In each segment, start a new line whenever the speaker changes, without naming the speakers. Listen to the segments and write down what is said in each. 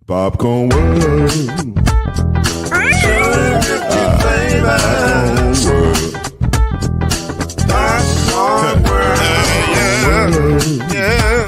Popcorn world. Popcorn world. Yeah.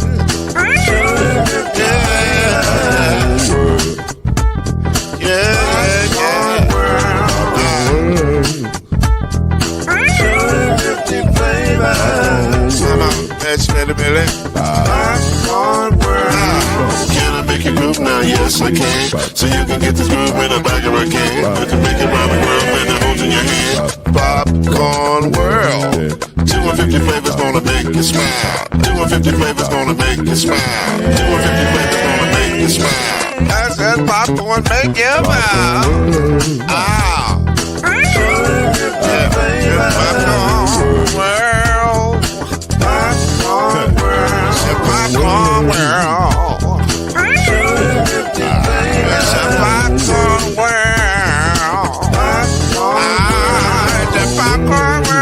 Can I make you groove now? Yes, I can. So you can get this groove in the back of a can. You can make it round the world and it holds in your hand. Popcorn world. 250 flavors gonna make you smile. 250 flavors gonna make you smile. 250 flavors gonna make you smile. I said popcorn make you smile. Ah. Popcorn world. Popcorn world. Popcorn world. It's a popcorn world. It's a popcorn world.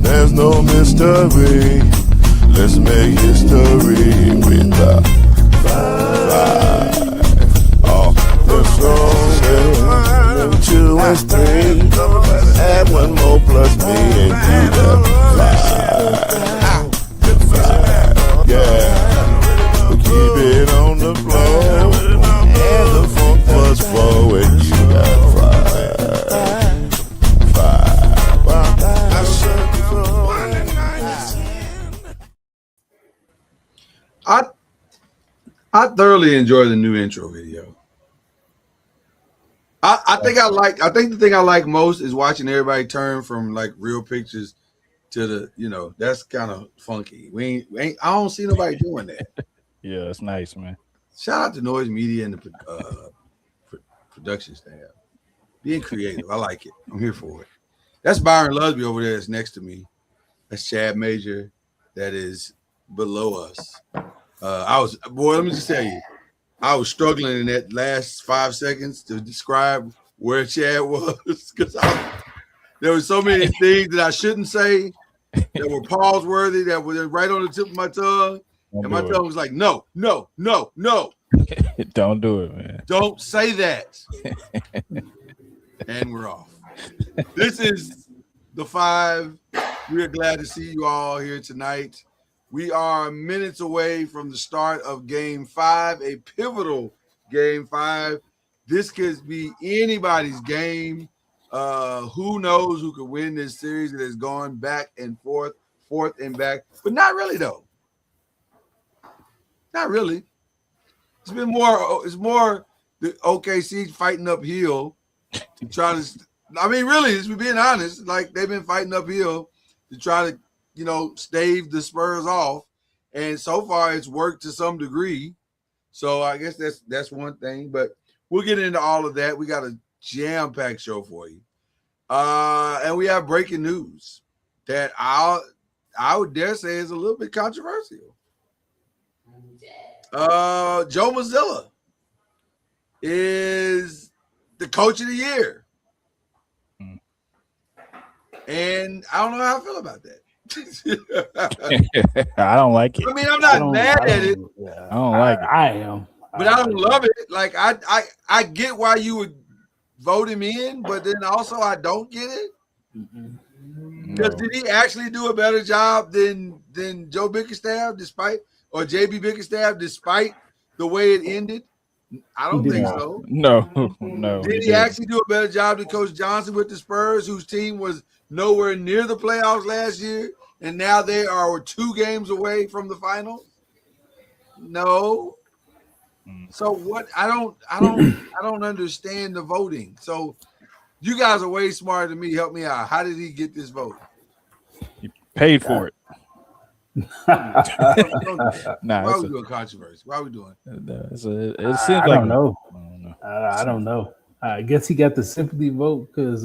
There's no mystery. Let's make history with the five. Oh, the song is 2 and 3. Add 1 more plus me and do the five. Yeah, we keep it on the floor. And the funk plus 4 and you got 5.
I thoroughly enjoy the new intro video. I think the thing I like most is watching everybody turn from like real pictures to the, that's kind of funky. We ain't I don't see nobody doing that.
Yeah, it's nice, man.
Shout out to Noise Media and the production staff. Being creative. I like it. I'm here for it. That's Byron Lusby over there that's next to me. That's Chad Major. That is below us. Let me just tell you, I was struggling in that last 5 seconds to describe where Chad was because there were so many things that I shouldn't say that were pause worthy that were right on the tip of my tongue. And my tongue was like, no.
Don't do it, man.
Don't say that. And we're off. This is the 5. We are glad to see you all here tonight. We are minutes away from the start of Game 5, a pivotal Game 5. This could be anybody's game. Who knows who could win this series that has gone back and forth and back. But not really, though. Not really. It's more the OKC fighting uphill to try to – I mean, really, just being honest, like they've been fighting uphill to try to, stave the Spurs off, and so far it's worked to some degree. So I guess that's one thing, but we'll get into all of that. We got a jam-packed show for you, and we have breaking news that I would dare say is a little bit controversial. Joe Mazzulla is the coach of the year, and I don't know how I feel about that.
I don't like it.
I mean, I'm not mad at it.
I don't like it.
I am.
But I don't love it. Like I get why you would vote him in, but then also I don't get it. Because did he actually do a better job than Joe Bickerstaff, despite JB Bickerstaff, despite the way it ended? I don't think so.
No.
Did he actually do a better job than Coach Johnson with the Spurs, whose team was nowhere near the playoffs last year, and now they are 2 games away from the finals? No. So what? I don't understand the voting. So you guys are way smarter than me. Help me out. How did he get this vote?
He paid for it. Nah,
Why are
it's
we doing controversy? Why are we doing?
it seems
I
like
don't know.
I don't know.
I don't know. I guess he got the sympathy vote because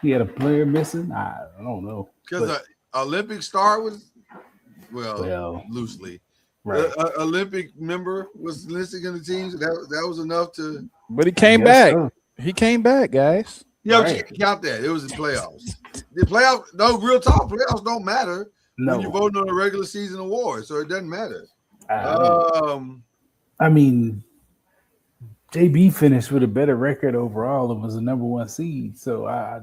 he had a player missing. I don't know.
Because an Olympic star was,
Well,
loosely.
right.
The Olympic member was listed in the teams. That was enough to.
But he came back. He came back, guys.
Yeah,
Right.
you can't count that. It was the playoffs. The playoffs, no, real talk. Playoffs don't matter when you're voting on a regular season award, so it doesn't matter.
I mean, JB finished with a better record overall and was the number 1 seed, so I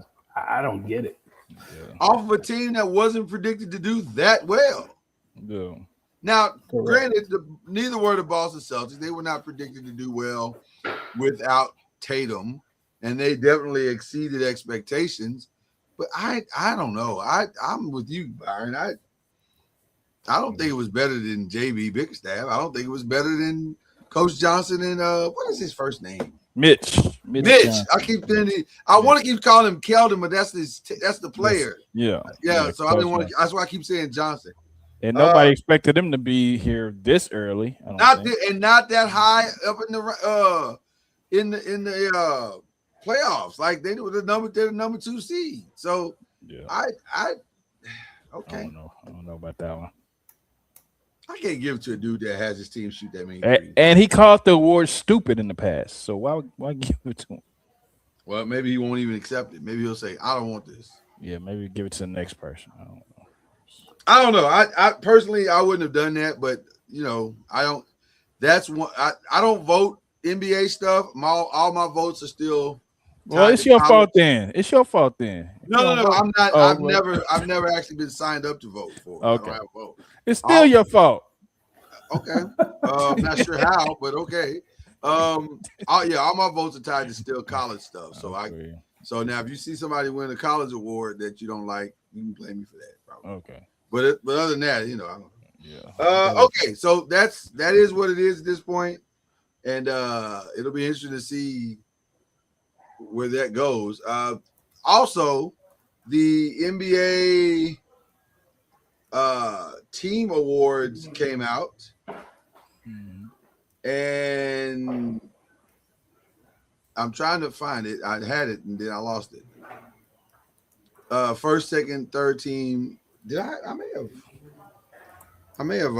don't get it.
Yeah.
Off of a team that wasn't predicted to do that well.
Yeah.
Now, granted, neither were the Boston Celtics. They were not predicted to do well without Tatum, and they definitely exceeded expectations. But I don't know. I'm with you, Byron. I don't think it was better than JB Bickerstaff. I don't think it was better than Coach Johnson and what is his first name?
Mitch.
I keep thinking I want to keep calling him Keldon, but that's the player.
Yeah.
So I didn't want to. That's why I keep saying Johnson.
And nobody expected him to be here this early.
Not that high up in the playoffs. Like they're the number 2 seed. So
yeah.
Okay.
I don't know about that one.
I can't give it to a dude that has his team shoot that many.
And he called the award stupid in the past. So why give it to him?
Well, maybe he won't even accept it. Maybe he'll say, "I don't want this."
Yeah, maybe give it to the next person.
I don't know. I personally I wouldn't have done that, but I don't. That's one. I don't vote NBA stuff. All my votes are still.
Well, it's your fault then. It's your fault then.
No. I'm not. I've never actually been signed up to vote for it.
Okay.
I don't have a vote.
It's still your fault.
Okay. I'm not sure how, but okay. All my votes are tied to still college stuff. So now if you see somebody win a college award that you don't like, you can blame me for that. Probably.
Okay.
But other than that, I don't.
Yeah.
Okay. So that is what it is at this point, and it'll be interesting to see where that goes. Also, the NBA team awards came out, and I'm trying to find it. I had it and then I lost it. First, second, third team. Did I may have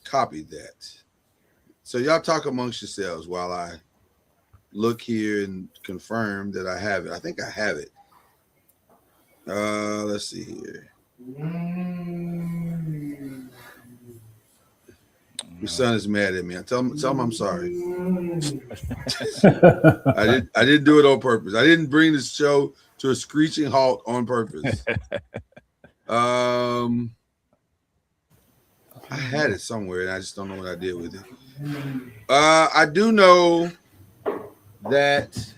copied that. So y'all talk amongst yourselves while I look here and confirm that I have it. I think I have it. Let's see here. Your son is mad at me. I tell him I'm sorry. I didn't do it on purpose. I didn't bring this show to a screeching halt on purpose. I had it somewhere and I just don't know what I did with it. I do know that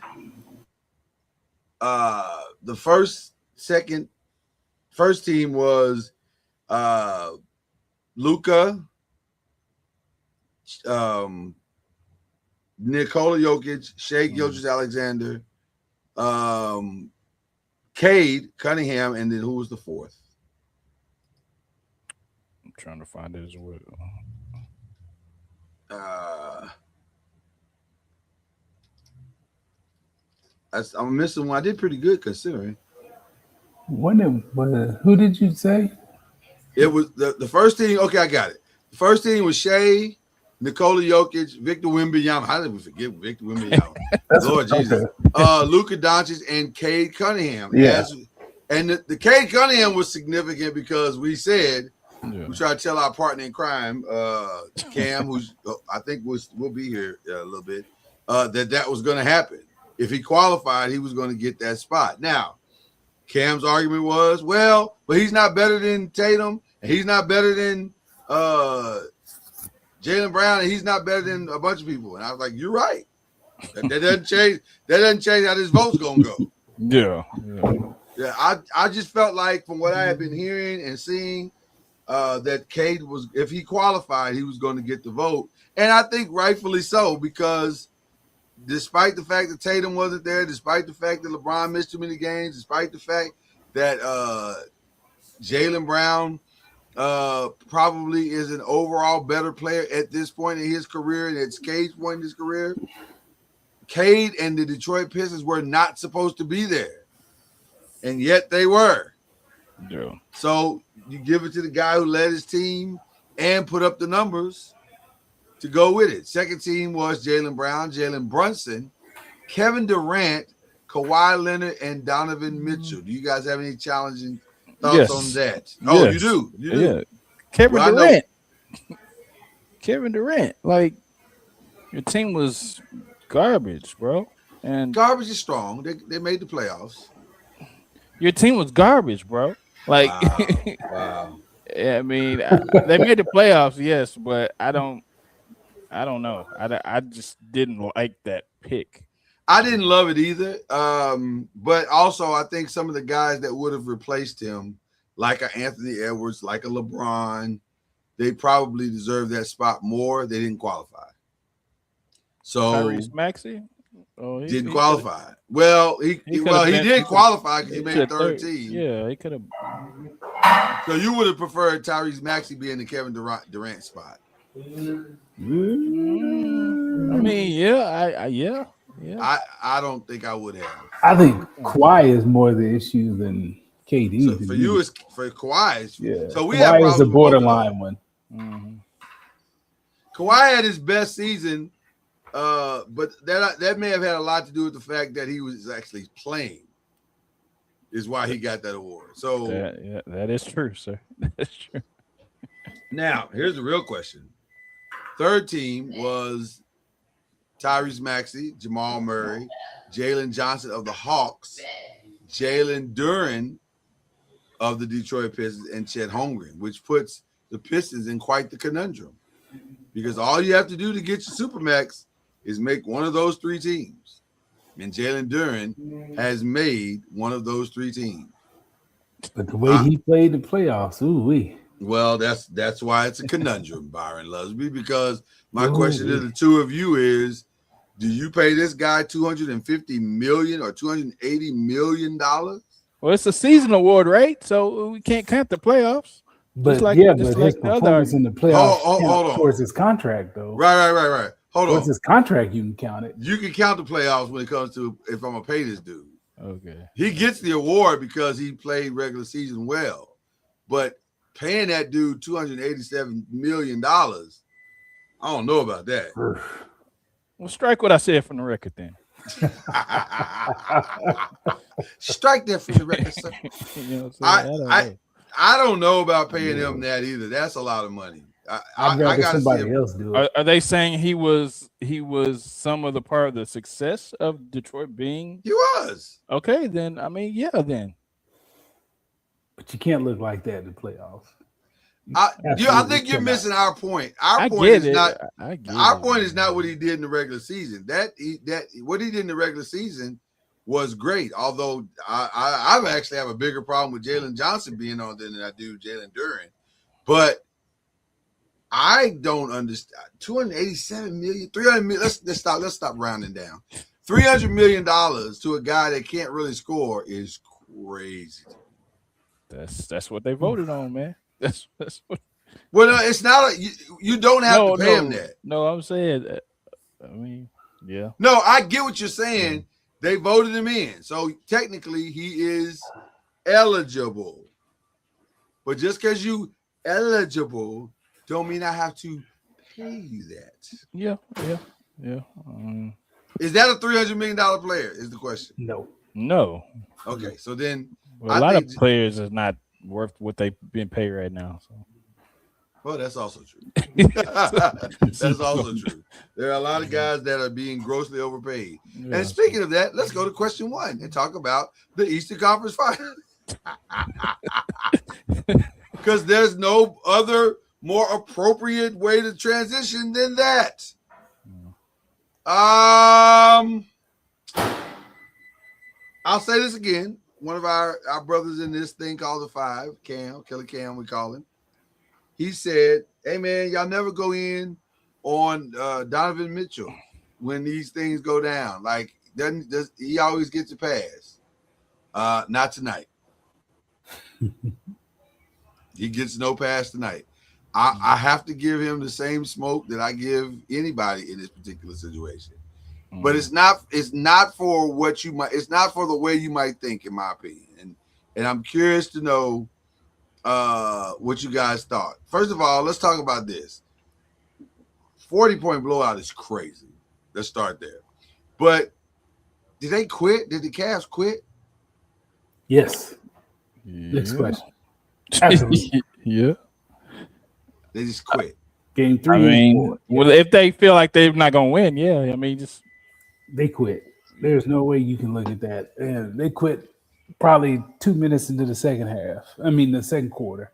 the first team was Luka, Nikola Jokic, Shai Gilgeous-Alexander, Cade Cunningham, and then who was the fourth?
I'm trying to find it as well.
I'm missing one. I did pretty good considering.
Who did you say?
It was the first team. Okay, I got it. The first team was Shai, Nikola Jokic, Victor Wembanyama. How did we forget Victor Wembanyama? Lord Jesus. Luka Doncic and Cade Cunningham.
Yeah.
And the Cade Cunningham was significant because we said we try to tell our partner in crime, Cam, who's I think will be here a little bit, that was going to happen. If he qualified, he was going to get that spot. Now, Cam's argument was, but he's not better than Tatum, and he's not better than Jaylen Brown, and he's not better than a bunch of people. And I was like, you're right. That doesn't change. That doesn't change how this vote's gonna go.
Yeah.
I just felt like from what I had been hearing and seeing, that Cade was, if he qualified, he was going to get the vote, and I think rightfully so, because despite the fact that Tatum wasn't there, despite the fact that LeBron missed too many games, despite the fact that Jaylen Brown probably is an overall better player at this point in his career, and it's Cade's point in his career. Cade and the Detroit Pistons were not supposed to be there, and yet they were.
Yeah.
So you give it to the guy who led his team and put up the numbers to go with it. Second team was Jaylen Brown, Jalen Brunson, Kevin Durant, Kawhi Leonard, and Donovan Mitchell. Do you guys have any challenging thoughts on that? Oh,
Yes.
you do. You do.
Yeah. Kevin
Well, I know-
Durant. Kevin Durant. Like, your team was garbage, bro. And
Garbage is strong. They made the playoffs.
your team was garbage, bro. Like,
Wow.
I mean, they made the playoffs, yes, but I don't know. I just didn't like that pick.
I didn't love it either. But also I think some of the guys that would have replaced him, like a Anthony Edwards, like a LeBron, they probably deserve that spot more. They didn't qualify. So
Tyrese Maxey? Oh, he
didn't
he
qualify. Well, he
been-
did qualify because he made the
could've-
third team.
Yeah, he could have.
So you would have preferred Tyrese Maxey being the Kevin Durant spot.
I mean, yeah.
I don't think I would have.
I think Kawhi is more the issue than KD.
So for you, it's for Kawhi.
yeah.
So we have
Kawhi is
problems
the
with both of them.
borderline one.
Mhm.
Kawhi had his best season, but that may have had a lot to do with the fact that he was actually playing. Is why he got that award. So
That is true, sir. That's true.
now here's the real question. Third team was Tyrese Maxey, Jamal Murray, Jalen Johnson of the Hawks, Jalen Duren of the Detroit Pistons, and Chet Holmgren, which puts the Pistons in quite the conundrum. Because all you have to do to get your Supermax is make one of those three teams. And Jalen Duren has made one of those three teams.
But the way he played the playoffs, ooh-wee.
Well, that's why it's a conundrum, Byron Lusby, because my
Ooh.
question to the two of you is, do you pay this guy $250 million or $280 million?
Well, it's a season award, right? So we can't count the playoffs.
But
like-
yeah,
just
but
like
his
the other
performance in the playoffs
hold
count
on.
towards his contract, though.
Right. Hold
Towards
on.
his contract, you can count it.
You can count the playoffs when it comes to if I'm gonna pay this dude.
Okay.
He gets the award because he played regular season well, but paying that dude $287 million, I don't know about that.
Well, strike what I said from the record then.
Strike that from the record, sir.
You know what I'm saying?
I don't know about paying him that either. That's a lot of money.
I'd rather
gotta see
somebody
him.
else do it.
Are they saying he was some of the part of the success of Detroit being
He was.
okay? Then I mean, yeah. Then
But you can't look like that in the playoffs.
I
Absolutely
think you're
cannot.
missing our point. Our
I
point
get
is
it.
not.
I get
Our
it.
point is not what he did in the regular season. What he did in the regular season was great. Although I actually have a bigger problem with Jalen Johnson being on than I do Jalen Duren. But I don't understand. $287 million, $300 million. Let's stop rounding down. $300 million to a guy that can't really score is crazy.
That's what they voted on, man. That's what.
Well, no, it's not. You don't have to pay him that.
No, I'm saying. I mean, yeah.
No, I get what you're saying. They voted him in, so technically he is eligible. But just because you eligible, don't mean I have to pay you that.
Yeah.
Is that a $300 million player? Is the question.
No.
Okay, so then
Well, a lot of players is not worth what they've been paid right now. So.
well, that's also true. That's also true. There are a lot of guys that are being grossly overpaid.
Yeah.
And speaking of that, let's go to question 1 and talk about the Eastern Conference Finals. Because there's no other more appropriate way to transition than that. I'll say this again. One of our brothers in this thing called the Five, Cam, Killer Cam, we call him. He said, hey, man, y'all never go in on Donovan Mitchell when these things go down. Like, he always gets a pass. Not tonight. He gets no pass tonight. I have to give him the same smoke that I give anybody in this particular situation. But it's not for what you might. It's not for the way you might think, in my opinion. And I'm curious to know what you guys thought. First of all, let's talk about this. 40-point blowout is crazy. Let's start there. But did they quit? Did the Cavs quit?
Yes.
Yeah.
Next question. Absolutely.
Yeah.
They just quit.
Game 3
I
and
mean,
4.
well, if they feel like they're not gonna win, yeah. I mean, just
They quit. There's no way you can look at that. And they quit probably 2 minutes into the second half. I mean, the second quarter,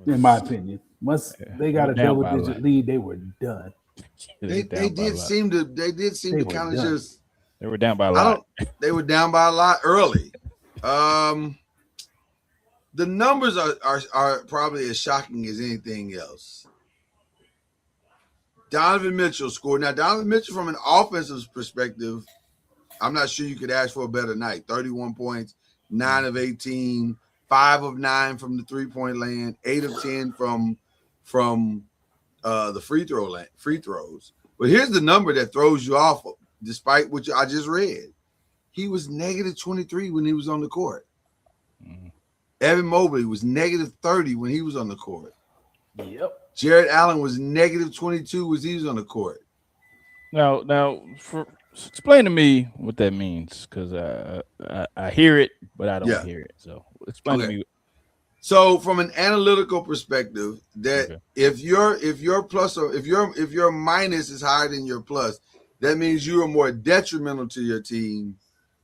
in my opinion. Once they got a double-digit lead, they were done.
They did seem to kind of just.
They were down by a lot.
They were down by a lot early. The numbers are probably as shocking as anything else. Donovan Mitchell scored. Now, Donovan Mitchell, from an offensive perspective, I'm not sure you could ask for a better night. 31 points, 9 of 18, 5 of 9 from the three-point land, 8 of 10 from the free throws. But here's the number that throws you off, despite what I just read. He was negative 23 when he was on the court. Evan Mobley was negative 30 when he was on the court.
Yep.
Jared Allen was negative 22 when he was on the court.
Now, explain to me what that means, because I hear it, but I don't hear it. So explain to me.
So, from an analytical perspective, that if your plus or if your minus is higher than your plus, that means you are more detrimental to your team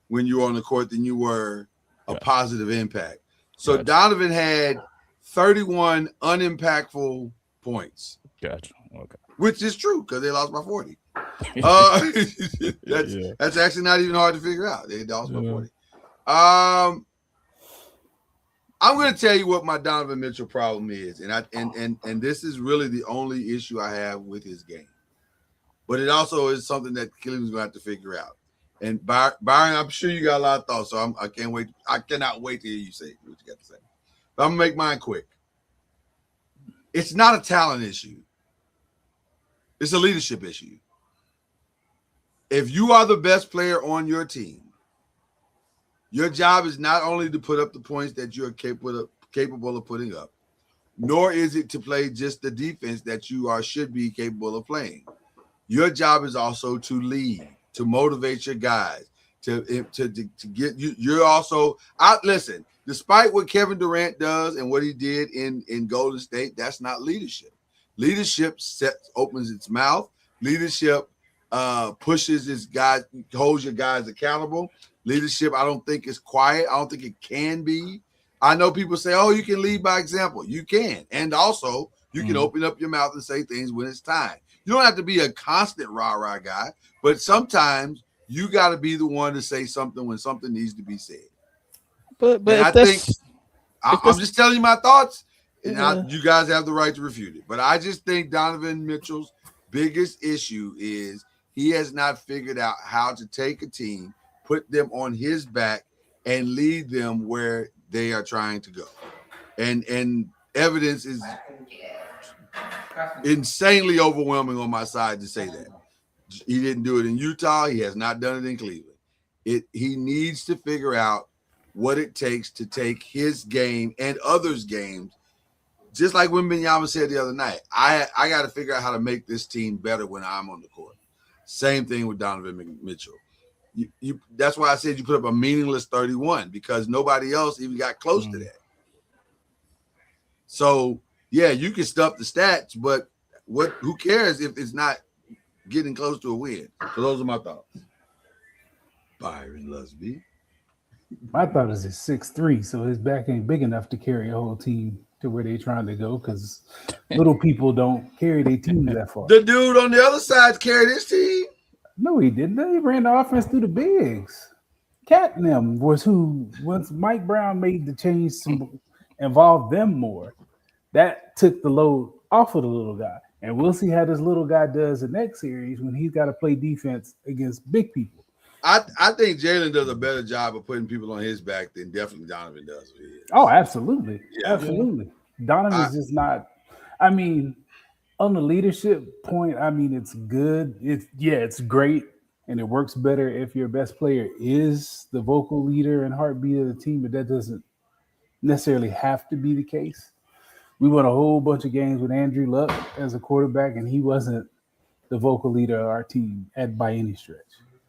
when you were on the court than you were a positive impact. So Donovan had 31 unimpactful points.
Gotcha. Okay.
Which is true because they lost by 40. That's actually not even hard to figure out. They lost by 40. I'm going to tell you what my Donovan Mitchell problem is, and this is really the only issue I have with his game. But it also is something that Cleveland's going to have to figure out. And Byron, I'm sure you got a lot of thoughts, so I can't wait. I cannot wait to hear you say what you got to say. But I'm going to make mine quick. It's not a talent issue. It's a leadership issue. If you are the best player on your team, your job is not only to put up the points that you're capable of putting up, nor is it to play just the defense that you should be capable of playing. Your job is also to lead, to motivate your guys, to get you. You're also out. Listen, despite what Kevin Durant does and what he did in Golden State, that's not leadership. Leadership opens its mouth. Leadership pushes its guys, holds your guys accountable. Leadership, I don't think, is quiet. I don't think it can be. I know people say, oh, you can lead by example. You can. And also, you can open up your mouth and say things when it's time. You don't have to be a constant rah-rah guy, but sometimes you got to be the one to say something when something needs to be said.
But
I'm just telling you my thoughts, and you guys have the right to refute it. But I just think Donovan Mitchell's biggest issue is he has not figured out how to take a team, put them on his back, and lead them where they are trying to go. And evidence is insanely overwhelming on my side to say that. He didn't do it in Utah. He has not done it in Cleveland. He needs to figure out what it takes to take his game and others' games. Just like Wemby said the other night, I got to figure out how to make this team better when I'm on the court. Same thing with Donovan Mitchell. That's why I said you put up a meaningless 31 because nobody else even got close to that. So, yeah, you can stuff the stats, but who cares if it's not getting close to a win? So those are my thoughts. Byron Lusby.
My thought is he's 6'3", so his back ain't big enough to carry a whole team to where they're trying to go because little people don't carry their teams that far.
The dude on the other side carried his team.
No, he didn't. He ran the offense through the bigs. Cat and them was who, once Mike Brown made the change to involve them more, that took the load off of the little guy. And we'll see how this little guy does the next series when he's got to play defense against big people.
I think Jalen does a better job of putting people on his back than definitely Donovan does.
Oh, absolutely.
Yeah.
Absolutely. Donovan's just not, I mean, on the leadership point, I mean, it's good. It's great. And it works better if your best player is the vocal leader and heartbeat of the team, but that doesn't necessarily have to be the case. We won a whole bunch of games with Andrew Luck as a quarterback, and he wasn't the vocal leader of our team by any stretch.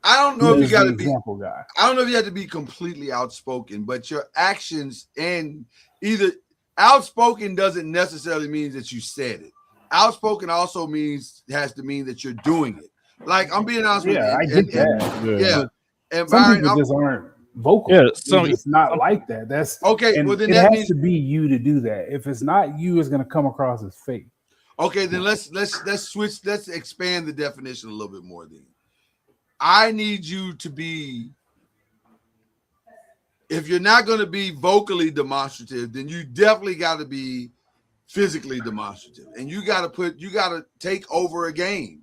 I don't know if you got to be
example guy.
I don't know if you have to be completely outspoken, but your actions and either outspoken doesn't necessarily mean that you said it. Outspoken also has to mean that you're doing it. Like I'm being honest with you.
I get that.
And
some
Byron,
people just aren't vocal.
Yeah,
it's not like that. That's
okay. Well, then
it
that
has
means
to be you to do that. If it's not you, it's going to come across as fake.
Okay, then let's switch. Let's expand the definition a little bit more. Then I need you to be. If you're not going to be vocally demonstrative, then you definitely got to be physically demonstrative, and you got to take over a game.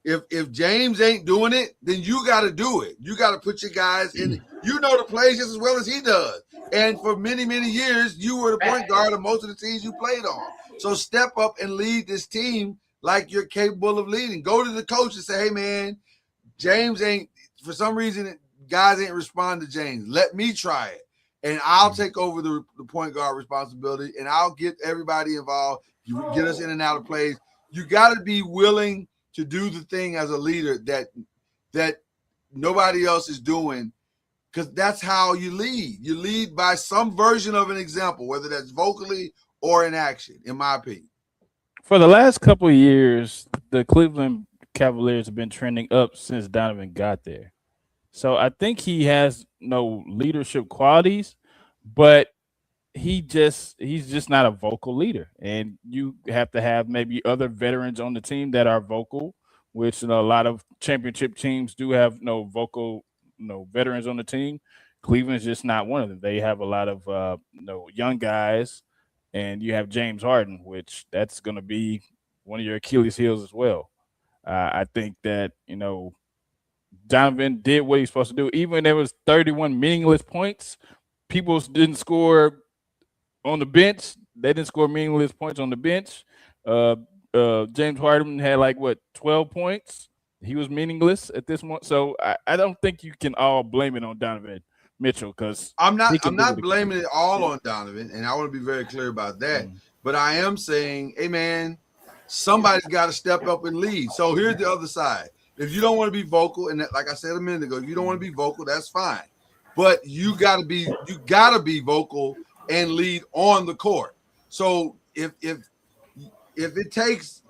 If James ain't doing it, then you got to do it. You got to put your guys in. You know the plays just as well as he does. And for many, many years, you were the point guard of most of the teams you played on. So step up and lead this team like you're capable of leading. Go to the coach and say, hey, man, James ain't, for some reason, guys ain't respond to James. Let me try it. And I'll take over the point guard responsibility, and I'll get everybody involved. You get us in and out of plays. You got to be willing to do the thing as a leader that nobody else is doing, because that's how you lead. You lead by some version of an example, whether that's vocally or in action, in my opinion.
For the last couple of years, the Cleveland Cavaliers have been trending up since Donovan got there. So I think he has no leadership qualities, but he's just not a vocal leader. And you have to have maybe other veterans on the team that are vocal, which a lot of championship teams do have vocal, veterans on the team. Cleveland's just not one of them. They have a lot of young guys, and you have James Harden, which that's going to be one of your Achilles heels as well. I think that, Donovan did what he's supposed to do. Even when there was 31 meaningless points, people didn't score on the bench. They didn't score meaningless points on the bench. James Harden had 12 points. He was meaningless at this point. So I don't think you can all blame it on Donovan Mitchell, because
I'm not blaming it all on Donovan, and I want to be very clear about that. But I am saying, hey man, somebody's got to step up and lead. So here's the other side. If you don't want to be vocal, and like I said a minute ago, if you don't want to be vocal, that's fine. But you gotta be vocal and lead on the court. So if it takes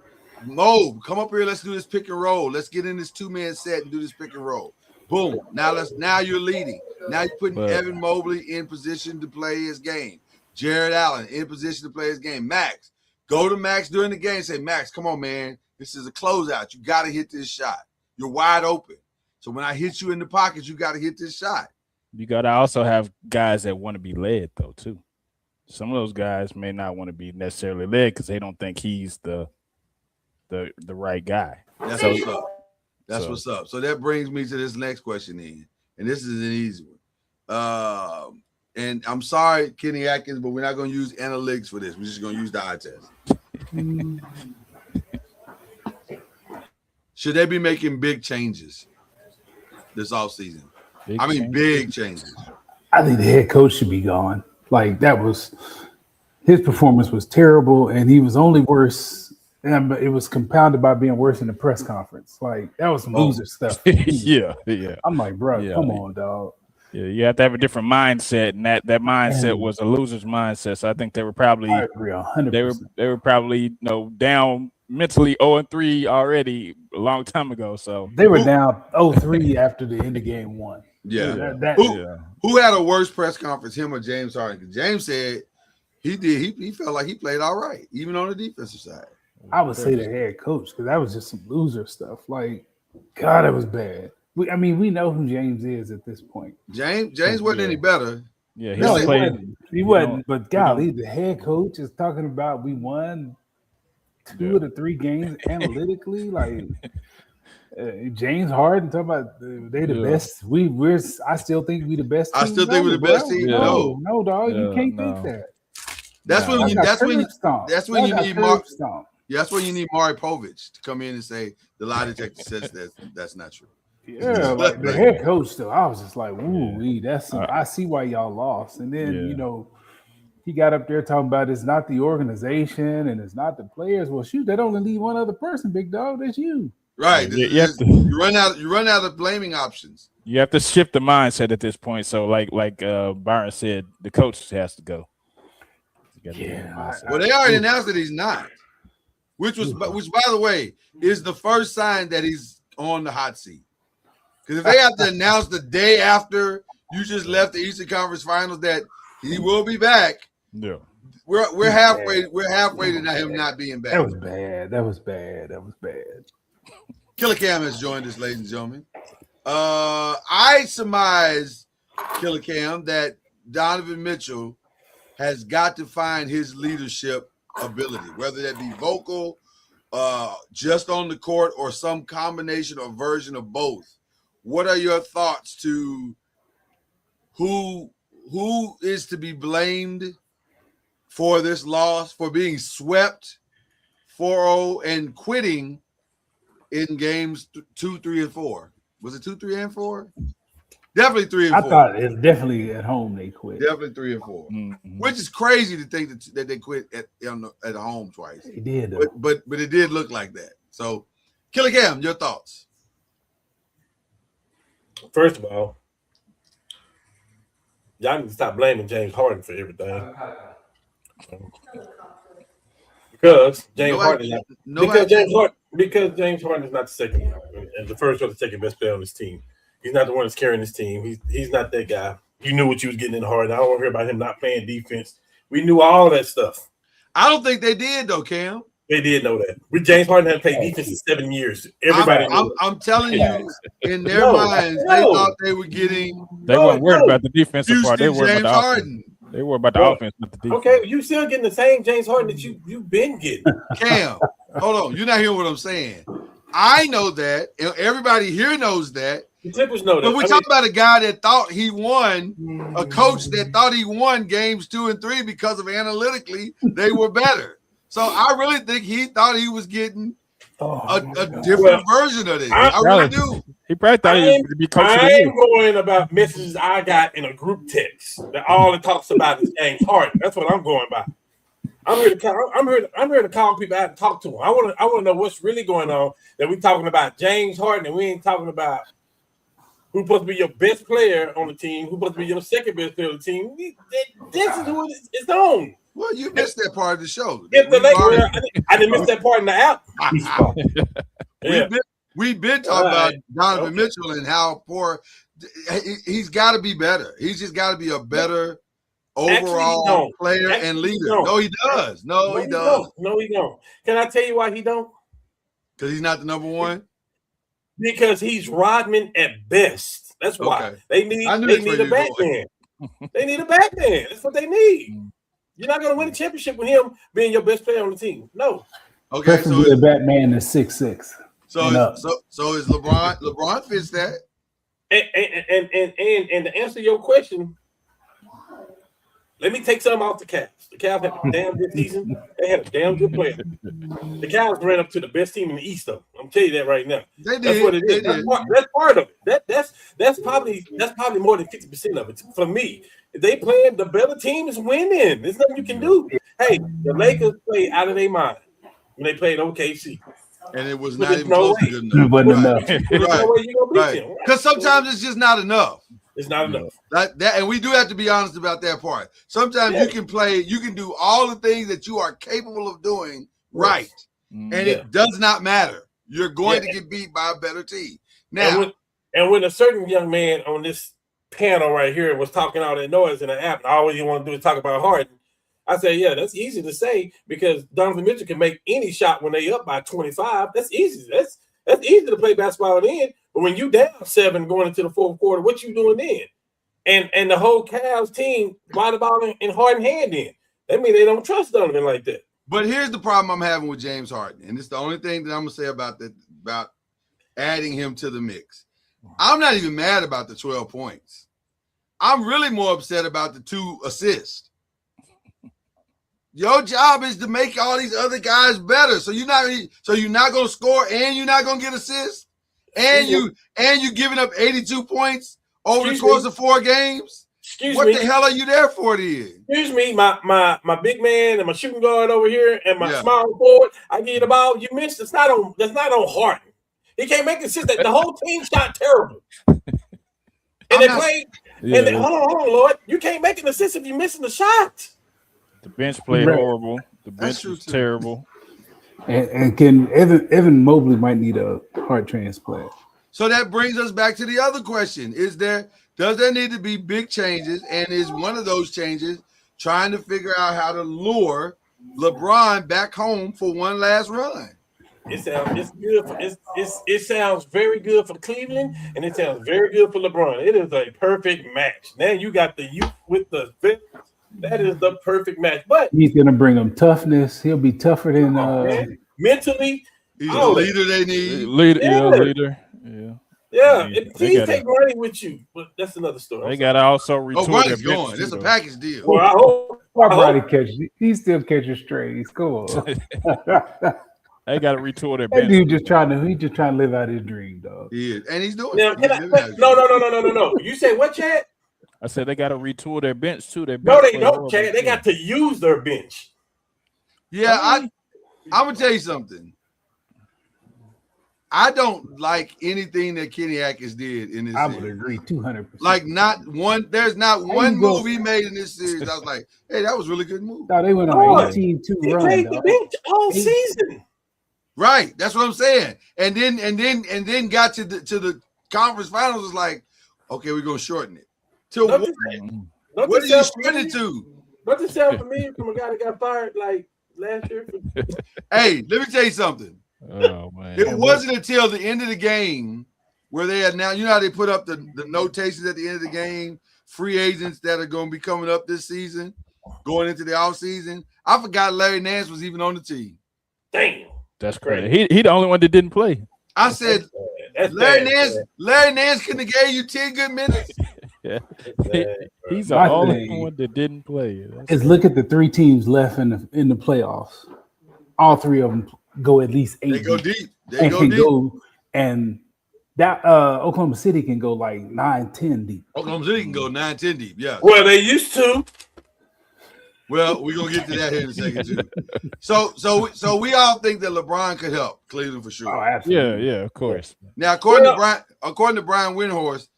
Mo, come up here, let's do this pick and roll. Let's get in this 2-man set and do this pick and roll. Boom. Now you're leading. Now you're putting Evan Mobley in position to play his game. Jared Allen in position to play his game. Max, go to Max during the game and say, Max, come on, man. This is a closeout. You got to hit this shot. You're wide open. So when I hit you in the pocket, you got to hit this shot.
You got to also have guys that want to be led, though, too. Some of those guys may not want to be necessarily led because they don't think he's the right guy.
That's what's up. That's what's up. So that brings me to this next question then. And this is an easy one. And I'm sorry, Kenny Atkins, but we're not going to use analytics for this. We're just going to use the eye test. Should they be making big changes this offseason? Big changes.
I think the head coach should be gone. His performance was terrible, and he was only worse. And it was compounded by being worse in the press conference. That was some loser stuff.
Yeah.
I'm like, bro, come on, dog.
Yeah, you have to have a different mindset, and that mindset was a loser's mindset. So I think they were probably,
I agree 100%.
They were probably down mentally 0-3 already a long time ago. So
they were down 0-3 after the end of game 1.
Yeah. Who had a worse press conference, him or James Harden? Because James said he felt like he played all right, even on the defensive side.
I would say the head coach, because that was just some loser stuff. God, it was bad. We know who James is at this point.
James wasn't any better.
Yeah,
he wasn't. But golly, the head coach is talking about we won 2 of the 3 games analytically. James Harden talking about they the best. I still think we the best.
I still think we're the best team.
No, dog, you can't think that.
That's when you need Mark.
Stomp.
Yeah, that's when you need Maury Povich to come in and say the lie detector says that's not true.
Yeah, like the head coach though, I was just like, ooh, I see why y'all lost. And then he got up there talking about it's not the organization and it's not the players. Well, shoot, that only leave one other person, big dog. That's you.
Right. You run out of blaming options.
You have to shift the mindset at this point. So, like Byron said, the coach has to go.
Well, they already announced that he's not, which by the way is the first sign that he's on the hot seat. Because if they have to announce the day after you just left the Eastern Conference Finals that he will be back, we're halfway to him not being back.
That was bad.
Killer Cam has joined us, ladies and gentlemen. I surmise, Killer Cam, that Donovan Mitchell has got to find his leadership ability, whether that be vocal, just on the court, or some combination or version of both. What are your thoughts to who is to be blamed for this loss, for being swept 4-0 and quitting in games 2, 3, and 4? Was it 2, 3, and 4? Definitely 3 and 4.
I thought it's definitely at home they quit.
Definitely 3 and 4, which is crazy to think that they quit at home twice.
They did, though.
But it did look like that. So, Killer Cam, your thoughts?
First of all, y'all need to stop blaming James Harden for everything. Because James Harden is not the second and the first or the second best player on this team. He's not the one that's carrying this team. He's not that guy. You knew what you was getting in Harden. I don't want to hear about him not playing defense. We knew all that stuff.
I don't think they did though, Cam.
They did know that. James Harden hadn't played defense in 7 years. Everybody
I'm telling you, in their minds, they thought they were getting.
They weren't worried about the defensive part. They were
James Harden.
They were about the offense, not the defense.
Okay, you still getting the same James Harden that you've been getting.
Cam, hold on. You're not hearing what I'm saying. I know that. Everybody here knows that.
The Clippers know that.
But we're talking about a guy that thought he won, a coach that thought he won games 2 and 3 because of analytically they were better. So I really think he thought he was getting a different version of this. I really do.
He probably thought he was be coaching.
I ain't going about messages I got in a group text that all it talks about is James Harden. That's what I'm going by. I'm here to call people out and talk to them. I want to know what's really going on. That we talking about James Harden and we ain't talking about who's supposed to be your best player on the team, who's supposed to be your second best player on the team. This is who it's on.
Well, you missed that part of the show.
I didn't miss that part in the app.
We've been talking about Donovan Mitchell and how poor he's got to be better. He's just got to be a better overall player and leader. No, he does. No, he does.
No, he don't. Can I tell you why he don't?
Because he's not the number one.
Because he's Rodman at best. That's why they need a back man. They need a back man. That's what they need. You're not going to win a championship with him being your best player on the team. No.
Okay, so
the Batman is 6'6".
So is LeBron? LeBron fits that.
And to answer your question, let me take something off the Cavs. The Cavs had a damn good season. They had a damn good player. The Cavs ran up to the best team in the East, though. I'm telling you that right now.
They did.
That's what it is. That's part of it. That's probably more than 50% of it for me. If they playing, the better team is winning. There's nothing you can do. Hey, the Lakers played out of their mind when they played OKC.
And it was not even close to good enough.
It wasn't enough.
Right. Because sometimes it's just not enough.
It's not enough.
And we do have to be honest about that part. Sometimes you can play, you can do all the things that you are capable of doing right. And it does not matter. You're going to get beat by a better team. Now,
and when a certain young man on this panel right here was talking all that noise in the app, and all you want to do is talk about Harden, I say, yeah, that's easy to say because Donovan Mitchell can make any shot when they up by 25. That's easy. That's easy to play basketball then. But when you down 7 going into the fourth quarter, what you doing then? And the whole Cavs team bought the ball in Harden hand in. That means they don't trust Donovan like that.
But here's the problem I'm having with James Harden, and it's the only thing that I'm gonna say about that. About adding him to the mix. I'm not even mad about the 12 points. I'm really more upset about the 2 assists. Your job is to make all these other guys better. So you're not going to score and you're not going to get assists, and you giving up 82 points over the course of 4 games. What the hell are you there for then?
Excuse me, my big man and my shooting guard over here and my small forward. I give you the ball. You missed. That's not on Harden. He can't make assists. The whole team shot terrible. And they played. Yeah. And hold on, Lord. You can't make an assist if you're missing the shot.
The bench played horrible. The bench was terrible.
And can Evan Mobley might need a heart transplant.
So that brings us back to the other question. Does there need to be big changes? And is one of those changes trying to figure out how to lure LeBron back home for one last run?
It sounds very good for Cleveland, and it sounds very good for LeBron. It is a perfect match. Now you got the youth with the fit. That is the perfect match. But
he's gonna bring them toughness. He'll be tougher than
mentally.
He's the leader they need.
Leader.
Yeah. Please take money with you, but that's another story.
They got to also retool their bench.
Going. It's a package deal.
Well, I hope.
He still catches strays. Cool.
They got to retool their
bench.
bench.
Dude just trying to live out his dream, dog.
He is, and he's doing
it. No. You say what, Chad?
I said they got to retool their bench too.
No, they don't, Chad. They got to use their bench.
Yeah, I'm gonna tell you something. I don't like anything that Kenny Atkins did in this series.
I would agree 200%.
Like there's not one move he made in this series. I was like, hey, that was a really good move.
No, they went on 18-2 run.
He played the bench all season.
Right. That's what I'm saying. And then got to the conference finals. Was like, okay, we're gonna shorten it. Till what? What did you shorten it to?
Nothing sound familiar from a guy that got fired like last year.
Hey, let me tell you something.
Oh man!
It wasn't until the end of the game where they announced. You know how they put up the notations at the end of the game. Free agents that are going to be coming up this season, going into the off season. I forgot Larry Nance was even on the team.
Damn,
that's crazy. He the only one that didn't play.
I said Larry Nance couldn't have gave you 10 good minutes.
Yeah, he's the only one that didn't play.
Look at the 3 teams left in the playoffs. All 3 of them go at least 8.
They go deep. They go deep.
And that Oklahoma City can go like 9-10 deep.
Oklahoma City can go 9-10 deep. Yeah.
Well, they used to.
Well, we're gonna get to that here in a second too. So we all think that LeBron could help Cleveland for sure.
Oh, absolutely.
Yeah, of course.
Now, according to Brian Windhorst,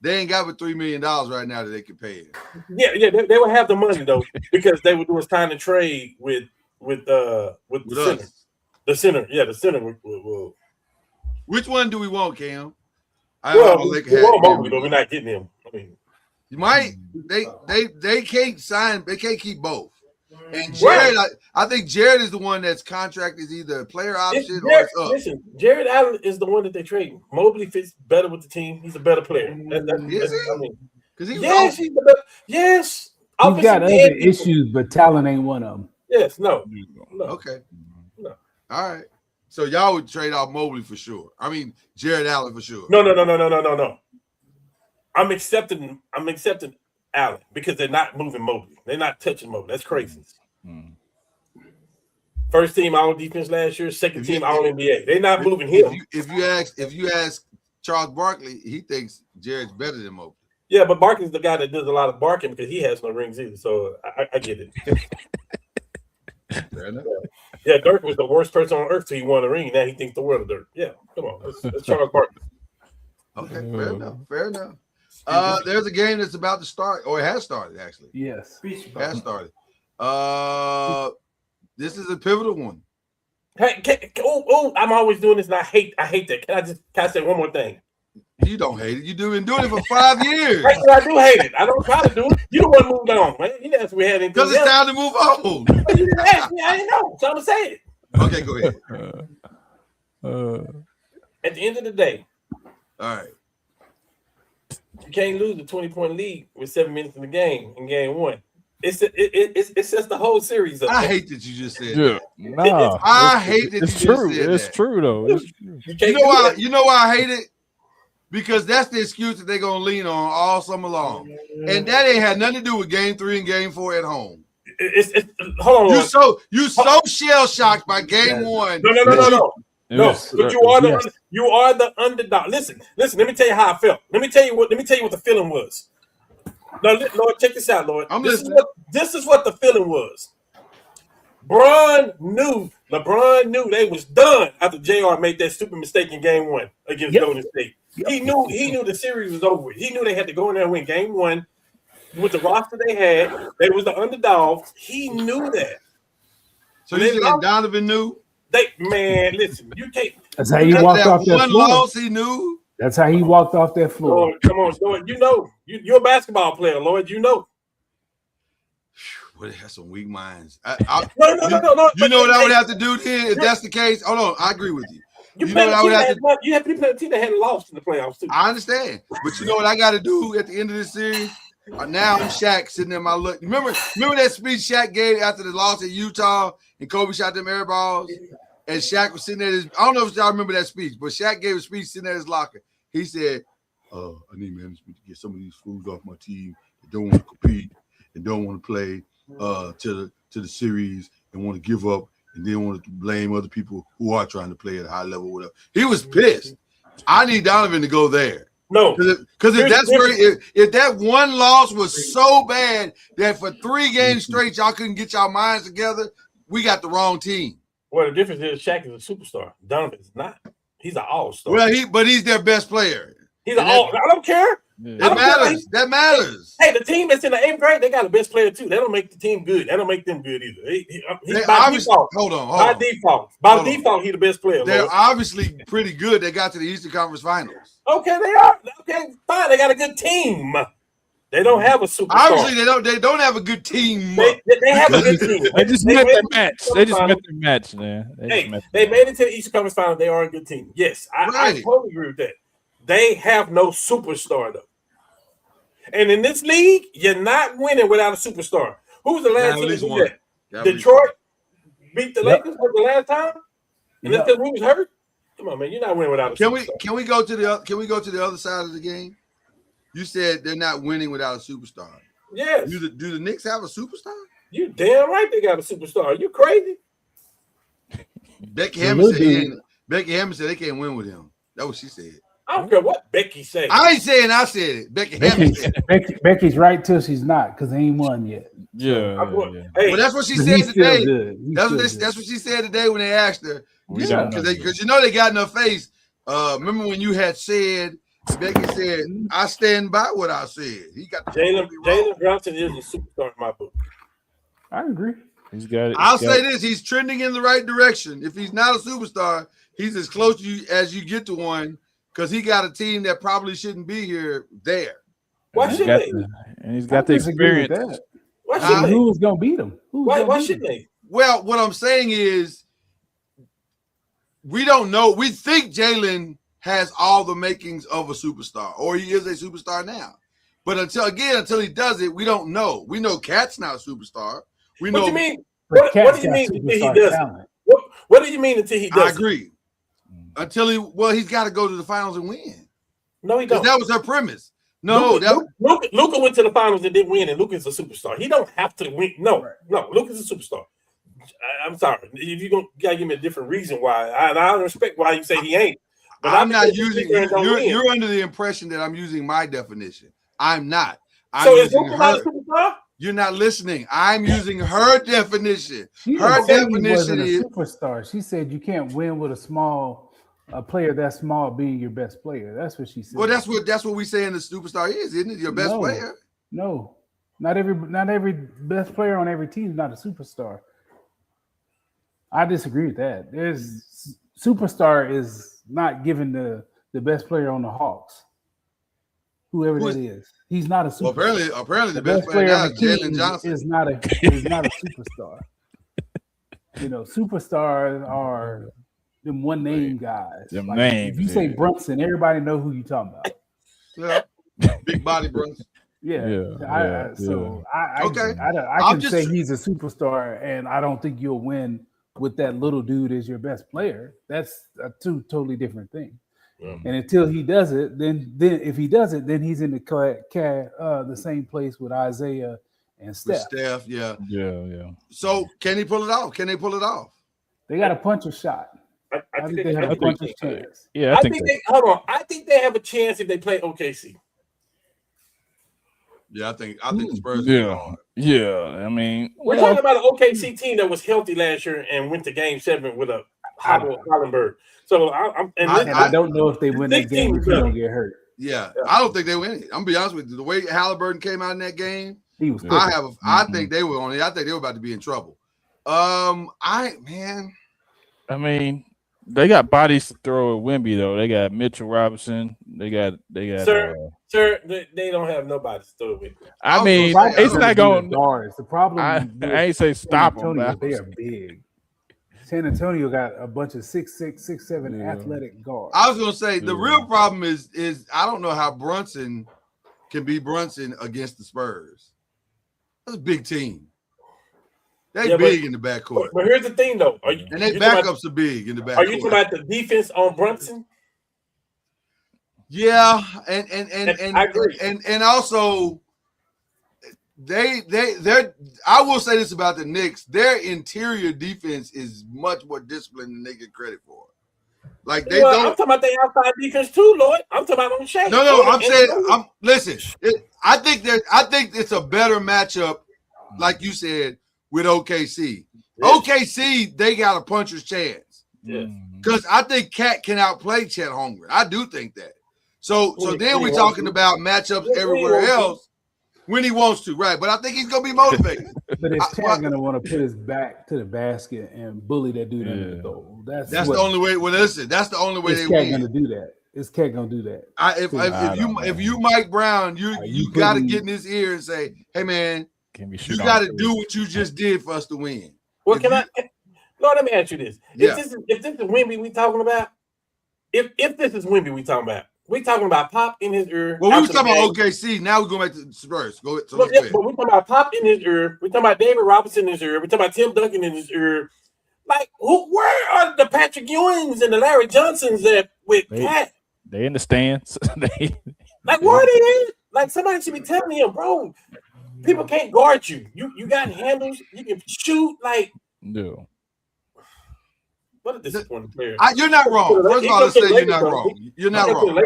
they ain't got but $3 million right now that they can pay it.
Yeah, they would have the money though because they would do a sign and trade with the center. The center, the center will.
Which one do we want, Cam?
We want Mobley, but we're not getting him. I mean,
you might. They can't sign. They can't keep both. And Jared, I think Jared is the one that's contract is either a player option or it's up.
Listen, Jared Allen is the one that they trade. Mobley fits better with the team. He's a better player. He's the better. Yes,
he's got other issues, but talent ain't one of them.
Yes, no.
Okay. No. All right. So y'all would trade off Mobley for sure. I mean, Jared Allen for sure.
No. I'm accepting Allen because they're not moving Mobley. They're not touching Mobley. That's crazy. First team all defense last year, second team all NBA. They're not moving him.
If you ask Charles Barkley, he thinks Jared's better than Mobley.
Yeah, but Barkley's the guy that does a lot of barking because he has no rings either. So I get it.
Fair enough.
Yeah, Dirk was the worst person on earth till he won a ring. Now he thinks the world of Dirk. Yeah, come on. That's Charles Barkley.
Okay, fair enough. There's a game that's about to start, or it has started actually.
Yes,
it has started. This is a pivotal one.
Hey, I'm always doing this, and I hate that. Can I say one more thing?
You don't hate it. You've been doing it for 5 years.
I do hate it. I don't try to do it. You the one moved on, man. You didn't ask me had anything.
Because it's time to move on.
You didn't ask me. I didn't know. So I'm gonna say it.
Okay, go ahead.
At the end of the day,
all right.
You can't lose a 20-point lead with 7 minutes in the game in game 1. It's just the whole series.
I hate that you just said
Yeah,
that.
no,
I hate that
it's
you just
true.
said
It's
that.
true though. It's true.
You know why? You know why I hate it? Because that's the excuse that they're gonna lean on all summer long, and that ain't had nothing to do with Game 3 and Game 4 at home.
Hold on.
You so shell shocked by Game 1.
No. But you are the underdog. Listen. Let me tell you how I felt. Let me tell you what the feeling was. Now, Lord, check this out, Lord.
I'm listening.
This is what the feeling was. LeBron knew they was done after JR made that stupid mistake in Game 1 against Golden State. He knew the series was over with. He knew they had to go in there and win Game 1 with the roster they had. They was the underdogs. He knew that.
So you saying Donovan knew?
Listen, you can't.
That's how he walked off that floor.
Loss, he knew.
That's how he walked off that floor.
Lord, come on, Lord. You know, you're a basketball player, Lord. You know.
Well, they have some weak minds.
No.
You know what I would have to do then if that's the case? Hold on, I agree with you. You know what I would have to.
You have to play a team that hadn't lost in the playoffs too.
I understand, but you know what I got to do at the end of this series? Now I'm Shaq sitting there. Remember that speech Shaq gave after the loss at Utah and Kobe shot them air balls, and Shaq was sitting there. I don't know if y'all remember that speech, but Shaq gave a speech sitting at his locker. He said, "I need management to get some of these fools off my team that don't want to compete and don't want to play to the series and want to give up and then want to blame other people who are trying to play at a high level." Whatever. He was pissed. I need Donovan to go there.
No,
because if that one loss was so bad that for 3 games straight y'all couldn't get y'all minds together, we got the wrong team.
Well, the difference is Shaq is a superstar. Donovan's not. He's an all-star.
Well, he's their best player.
He's an all. I don't care.
That matters.
Hey, the team that's in the 8th grade, they got a best player too. That don't make the team good. That don't make them good either. He's by default. Hold on. By default, he's the best player.
They're obviously pretty good. They got to the Eastern Conference Finals.
Okay, they are. Okay, fine. They got a good team. They don't have a superstar.
Obviously, they don't have a good team.
They have a good team.
They just met their match. They just met their match, man.
They made it to the Eastern Conference Finals. They are a good team. Yes, I totally agree with that. They have no superstar though. And in this league, you're not winning without a superstar. Who was the last team to do that? Detroit beat the Lakers for the last time, and that's because who was hurt. Come on, man, you're not winning without a superstar.
Can we go to the other side of the game? You said they're not winning without a superstar.
Yes.
Do the Knicks have a superstar?
You damn right they got a superstar. You crazy?
Becky Hammond said they can't win with him. That's what she said.
I don't care what Becky said.
I ain't saying I said it. Becky Hammond said it.
Becky's right till she's not because they ain't won yet.
Yeah.
Hey, well, that's what she said today. That's what she said today when they asked her. Because you know they got in her face. Remember when you had said, Becky said, "I stand by what I said." He got
Jalen Brunson is a superstar in my book.
I agree.
He's got it.
I'll say this: he's trending in the right direction. If he's not a superstar, he's as close to you as you get to one. Because he got a team that probably shouldn't be here there.
Why should they?
And he's got the experience.
Why should they?
Who's going to beat him?
Why shouldn't they?
Well, what I'm saying is we don't know. We think Jalen has all the makings of a superstar, or he is a superstar now. But until he does it, we don't know. We know Cat's not a superstar. What do you mean?
What do you mean until he does it? What do you mean until he does it?
I agree. He's got to go to the finals and win.
No, he don't.
That was her premise. No,
Luka went to the finals and didn't win, and Luka's a superstar. He don't have to win. No, Luka's a superstar. I'm sorry. If you're gotta give me a different reason why, I respect why you say he ain't. But
I'm not using. You're under the impression that I'm using my definition. I'm not.
So is Luka not a superstar?
You're not listening. I'm using her definition.
Her definition is superstar. She said you can't win with a player that small being your best player. That's what she said.
Well, that's what we saying the superstar is, isn't it? Your best player.
No, not every best player on every team is not a superstar. I disagree with that. Superstar is not given the best player on the Hawks. Whoever that is. He's not a superstar.
Well, apparently the best player now is Jalen Johnson.
Is not a superstar. Superstars are them one name guys.
Names.
If you say Brunson, everybody know who you talking about.
Yeah. Big body Brunson.
So I
Okay.
I
I'm
can
just
say
tr-
he's a superstar, and I don't think you'll win with that little dude as your best player. That's two totally different things.
Yeah.
And until he does it, then if he does it, then he's in the same place with Isaiah and
with
Steph.
Steph, yeah.
Yeah.
So can he pull it off? Can they pull it off?
They got a puncher's shot. I think they have a puncher's chance.
Yeah,
I think they hold on. I think they have a chance if they play OKC.
Yeah, I think the Spurs. Will be hard.
Yeah. I mean,
We're talking about an OKC team that was healthy last year and went to Game 7 with a Hollenberg. So
I don't know if they win that game if he don't get hurt.
Yeah, I don't think they win it. I'm gonna be honest with you. The way Halliburton came out in that game,
he was.
I think they were on it. I think they were about to be in trouble. I
mean, they got bodies to throw at Wemby though. They got Mitchell Robinson. They got.
Sir, they don't have nobody to throw with.
I mean, it's not going.
Guards. The problem.
I ain't say stop them.
They are big. San Antonio got a bunch of 6'6", 6'7" athletic guards.
I was gonna say the real problem is I don't know how Brunson can be Brunson against the Spurs. That's a big team. They big in the backcourt.
But here's the thing, though.
And they backups are big in the backcourt.
Are you talking about the defense on Brunson?
Yeah, and
I agree.
And also they're I will say this about the Knicks, their interior defense is much more disciplined than they get credit for. Like they don't.
I'm talking about their outside defense too, Lloyd. I'm talking about on Shaq.
No, I'm saying listen. I think it's a better matchup, like you said, with OKC. Yes. OKC, they got a puncher's chance. Because I think Cat can outplay Chet Holmgren. I do think that. So then we're talking about matchups everywhere else when he wants to, right? But I think he's gonna be motivated.
But is Cat gonna want to put his back to the basket and bully that dude under the goal? That's
the only way. Well, listen, that's the only way they win.
Cat gonna do that? Is Cat gonna do that?
If you Mike Brown, you got to get in his ear and say, "Hey man, you got to do what you just did for us to win."
Well, Lord, let me ask you this: if this is Wemby we talking about, if this is Wemby we talking about Pop in his ear.
Well, we were talking about OKC. Now we're going back to the Spurs. Go ahead.
But we're talking about Pop in his ear. We're talking about David Robinson in his ear. We're talking about Tim Duncan in his ear. Like, where are the Patrick Ewings and the Larry Johnsons that with Cat?
They in the stands.
Like, where are they at? Like, somebody should be telling him, bro, people can't guard you. You got handles. You can shoot. Like,
no.
What a disappointing player.
You're not wrong. First of all, let's say you're not wrong. You're not wrong.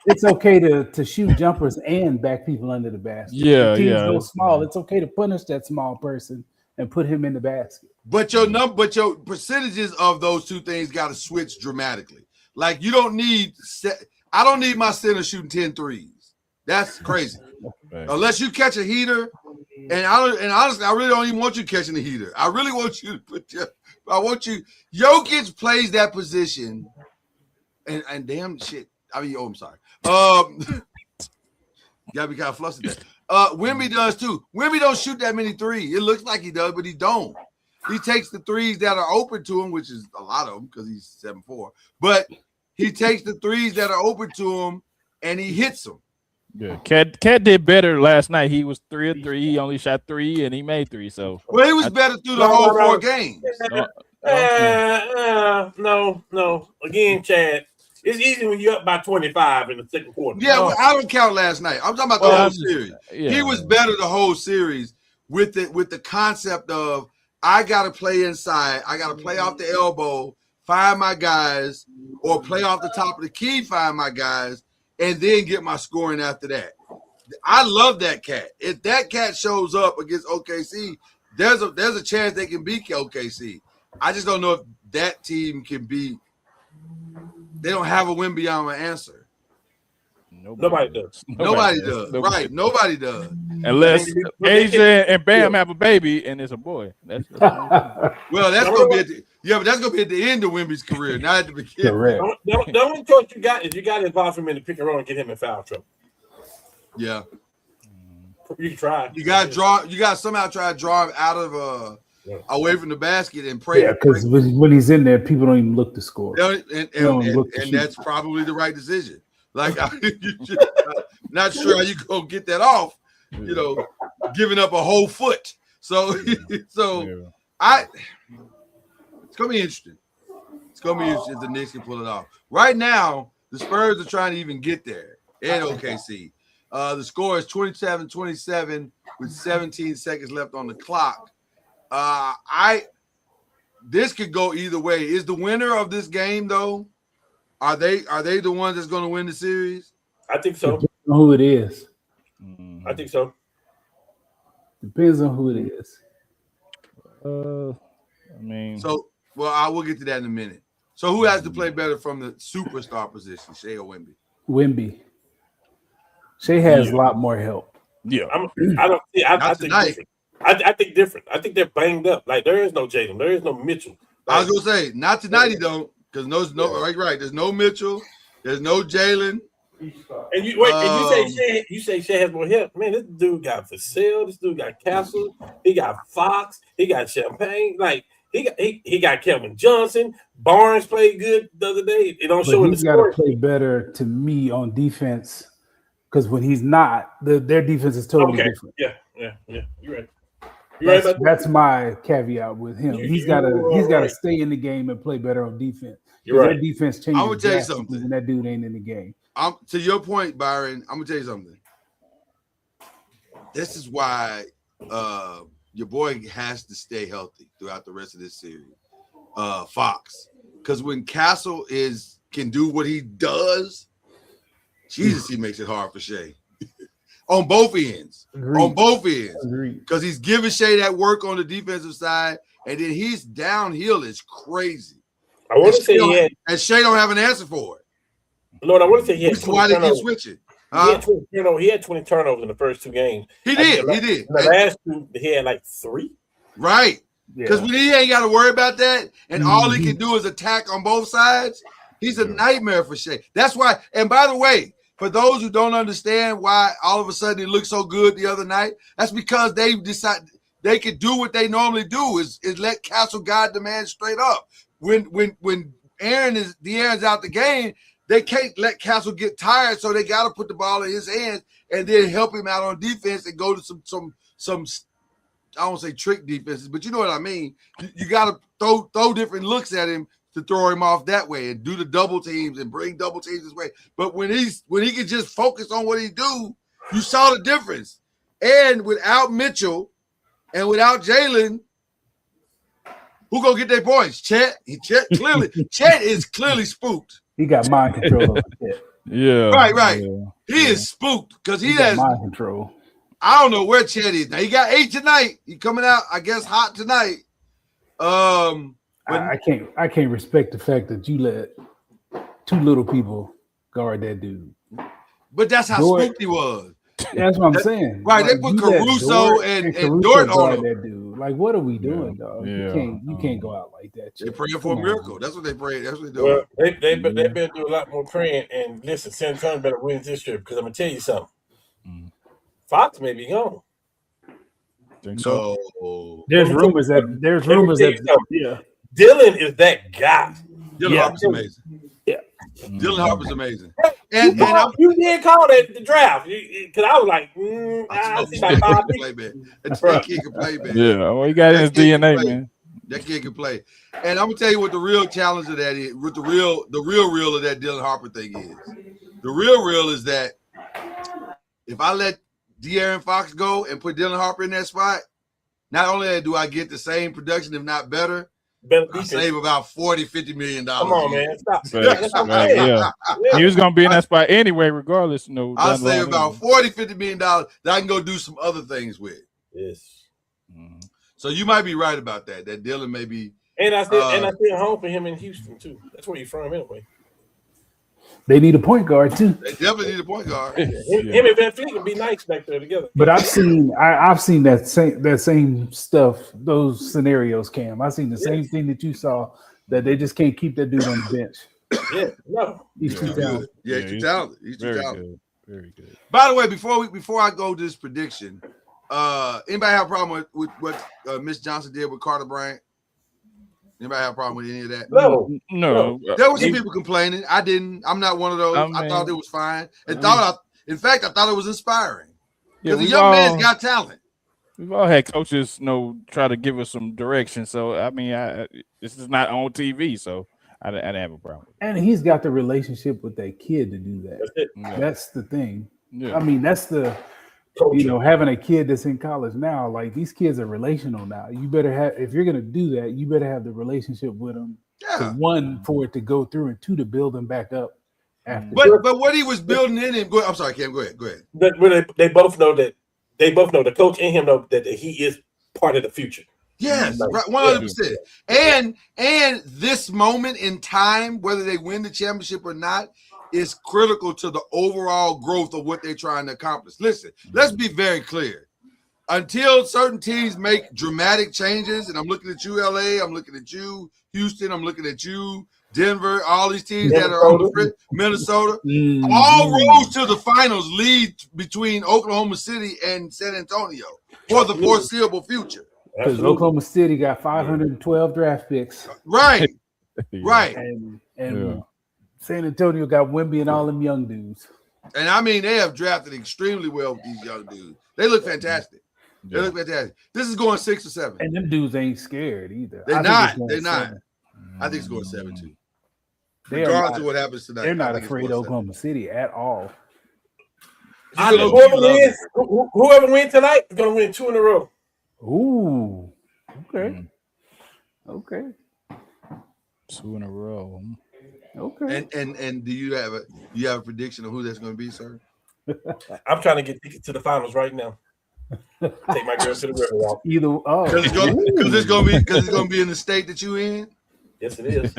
It's okay to shoot jumpers and back people under the basket.
Yeah,
the team's so small. It's okay to punish that small person and put him in the basket.
But your percentages of those two things got to switch dramatically. Like you don't need. I don't need my center shooting 10 threes. That's crazy. Unless you catch a heater, and honestly, I really don't even want you catching the heater. I really want you to put your. I want you. Jokic plays that position, and damn shit. I mean, I'm sorry. Gotta be kind of flustered there. Wemby does too. Wemby don't shoot that many threes. It looks like he does, but he don't. He takes the threes that are open to him, which is a lot of them because he's 7'4". But he takes the threes that are open to him and he hits them.
Yeah, Cat did better last night. He was 3 of 3. He only shot 3 and he made 3. So
he was better through the whole 4 games.
No. Again, Chad, it's easy when you're up by 25 in the second quarter.
Yeah, well, I don't count last night. I'm talking about the whole series. Yeah. He was better the whole series with the concept of I got to play inside. I got to play off the elbow, find my guys, or play off the top of the key, find my guys, and then get my scoring after that. I love that Cat. If that Cat shows up against OKC, there's a chance they can beat OKC. I just don't know if that team can beat. They don't have a Wembanyama answer.
Nobody does.
Nobody does. Right. Nobody does.
Unless AJ and Bam have a baby and it's a boy. Well,
that's gonna be but that's gonna be at the end of Wemby's career, not at the beginning.
Correct.
The only choice you got is you got to involve him in the pick and roll and get him in foul trouble.
Yeah.
You can try.
You got to somehow try to draw him out of away from the basket and pray.
Yeah, because when he's in there, people don't even look to score.
And that's probably the right decision. Like, I'm not sure how you gonna get that off, giving up a whole foot. So it's gonna be interesting. It's gonna be interesting if the Knicks can pull it off. Right now, the Spurs are trying to even get there in OKC. The score is 27-27 with 17 seconds left on the clock. This could go either way. Is the winner of this game though? Are they the ones that's going to win the series?
I think so.
Depends on who it is.
I think so.
Depends on who it is.
I mean,
I will get to that in a minute. So who has to play better from the superstar position, Shea or Wemby?
Wemby. Shea has a lot more help.
Yeah.
I think different. I think they're banged up. Like there is no Jalen. There is no Mitchell.
I was gonna say, not tonight he don't, because right. There's no Mitchell, there's no Jalen.
And you say Shea has more help. Man, this dude got Vassell, this dude got Castle, he got Fox, he got Champagne, like he got Kelvin Johnson. Barnes played good the other day. It don't show in the score.
He's got to play better to me on defense, because when he's not, their defense is totally different.
Yeah. You're right.
That's my caveat with him. He's got to stay in the game and play better on defense.
You're right.
Their defense changes.
I'm gonna tell you something.
When that dude ain't in the game.
To your point, Byron, I'm gonna tell you something. This is why your boy has to stay healthy throughout the rest of this series. Fox, because when Castle can do what he does, Jesus, he makes it hard for Shea. On both ends.
Agreed.
On both ends.
Agreed.
Because he's giving Shea that work on the defensive side, and then he's downhill is crazy.
I want to say
and Shea don't have an answer for it.
Lord, I want to say he had
That's why they keep switching.
He had 20 turnovers in the first two games.
He did.
In the last two, he had like 3.
Right. Because when he ain't got to worry about that, and all he can do is attack on both sides, he's a nightmare for Shea. That's why. And by the way, for those who don't understand why all of a sudden it looked so good the other night, that's because they decided they could do what they normally do is let Castle guide the man straight up. When De'Aaron's out the game, they can't let Castle get tired, so they got to put the ball in his hands and then help him out on defense and go to some I don't say trick defenses, but you know what I mean. You got to throw different looks at him to throw him off that way and do the double teams and bring double teams this way. But when he can just focus on what he do, you saw the difference. And without Mitchell and without Jalen, who gonna get their points? Chet is clearly spooked.
He got mind control over Chet.
Yeah.
Right.
Yeah.
He is spooked because he
got
has
mind control.
I don't know where Chet is now. He got 8 tonight. He coming out, I guess, hot tonight.
I can't respect the fact that you let 2 little people guard that dude.
But that's how spooked he was.
That's what I'm saying.
Right,
like,
they put Caruso and Dort on him.
That dude. Like, what are we doing, dog?
Yeah.
You can't go out like that.
They're praying for a miracle. That's what they pray. That's what they're
Well,
doing.
they better do a lot more praying. And listen, San Antonio better win this trip because I'm gonna tell you something. Fox may be gone.
Think so?
So
There's rumors that
Dylan is that guy.
Dylan Harper's amazing.
Yeah.
Dylan Harper's amazing.
You did call that the draft because I was like, I see my Bob.
That kid can play, man.
Yeah. Well, he got in his DNA, man.
That kid can play. And I'm gonna tell you what the real challenge of that is. What the real of that Dylan Harper thing is. The real is that if I let De'Aaron Fox go and put Dylan Harper in that spot, not only do I get the same production, if not better, I save about $40-50 million.
Come on, man. Stop.
Yeah. He was gonna be in that spot anyway, regardless.
I'll save about $40-50 million that I can go do some other things with.
Yes.
Mm-hmm.
So you might be right about that. That Dylan may be.
And I still home for him in Houston too. That's where you're from anyway.
They need a point guard too.
They definitely need a point guard.
Him and Van Fleet would be nice back there together.
But I've seen that same stuff, those scenarios, Cam. I've seen the same thing that you saw, that they just can't keep that dude on the bench.
Yeah, no.
He's too talented.
Yeah, he's too talented. He's too
Very
talented.
good. Very good.
By the way, before I go to this prediction, anybody have a problem with what Miss Johnson did with Carter Bryant? Anybody have a problem with any of that?
No.
There were some people complaining. I didn't. I'm not one of those. I thought it was fine. In fact, I thought it was inspiring. Because the young man's got talent.
We've all had coaches, try to give us some direction. So I mean, this is not on TV, so I didn't have a problem.
And he's got the relationship with that kid to do that.
That's it.
That's the thing.
Yeah.
I mean, that's the having a kid that's in college now. Like these kids are relational now. You better have if you're gonna do that, you better have the relationship with them.
Yeah.
One, for it to go through, and two, to build them back up after.
But what he was building in him. I'm sorry, Cam. Go ahead.
They both know that. They both know the coach and him know that he is part of the future.
Yes, right, 100%. And this moment in time, whether they win the championship or not, is critical to the overall growth of what they're trying to accomplish. Listen, let's be very clear. Until certain teams make dramatic changes, and I'm looking at you, LA, I'm looking at you, Houston, I'm looking at you, Denver, all these teams that are on the Minnesota, all roads to the finals lead between Oklahoma City and San Antonio for the foreseeable future.
Because Oklahoma City got 512 draft picks.
Right. Right.
And San Antonio got Wemby and all them young dudes.
And I mean, they have drafted extremely well with these young dudes. They look fantastic. They look fantastic. This is going 6 or 7.
And them dudes ain't scared either.
They're not. They're
7.
not. I think it's going 7 too.
Regardless
of what happens tonight,
they're not afraid of Oklahoma City at all.
Whoever wins tonight is going to win 2 in a row.
Ooh. Okay. Okay.
2 in a row.
Okay.
And do you have a prediction of who that's going to be, sir?
I'm trying to get tickets to the finals right now. Take my girl to the river walk.
Because it's going to be in the state that you in.
Yes, it is.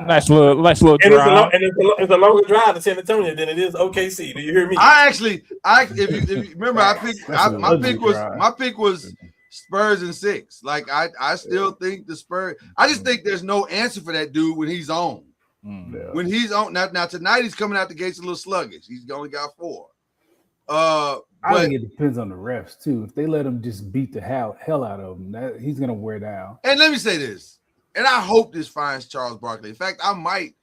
nice little drive.
It's a longer drive to San Antonio than it is OKC. Do you hear me?
If you remember, my pick was Spurs in 6. Like I still think the Spurs. I just think there's no answer for that dude when he's on.
Yeah.
When he's on now tonight, he's coming out the gates a little sluggish. He's only got 4. I
think it depends on the refs too. If they let him just beat the hell out of him, he's gonna wear down.
And let me say this, and I hope this finds Charles Barkley. In fact, I might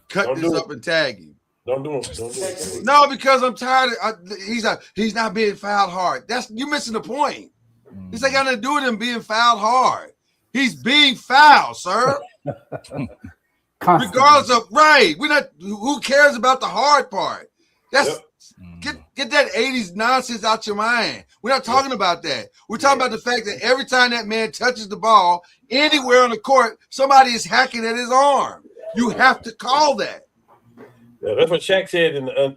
cut this up and tag him.
Don't do it.
No, because I'm tired. He's not being fouled hard. You're missing the point. It's like got nothing to do with him being fouled hard. He's being fouled, sir. Regardless of we're not. Who cares about the hard part? Get that 80s nonsense out your mind. We're not talking about that. We're talking about the fact that every time that man touches the ball anywhere on the court, somebody is hacking at his arm. You have to call that.
Yeah, that's what Shaq said in the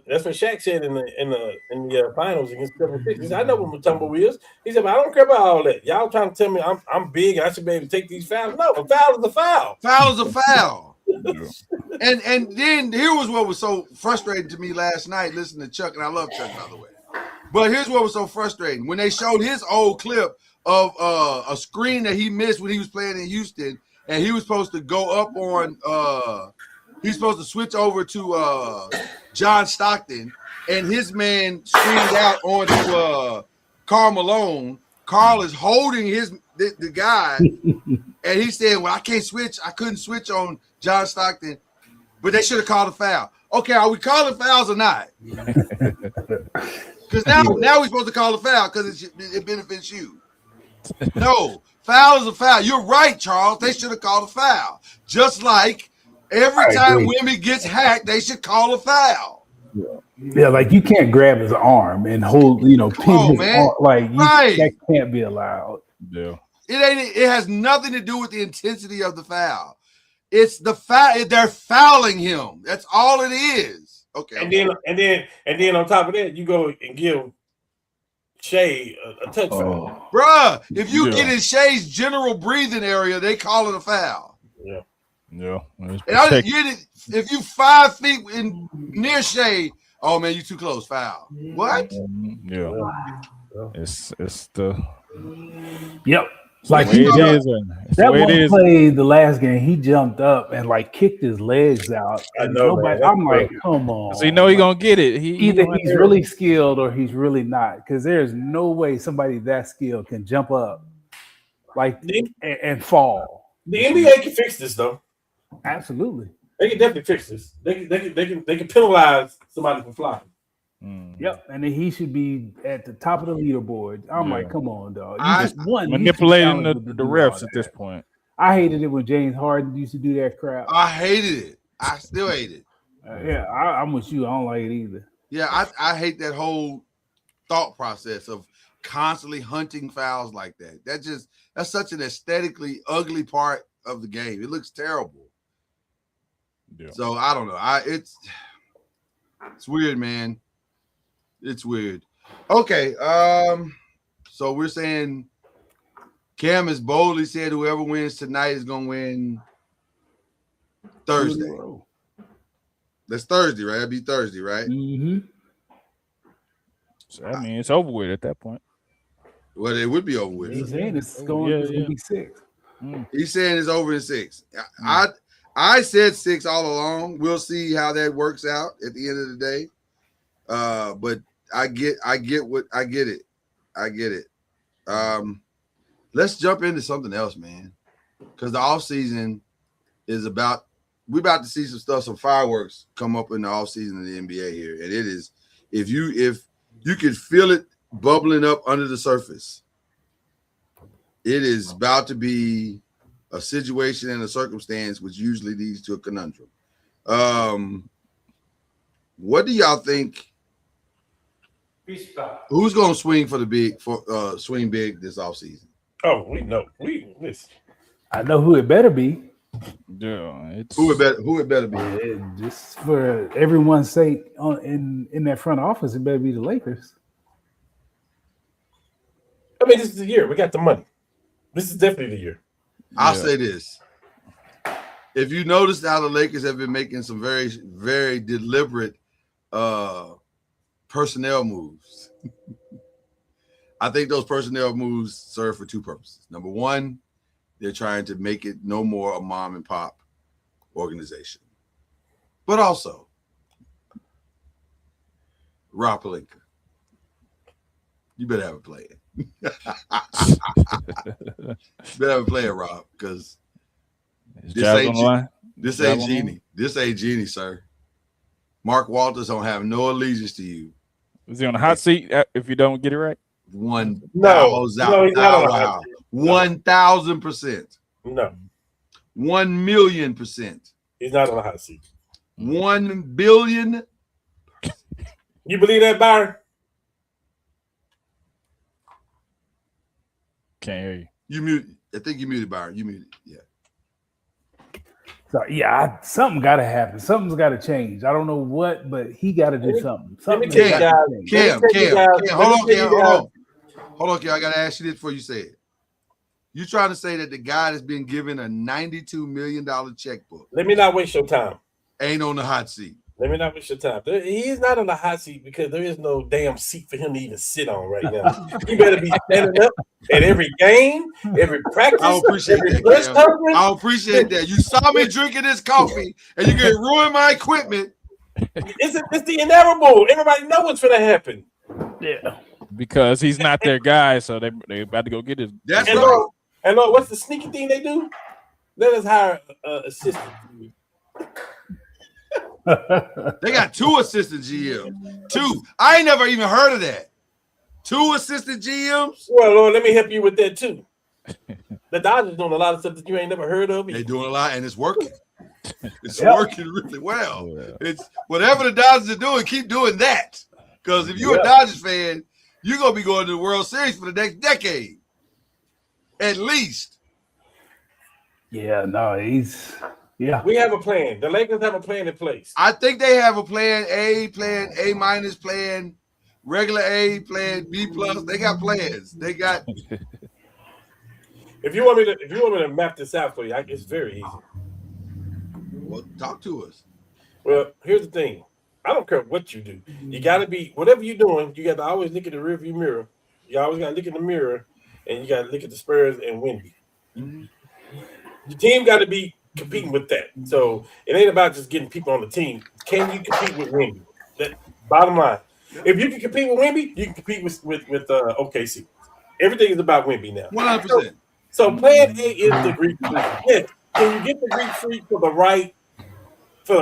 finals against 76. He said, I know what my tumble is. He said, but I don't care about all that. Y'all trying to tell me I'm big, I should be able to take these fouls. No, a foul is a foul.
Foul is a foul. And then here was what was so frustrating to me last night listening to Chuck, and I love Chuck, by the way. But here's what was so frustrating. When they showed his old clip of a screen that he missed when he was playing in Houston, and he was supposed to go up on he's supposed to switch over to John Stockton, and his man screened out onto Karl Malone. Karl is holding the guy, and he's saying, well, I couldn't switch on John Stockton, but they should have called a foul. Okay, are we calling fouls or not? Because now we're supposed to call a foul because it benefits you. No, foul is a foul. You're right, Charles. They should have called a foul. Just like every time Wemby gets hacked, they should call a foul.
Yeah, like you can't grab his arm and hold, pin his arm. Like that can't be allowed.
Yeah.
It has nothing to do with the intensity of the foul. It's the foul. They're fouling him. That's all it is. Okay.
And then on top of that, you go and give Shea a touch foul.
Bruh, if you get in Shea's general breathing area, they call it a foul.
Yeah.
Yeah.
If you 5 feet near Shea, oh man, you too close. Foul. What?
Yeah. It's the.
Yep.
Like
that one play the last game, he jumped up and like kicked his legs out.
I know.
I'm like, come on.
So you know he's gonna get it.
Either he's really skilled or he's really not, because there's no way somebody that skilled can jump up like and fall.
The NBA can fix this though.
Absolutely.
They can definitely fix this. They can penalize somebody for flying.
Yep, and then he should be at the top of the leaderboard. I'm like, come on, dog. You just won.
Manipulating the refs at this point.
I hated it when James Harden used to do that crap.
I hated it. I still hate it.
I'm with you. I don't like it either.
Yeah, I hate that whole thought process of constantly hunting fouls like that. That's such an aesthetically ugly part of the game. It looks terrible. Yeah. So I don't know. It's weird, man. It's weird. Okay. So we're saying Cam has boldly said whoever wins tonight is gonna win Thursday. That's Thursday, right? That'd be Thursday, right?
Mm-hmm.
So I mean, it's over with at that point.
Well, it would be over with.
He's saying it's going to be 6.
He's saying it's over in 6. I said 6 all along. We'll see how that works out at the end of the day. But I get it. Let's jump into something else, man. Because the offseason is we're about to see some fireworks come up in the offseason of the NBA here. And it is, if you can feel it bubbling up under the surface, it is about to be a situation and a circumstance which usually leads to a conundrum. What do y'all think? Who's going to swing for swing big this offseason?
Oh, we know. Listen.
I know who it better be.
Yeah,
who it better be.
Just for everyone's sake, in that front office, it better be the Lakers.
I mean, this is the year. We got the money. This is definitely the year.
I'll say this. If you notice how the Lakers have been making some very, very deliberate personnel moves, I think those personnel moves serve for 2 purposes. Number one, they're trying to make it no more a mom and pop organization. But also, Rob Pelinka, you better have a plan. Better have a plan, Rob, because this ain't Genie. This ain't Genie, sir. Mark Walters don't have no allegiance to you.
Is he on the hot seat if you don't get it right?
1,000%.
No.
1,000,000%.
He's not on the hot seat.
1 billion.
You believe that, Byron?
Can't hear you.
You mute. I think you muted, Byron. You muted. Yeah.
So something got to happen. Something's got to change. I don't know what, but he got to do something. Something.
Cam. Hold on, Cam. I got to ask you this before you say it. You trying to say that the guy that's been given a $92 million checkbook?
Let me not waste your time.
Ain't on the hot seat.
Let me not waste your time. He's not on the hot seat because there is no damn seat for him to even sit on right now. He better be standing up at every game, every practice.
I appreciate that. I appreciate that. You saw me drinking this coffee, and you can ruin my equipment.
It's the inevitable. Everybody knows what's going to happen.
Yeah,
because he's not their guy, so they about to go get his.
That's right.
And look, what's the sneaky thing they do? Let us hire assistant.
They got 2 assistant GMs. 2. I ain't never even heard of that. 2 assistant GMs.
Well, Lord, let me help you with that too. The Dodgers doing a lot of stuff that you ain't never heard of.
They doing a lot, and it's working. It's working really well. Yeah. It's whatever the Dodgers are doing, keep doing that. Because if you're a Dodgers fan, you're gonna be going to the World Series for the next decade, at least.
Yeah, no, he's. Yeah,
we have a plan. The Lakers have a plan in place.
I think they have a plan A, plan A minus, plan regular A, plan B plus. They got plans. They got.
If you want me to map this out for you, it's very easy.
Well, talk to us.
Well, here's the thing. I don't care what you do. You got to be whatever you're doing. You got to always look at the rearview mirror. You always got to look in the mirror, and you got to look at the Spurs and Wemby. Mm-hmm. Your team got to be competing with that. So it ain't about just getting people on the team. Can you compete with Wemby? That bottom line. If you can compete with Wemby, you can compete with OKC. Everything is about Wemby now.
100%.
So plan A is the Greek freak. Yes. Can you get the Greek freak for the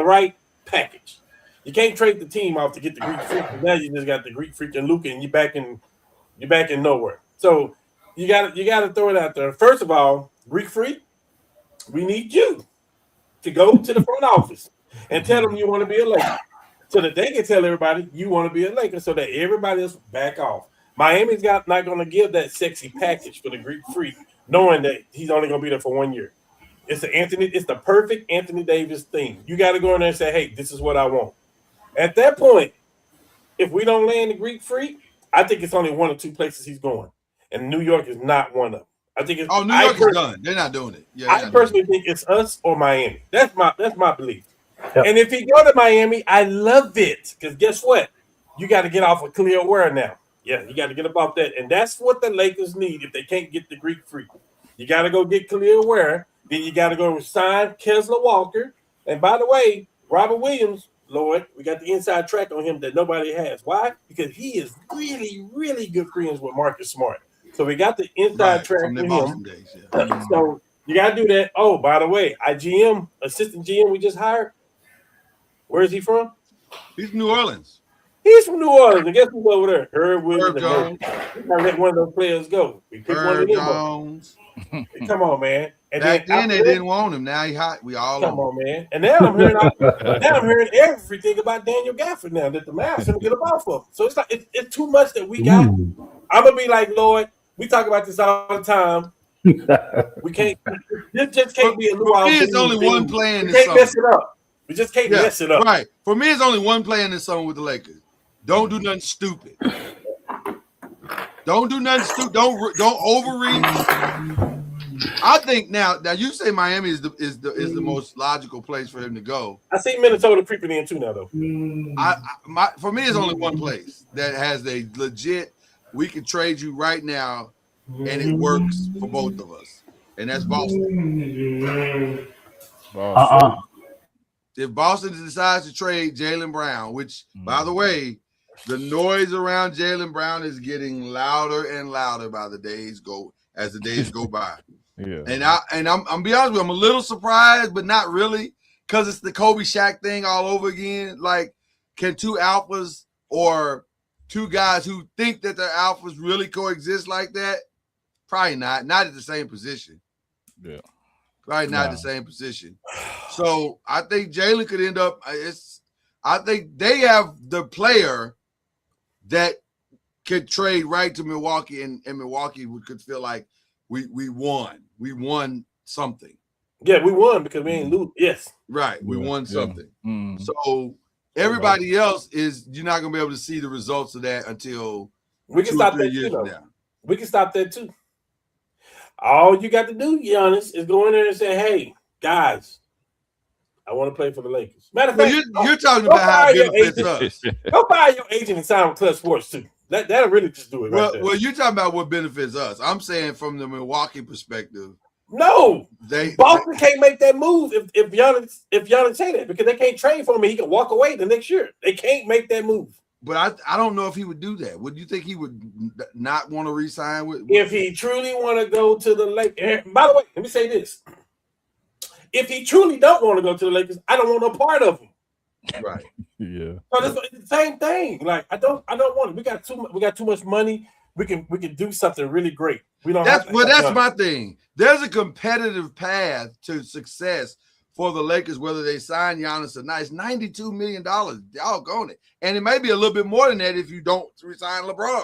right package? You can't trade the team off to get the Greek Freak. Now you just got the Greek Freak and Luka, and you're back in nowhere. So you got to throw it out there. First of all, Greek Freak, we need you to go to the front office and tell them you want to be a Laker, so that they can tell everybody you want to be a Laker, so that everybody else back off. Miami's not going to give that sexy package for the Greek Freak, knowing that he's only going to be there for 1 year. It's the perfect Anthony Davis thing. You got to go in there and say, hey, this is what I want. At that point, if we don't land the Greek Freak, I think it's only 1 or 2 places he's going, and New York is not one of them. I think it's.
New York is done. They're not doing it. Yeah,
I personally think it's us or Miami. That's my belief.
Yep.
And if he go to Miami, I love it, because guess what? You got to get off of Clear Ware now. Yeah, you got to get about that, and that's what the Lakers need if they can't get the Greek Freak. You got to go get Clear Ware. Then you got to go sign Kessler Walker. And by the way, Robert Williams, Lord, we got the inside track on him that nobody has. Why? Because he is really, really good friends with Marcus Smart. So we got the inside track on him.
Days, yeah.
So you got to do that. Oh, by the way, IGM, assistant GM we just hired, where is he from?
He's from New Orleans.
He's from New Orleans. And guess who's over there? Herb Williams.
Jones.
We gotta let one of those players go. We pick one of
Herb
them
Jones.
Come on, man. And
Back then they
after that,
didn't want him. Now he hot. We all
come
know.
on, man. And now I'm hearing everything about Daniel Gafford now that the Mavs gonna get him off of. So it's like it's too much that we got. I'm gonna be like, Lord, we talk about this all the time. We can't. This just can't be a luau.
It's only one play in
We
this
can't mess
summer.
it up. We just can't mess it up.
Right. For me, it's only one play in this summer with the Lakers. Don't do nothing stupid. Don't do nothing stupid. Don't overreach. I think now you say Miami is the most logical place for him to go.
I see Minnesota creeping in too now, though.
For me, it's only one place that has a legit. We can trade you right now, and it works for both of us, and that's Boston. If Boston decides to trade Jaylen Brown, which, by the way, the noise around Jaylen Brown is getting louder and louder as the days go by.
Yeah.
And I'm be honest with you, I'm a little surprised, but not really, because it's the Kobe Shaq thing all over again. Like, can 2 alphas or 2 guys who think that they're alphas really coexist like that? Probably not. Not at the same position.
Yeah.
Probably not the same position. So I think Jaylen could end up. I think they have the player that could trade right to Milwaukee, and Milwaukee could feel like we won. We won something.
Yeah, we won because we ain't lose. Yes.
Right. We won something.
Mm-hmm.
So everybody else you're not gonna be able to see the results of that until
we can stop that too. Now. We can stop that too. All you got to do, Giannis, is go in there and say, hey, guys, I want to play for the Lakers. Matter of fact,
you're talking about how it benefits us.
Go fire your agent and sign with Clutch Sports too. That'll really just do it right there.
Well, you're talking about what benefits us. I'm saying from the Milwaukee perspective.
No, Boston can't make that move if Giannis say that, because they can't trade for him and he can walk away the next year. They can't make that move.
But I don't know if he would do that. Would you think he would not want to re-sign with?
If he truly want to go to the Lakers. By the way, let me say this. If he truly don't want to go to the Lakers, I don't want no part of him.
Right.
Yeah.
So it's the same thing. Like I don't want it. We got too much money. We can do something really great. We don't.
That's my thing. There's a competitive path to success for the Lakers, whether they sign Giannis or not. It's $92 million. Doggone it. And it may be a little bit more than that if you don't resign LeBron.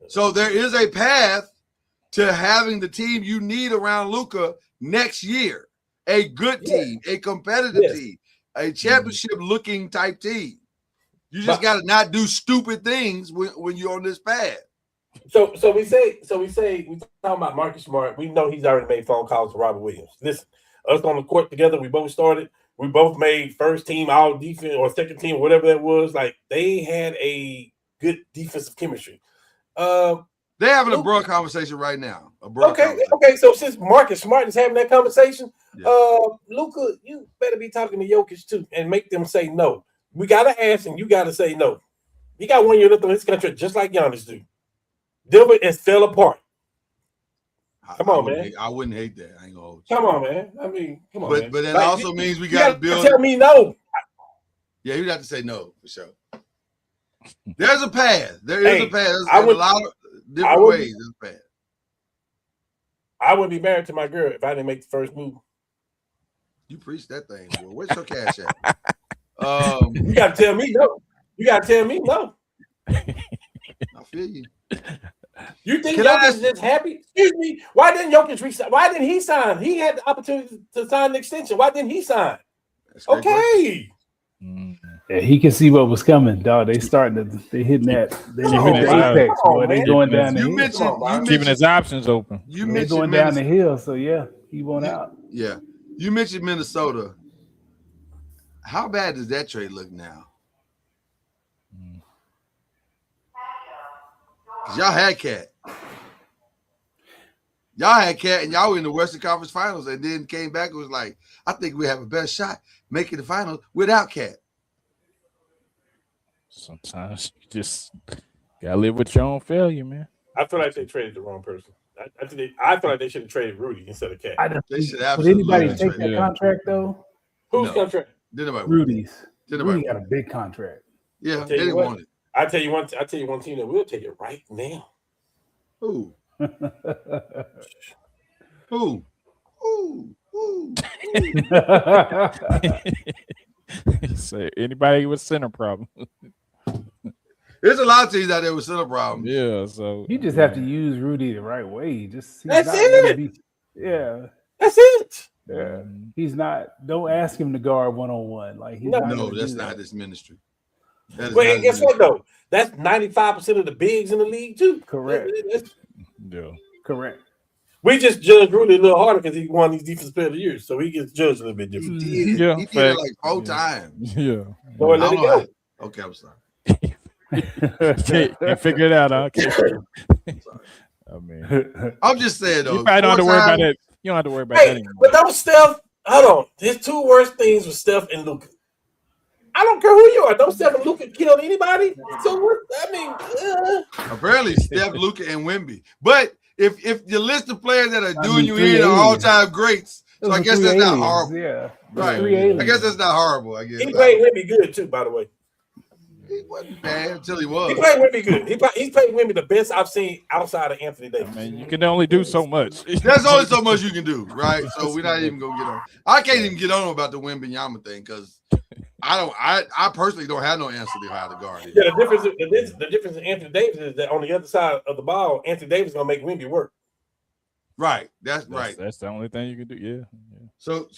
So there is a path to having the team you need around Luka next year. A good team, a competitive team, a championship-looking type team. You just got to not do stupid things when you're on this path.
So we talking about Marcus Smart. We know he's already made phone calls to Robert Williams. Listen, us on the court together, we both started. We both made first team all defense or second team, whatever that was. Like they had a good defensive chemistry.
They're having a broad conversation right now.
Okay. So since Marcus Smart is having that conversation, Luka, you better be talking to Jokic too and make them say no. We gotta ask and you gotta say no. He got 1 year left on his contract, just like Giannis do. Denver is fell apart. Come on, man.
I wouldn't hate that. I ain't gonna hold you.
Come on, man. I mean, come on, man.
But that also means we got to build.
Tell me no.
Yeah, you'd have to say no for sure. There's a path. There is a path. There's a lot of different ways. There's a path.
I wouldn't be married to my girl if I didn't make the first move.
You preach that thing, boy. Where's your cash at?
You gotta tell me no. You gotta tell me no.
I feel you.
You think Jokic is just happy? Excuse me. Why didn't Jokic resign? Why didn't he sign? He had the opportunity to sign an extension. Why didn't he sign? Okay.
Yeah, he can see what was coming, dog. They hitting that. They hit the apex, boy. They going down the hill.
Keeping his options open.
They going down the hill, so yeah, he won't out.
Yeah. You mentioned Minnesota. How bad does that trade look now? Because y'all had Cat. Y'all had Cat, and y'all were in the Western Conference Finals, and then came back and was like, I think we have a better shot making the finals without Cat.
Sometimes you just gotta live with your own failure, man.
I feel like they traded the wrong person. I feel like they should have traded Rudy instead of Cat.
They should
Would
absolutely
anybody take that contract though?
Whose contract?
Rudy's. Rudy got a big contract.
Yeah, they didn't want it.
I tell you one team that will take it right now.
Who? Who?
Say anybody with center problem.
There's a lot of teams out there with center problems.
Yeah, so
you just have to use Rudy the right way. That's
it. That's it.
Yeah, he's not. Don't ask him to guard 1-on-1. Like
that's not his ministry.
Wait, guess what though? That's 95% of the bigs in the league too.
Correct.
Yeah.
Correct.
We just judge Rudy a little harder because he won these defensive player of the year, so he gets judged a little bit different.
He did it like 4 times.
Yeah.
So let it go.
Okay, I'm sorry.
Can't figure it out, huh?
I'm sorry.
I mean,
I'm just saying though.
You probably don't have to worry about that. You don't have to worry about that anymore.
But those Steph, hold on. His two worst things were Steph and Luka. I don't care who you are. Don't Steph and Luka kill anybody. So what? I mean,
apparently Steph, Luka, and Wemby. But if you list the players that are doing you in are all-time greats, so I guess that's not horrible.
Yeah,
right. I guess that's not horrible. I guess
he played Wemby good too. By the way,
he wasn't bad until he was.
He played Wemby good. He's played Wemby the best I've seen outside of Anthony Davis.
I mean, you can only do so much.
There's only so much you can do, right? So we're not even gonna get on. I can't even get on about the Wembenyama thing because I personally don't have no answer to how to guard it.
Yeah, the difference in Anthony Davis is that on the other side of the ball, Anthony Davis is gonna make Wemby work.
Right. That's right.
That's the only thing you can do. Yeah.
So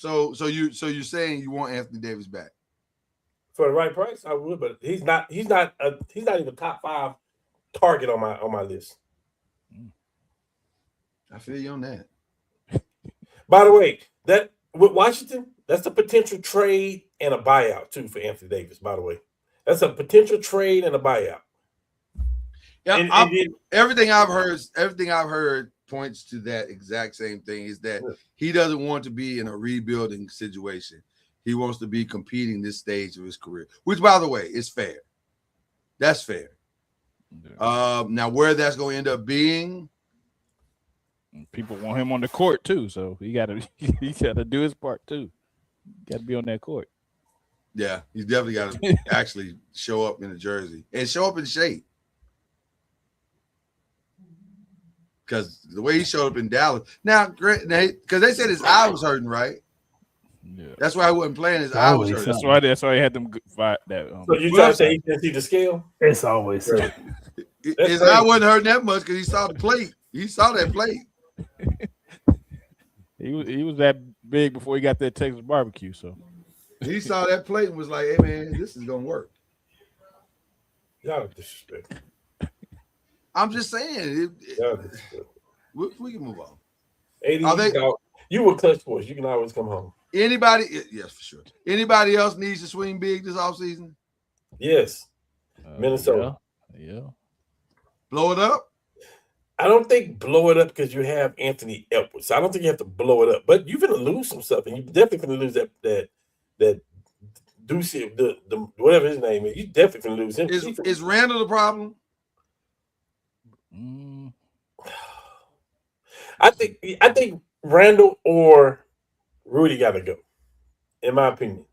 you're saying you want Anthony Davis back
for the right price? I would, but he's not even top 5 target on my list.
I feel you on that.
By the way, that with Washington, that's a potential trade and a buyout too for Anthony Davis. By the way, that's a potential trade and a buyout.
Yeah, everything I've heard points to that exact same thing. Is that he doesn't want to be in a rebuilding situation. He wants to be competing this stage of his career, which, by the way, is fair. That's fair. Yeah. Now, where that's going to end up being,
people want him on the court too, so he got to do his part too. Got to be on that court.
Yeah, he's definitely got to actually show up in a jersey and show up in shape. Because the way he showed up in Dallas, now, because they said his eye was hurting, right? Yeah, that's why he wasn't playing. His eye was hurting.
That's why he had them fight that.
So you trying to say he didn't see the scale?
It's always so.
His eye wasn't hurting that much because he saw the plate. He saw that plate.
He was that big before he got that Texas barbecue. So
he saw that plate and was like, "Hey man, this is gonna work."
Y'all disrespect.
I'm just saying. We can move on.
80, you were clutch boys. You can always come home.
Anybody? Yes, for sure. Anybody else needs to swing big this offseason?
Yes. Minnesota.
Yeah.
Blow it up?
I don't think blow it up because you have Anthony Edwards. I don't think you have to blow it up. But you're going to lose some stuff, and you're definitely going to lose that Ducey, the whatever his name is. You definitely going to lose him.
Is Randall the problem?
I think Randall or Rudy got to go, in my opinion.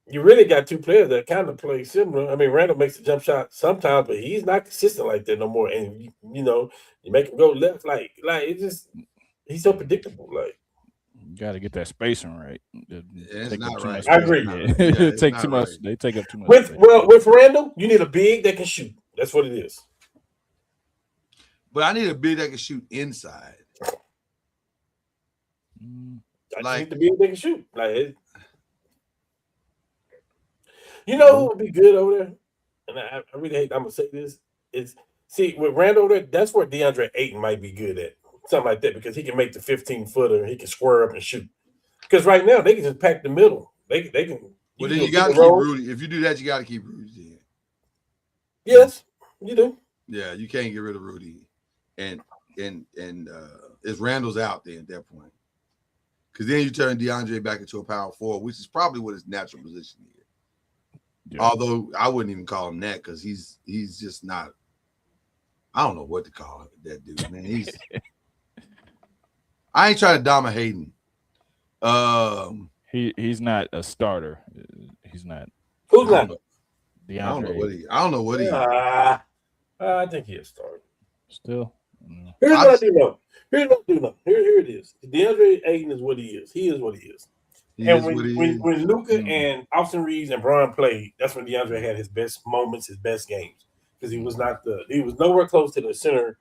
you really got two players that kind of play similar. I mean, Randall makes the jump shot sometimes, but he's not consistent like that no more. And you make him go left, like it just he's so predictable. Like
You got to get that spacing right.
It's
Take up
not
too
right.
much
I
space.
agree.
Yeah,
They
it's
take
not
too much.
right.
They take up too much. space.
With Randall, you need a big that can shoot. That's what it is.
But I need a big that can shoot inside.
I
Like-
just need the big that can shoot. You know who would be good over there? And I really hate. I'm gonna say this. With Randall over there, that's where DeAndre Ayton might be good at something like that because he can make the 15-footer and he can square up and shoot. Because right now they can just pack the middle. They can.
Well, then you got to keep Rudy. If you do that, you got to keep Rudy in.
Yes, you do.
Yeah, you can't get rid of Rudy, and if Randall's out there at that point, because then you turn DeAndre back into a power forward, which is probably what his natural position is. Yeah. Although I wouldn't even call him that because he's just not. I don't know what to call that dude, man. I ain't trying to dominate Hayden.
He's not a starter. He's not.
Who's not?
DeAndre.
I don't know what he.
I think he's a starter.
Still.
Here's what I do know. Here it is. DeAndre Ayton is what he is. He is what he is. When Luka and Austin Reeves and Bron played, that's when DeAndre had his best moments, his best games. Because he was nowhere close to the center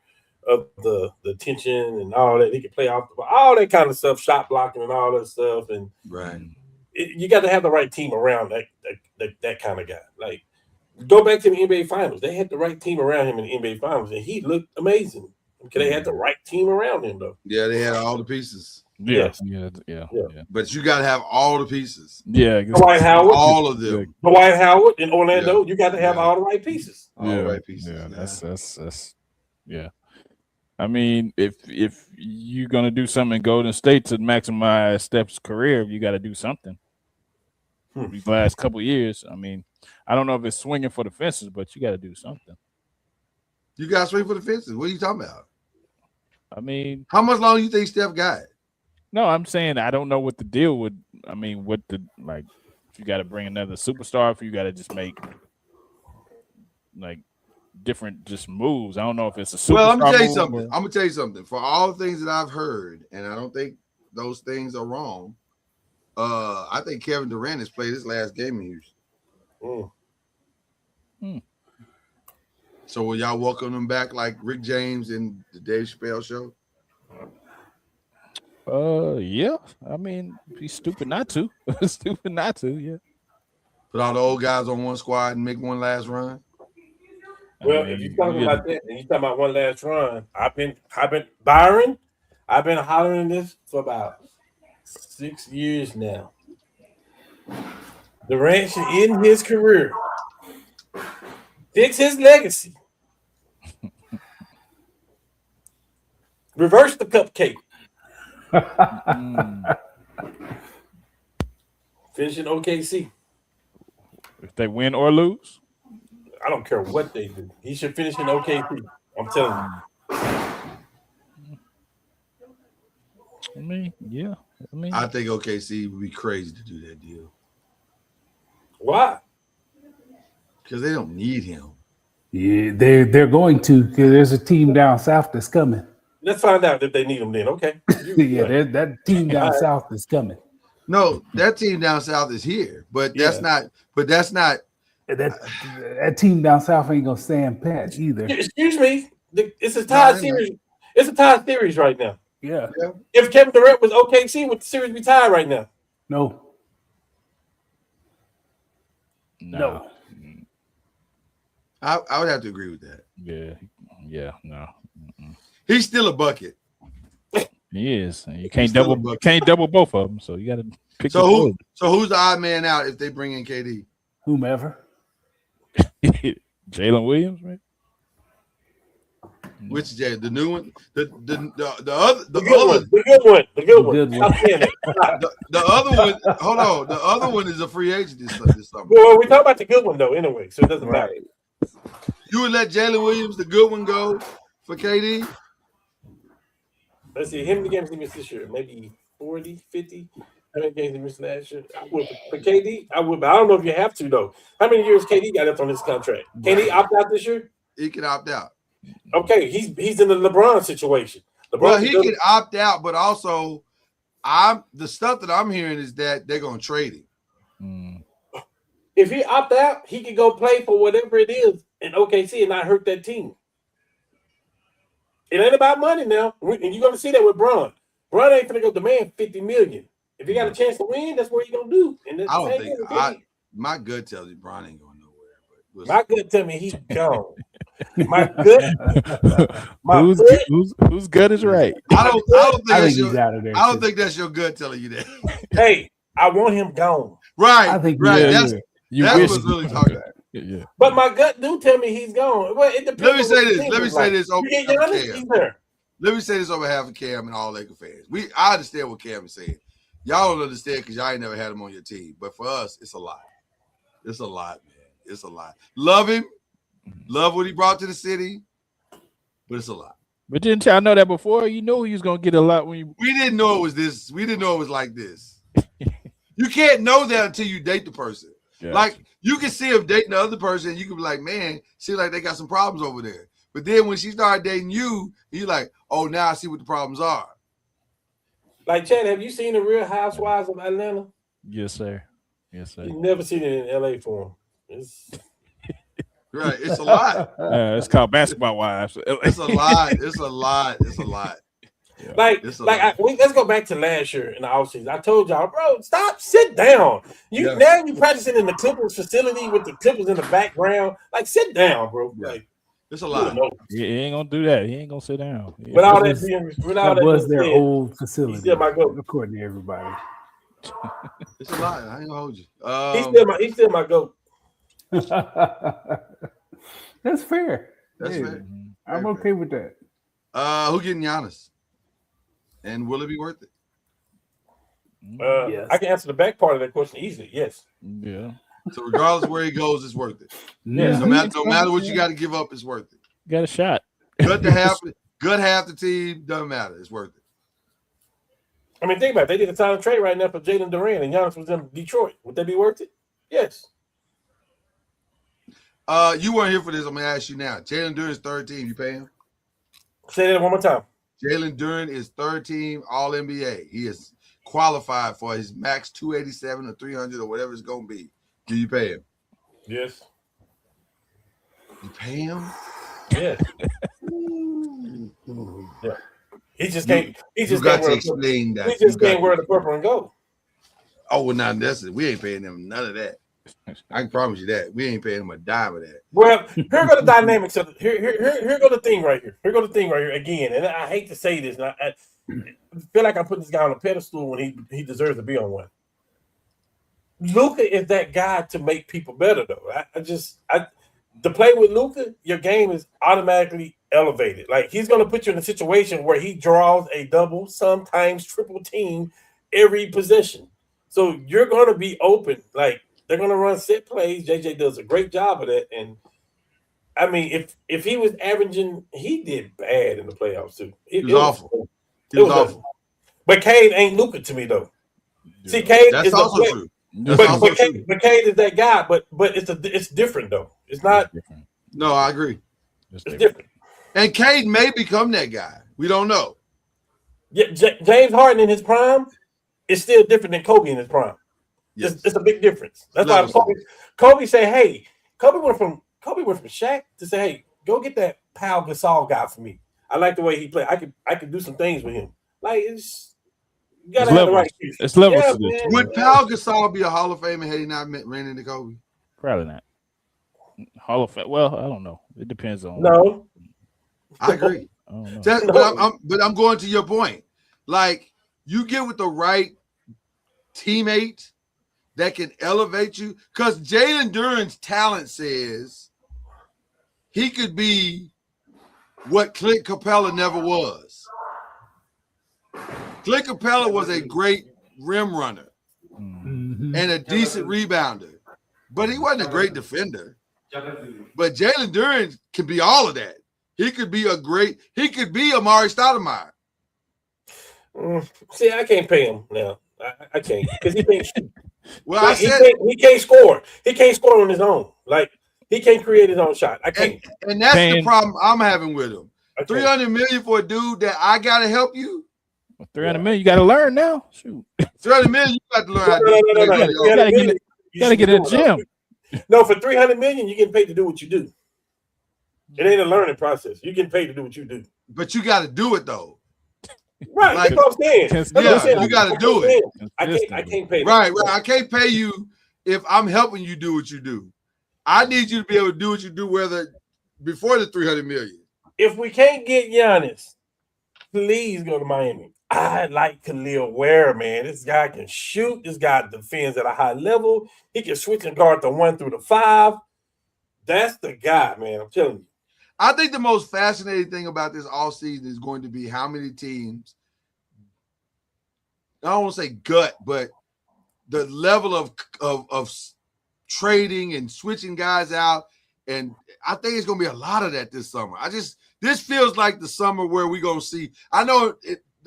of the tension and all that. He could play off all that kind of stuff, shot blocking and all that stuff. And you got to have the right team around that kind of guy. Like, go back to the NBA Finals. They had the right team around him in the NBA Finals, and he looked amazing. Because they had the right team around him, though.
Yeah, they had all the pieces.
Yeah.
But you got to have all the pieces.
Yeah,
Dwight Howard,
all of them.
Dwight Howard in Orlando, you got to have all the right pieces.
All the right pieces.
Yeah, that's yeah. I mean, if you're gonna do something in Golden State to maximize Steph's career, you got to do something. These last couple of years, I mean, I don't know if it's swinging for the fences, but you got to do something.
You got to swing for the fences. What are you talking about?
I mean,
how much longer you think Steph got?
No, I'm saying I don't know what the deal would. I mean, if you got to bring another superstar, if you got to just make different just moves. I don't know if it's a superstar.
Well, I'm gonna tell you something. For all the things that I've heard, and I don't think those things are wrong. I think Kevin Durant has played his last game in Houston. So will y'all welcome him back like Rick James and the Dave Chappelle show?
Yeah. I mean, he's stupid not to. Yeah.
Put all the old guys on one squad and make one last run.
Well, if you're talking about that, and you're talking about one last run, I've been Byron. I've been hollering this for about 6 years now. Durant should end his career. Fix his legacy. Reverse the cupcake. Finish in OKC.
If they win or lose?
I don't care what they do. He should finish in OKC. I'm telling you.
I mean, yeah.
I think OKC would be crazy to do that deal.
Why?
Because they don't need him.
Yeah, they're going to, because there's a team down south that's coming.
Let's find out if they need him then. Okay.
Yeah, that team down south is coming.
No, that team down south is here, but that's not.
That team down south ain't gonna stand pat either.
Excuse me. It's a tie series. It's a tie series right now.
Yeah.
If Kevin Durant was OKC, would the series be tied right now?
No.
I would have to agree with that.
Yeah, no.
He's still a bucket.
He is. And you can't double both of them, so you got to pick.
So who's the odd man out if they bring in KD?
Whomever.
Jalen Williams, right?
Which Jay? The new one? The good one. The other one. Hold on. The other one is a free agent this summer.
Well, we talk about the good one though, anyway, so it doesn't matter.
You would let Jalen Williams, the good one, go for KD?
Let's see. Him the games he missed this year, maybe 40, 50. How many games he missed last year? I would for KD. I would, but I don't know if you have to though. How many years KD got left on his contract? Can he opt out this year?
He can opt out.
Okay, he's in the LeBron situation.
Well, he can opt out, but also, the stuff that I'm hearing is that they're gonna trade him.
If he opt out, he can go play for whatever it is in OKC and not hurt that team. It ain't about money now, and you're gonna see that with Bron. Bron ain't gonna go demand $50 million. If he got a chance to win, that's what he gonna do. And
I don't think my gut tells you Bron ain't going nowhere. But
my gut tell me he's gone. My
whose gut is right?
I don't think
think
that's your gut telling you that.
Hey, I want him gone.
Right.
I think
right.
yeah,
That's
yeah.
what's really talking about.
Yeah.
But my gut do tell me he's gone. Well, it depends.
Let me say this.
You get Giannis, he's there.
Let me say this on behalf of Cam and all Laker fans. I understand what Cam is saying. Y'all don't understand because y'all ain't never had him on your team. But for us, it's a lot. It's a lot, man. It's a lot. Love him. Love what he brought to the city. But it's a lot.
But didn't y'all know that before? You know he was gonna get a lot when you.
We didn't know it was this. We didn't know it was like this. You can't know that until you date the person. Yeah. Like you can see him dating the other person, and you can be like, man, seems like they got some problems over there. But then when she started dating you, you're like, oh, now I see what the problems are.
Like Chad, have you seen the Real Housewives of Atlanta?
Yes, sir. Yes, sir.
You've never seen it in LA for him. It's
right. It's a lot.
It's called Basketball Wives.
It's a lot. It's a lot. It's a lot.
Yeah. Let's go back to last year in the offseason. I told y'all, bro, sit down. Now you practicing in the Clippers facility with the Clippers in the background. Like, sit down, bro.
Yeah.
Like,
it's a lot.
He ain't gonna do that. He ain't gonna sit down.
Yeah. That
was their old facility.
Still my goat.
According to everybody.
It's a lot. I ain't gonna hold you.
He's still my goat.
That's fair.
That's fair.
I'm okay with that.
Who getting Giannis? And will it be worth it?
Yes. I can answer the back part of that question easily. Yes.
Yeah.
So regardless of where he goes, it's worth it.
Yeah.
No matter what you got to give up, it's worth it.
Got a shot.
Good half the team, doesn't matter. It's worth it.
I mean, think about it. They did a silent trade right now for Jalen Durant, and Giannis was in Detroit. Would that be worth it? Yes.
You weren't here for this. I'm gonna ask you now. Jalen Duran's third team. You pay him?
Say that one more time.
Jalen Duran is third team All NBA. He is qualified for his max 287 or 300 or whatever it's gonna be. Do you pay him?
Yes.
You pay him?
Yeah. Yeah. He just can't. He just
got
can't
to explain that.
He just can't wear the purple and gold.
Oh well, not necessarily. We ain't paying him none of that. I can promise you that. We ain't paying him a dime of that.
Well, here go the dynamics of here go the thing right here. Here go the thing right here again. And I hate to say this, and I feel like I'm putting this guy on a pedestal when he deserves to be on one. Luka is that guy to make people better, though. To play with Luka, your game is automatically elevated. Like he's going to put you in a situation where he draws a double, sometimes triple team every possession. So you're going to be open. Like they're going to run set plays. JJ does a great job of that. And I mean, if he was averaging, he did bad in the playoffs too.
It was awful.
It was awful. But Cade ain't Luka to me though. Yeah. See, Cade
that's
is
also true.
But Cade is that guy. But it's different though. It's not.
No, I agree.
It's different.
And Cade may become that guy. We don't know.
Yeah, James Harden in his prime is still different than Kobe in his prime. Yes. It's a big difference. That's why Kobe say, "Hey," Kobe went from Shaq to say, "Hey, go get that Pau Gasol guy for me. I like the way he played. I could do some things with him. Like it's you gotta have the right piece.
It's levels to
this.
Would Pau Gasol be a Hall of Famer had he not ran into Kobe?
Probably not. Hall of Fame. Well, I don't know. It depends on.
No,
I agree. But I'm going to your point. Like you get with the right teammate that can elevate you, because Jalen Duran's talent says he could be what Clint Capella never was. Clint Capella was a great rim runner and a decent rebounder, but he wasn't a great defender. But Jalen Duran can be all of that. He could be Amari Stoudemire.
See, I can't pay him now. I can't because he can't shoot.
Well,
Like, he can't score. He can't score on his own. Like he can't create his own shot. I can't.
And that's the problem I'm having with him. 300 million for a dude that I gotta help you.
300 million, you got to learn now. Shoot,
300 million, you got to learn how to do it.
You got to get in the gym.
No, for 300 million, you getting paid to do what you do. It ain't a learning process. You getting paid to do what you do.
But you got to do it though.
Right,
like,
that's what I'm saying.
Yeah, you got to do it.
I can't pay.
Right. I can't pay you if I'm helping you do what you do. I need you to be able to do what you do, whether before the 300 million.
If we can't get Giannis, please go to Miami. I like Khalil Ware, man. This guy can shoot. This guy defends at a high level. He can switch and guard the 1 through the 5. That's the guy, man. I'm telling you.
I think the most fascinating thing about this all season is going to be how many teams, I don't want to say gut, but the level of trading and switching guys out. And I think it's going to be a lot of that this summer. This feels like the summer where we're going to see. I know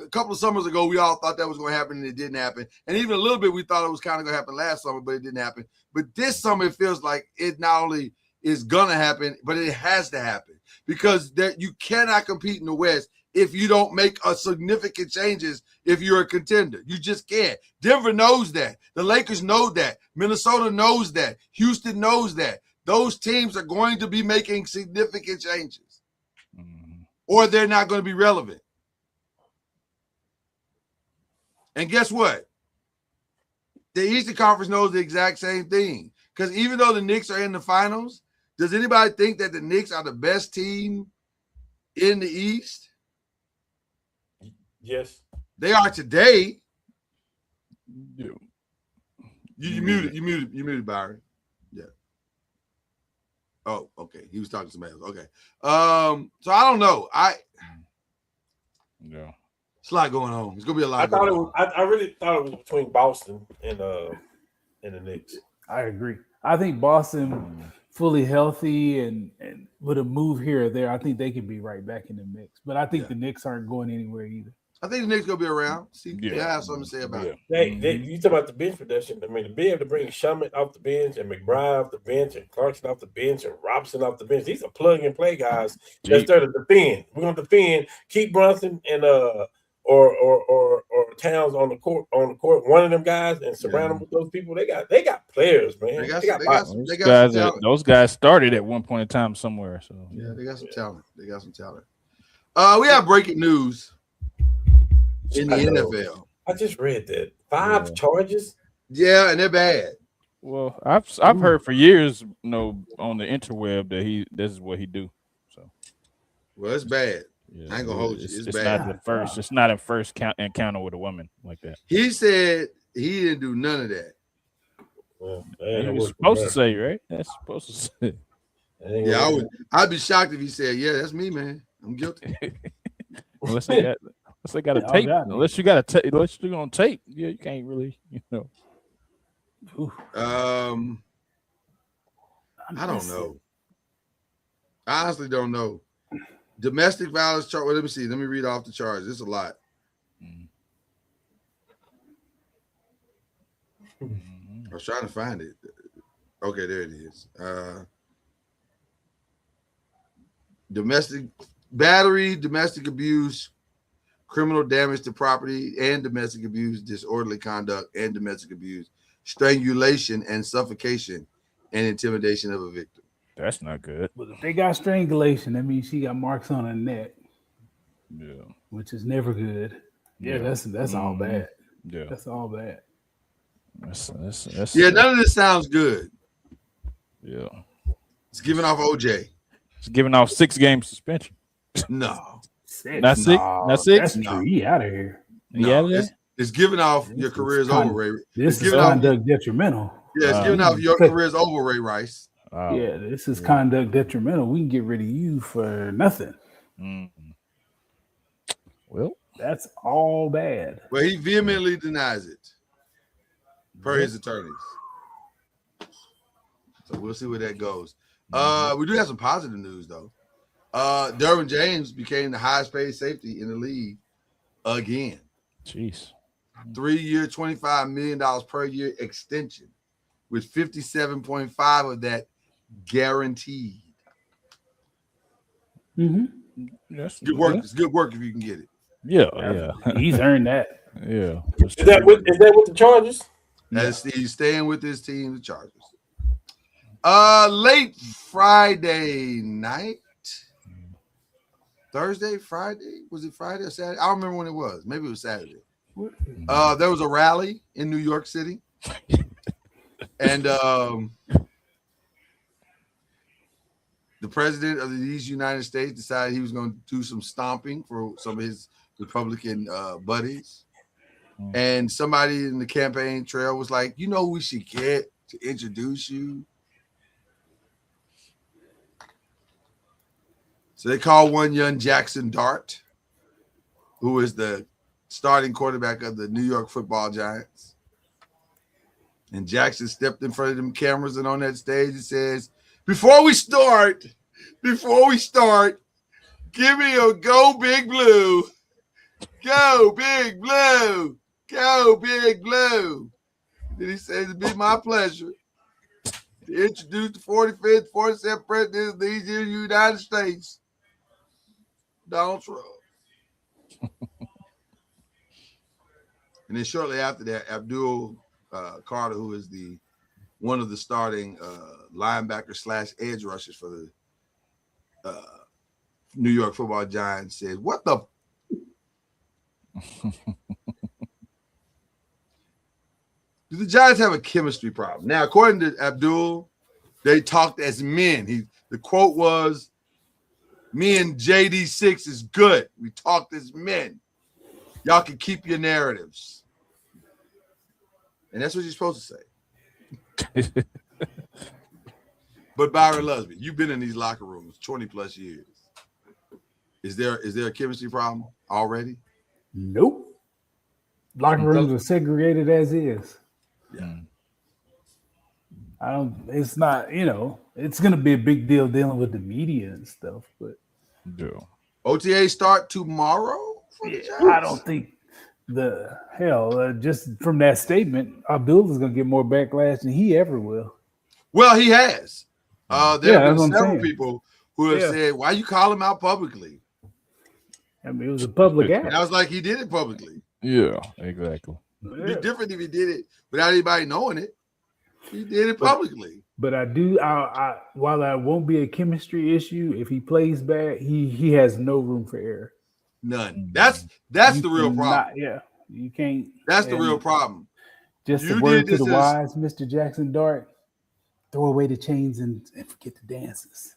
a couple of summers ago, we all thought that was going to happen and it didn't happen. And even a little bit, we thought it was kind of going to happen last summer, but it didn't happen. But this summer, it feels like it not only is going to happen, but it has to happen because you cannot compete in the West if you don't make a significant changes if you're a contender. You just can't. Denver knows that. The Lakers know that. Minnesota knows that. Houston knows that. Those teams are going to be making significant changes or they're not going to be relevant. And guess what? The Eastern Conference knows the exact same thing because even though the Knicks are in the finals, does anybody think that the Knicks are the best team in the East?
Yes.
They are today.
Yeah.
You muted Byron. Yeah. Oh, okay. He was talking to somebody else. Okay. So I don't know.
Yeah.
It's a lot going on. It's gonna be a lot.
I really thought it was between Boston and the Knicks.
I agree. I think Boston fully healthy and with a move here or there, I think they can be right back in the mix. But I think the Knicks aren't going anywhere either.
I think the Knicks gonna be around. See, they have something to say about it.
You talk about the bench production. I mean, to be able to bring Shumpert off the bench and McBride off the bench and Clarkson off the bench and Robson off the bench. These are plug and play guys that's there to defend. We're gonna defend. Keep Brunson and or Towns on the court. One of them guys and surround them with those people. They got players, man.
Those guys started at one point in time somewhere. So
yeah, they got some talent. We have breaking news in the NFL.
I just read that 5 charges.
Yeah, and they're bad.
Well, I've heard for years, on the interweb that this is what he do. So,
well, it's bad.
Yeah,
I ain't gonna hold you. It's
bad. It's not a first encounter with a woman like that.
He said he didn't do none of that.
Well,
he was supposed to say, right? That's supposed to say.
Yeah, I'd be shocked if he said, "Yeah, that's me, man. I'm guilty."
Unless they got a tape. Unless you're on tape. Yeah, you can't really,
I don't know. I honestly don't know. Domestic violence charge. Well, let me see. Let me read off the charge. It's a lot. I was trying to find it. Okay, there it is. Domestic battery, domestic abuse, criminal damage to property, and domestic abuse, disorderly conduct, and domestic abuse, strangulation and suffocation, and intimidation of a victim.
That's not good.
But if they got strangulation, that means she got marks on her neck.
Yeah.
Which is never good. Yeah, that's all bad.
Yeah.
That's all bad.
That's
none of this sounds good.
Yeah.
It's giving off OJ.
It's giving off 6-game suspension.
No.
Not 6? Not 6?
That's true. He out of here.
It's giving off your career is over, Ray.
This is conduct detrimental.
Yeah, it's giving off your career is over, Ray Rice.
Yeah, this is conduct detrimental. We can get rid of you for nothing.
Well,
that's all bad.
Well, he vehemently denies it, per his attorneys. So we'll see where that goes. We do have some positive news, though. Derwin James became the highest paid safety in the league again.
Jeez.
3-year, $25 million per year extension, with 57.5 of that guaranteed.
That's
Good work. It's good work if you can get it.
Yeah.
He's earned that.
Yeah.
Is that with the Chargers?
As he's staying with his team, the Chargers. Late Friday night. Thursday, Friday? Was it Friday or Saturday? I don't remember when it was. Maybe it was Saturday. There was a rally in New York City. And the president of these United States decided he was going to do some stomping for some of his Republican buddies. And somebody in the campaign trail was like, you know who we should get to introduce you? So they called one young Jackson Dart, who is the starting quarterback of the New York Football Giants. And Jackson stepped in front of them cameras and on that stage he says, before we start, give me a go Big Blue. Go Big Blue. Go Big Blue. Then he says, it'd be my pleasure to introduce the 45th, 47th president of these United States, Donald Trump. And then shortly after that, Abdul Carter, who is one of the starting linebacker / edge rushers for the New York Football Giants, said, "What the?" Do the Giants have a chemistry problem? Now, according to Abdul, they talked as men. The quote was, "Me and JD6 is good. We talked as men. Y'all can keep your narratives." And that's what you're supposed to say. But Byron Lusby, you've been in these locker rooms 20 plus years. Is there a chemistry problem already?
Nope. Locker rooms are segregated as is.
Yeah.
It's not, it's going to be a big deal dealing with the media and stuff, but
Yeah.
OTA start tomorrow for the Giants?
I don't think just from that statement, Abdul is going to get more backlash than he ever will.
Well, he has. There have been several
saying.
People who have said, why you call him out publicly?
I mean, it was a public act.
And I was like, he did it publicly.
Yeah, exactly.
It'd be different if he did it without anybody knowing it. He did it publicly.
But while that won't be a chemistry issue, if he plays bad, he has no room for error.
None. That's the real problem.
You can't.
That's the real problem.
Just a word to the wise, Mr. Jackson Dart: throw away the chains and forget the dances.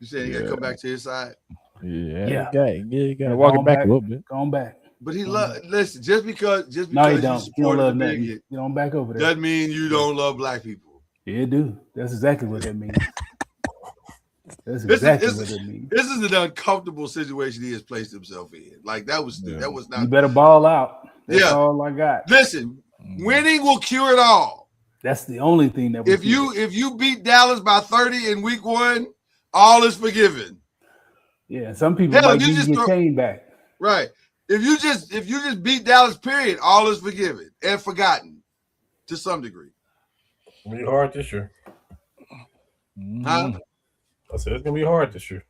You said he got to come back to his side.
Yeah. You got to walk it back a little bit.
Going back.
But listen. Just because
no, you don't. You don't love
nothing.
You don't back over there.
Doesn't mean you don't love black people.
Yeah, it do. That's exactly what that means. That's exactly what it means.
This is an uncomfortable situation he has placed himself in. Like that was not.
You better ball out. That's all I got.
Listen, winning will cure it all.
That's the only thing that.
If you beat Dallas by 30 in week 1, all is forgiven.
Yeah, some people might need to get chain back.
Right. If you just beat Dallas, period, all is forgiven and forgotten to some degree.
It's gonna be hard this year.
Huh?
I said it's gonna be hard this year.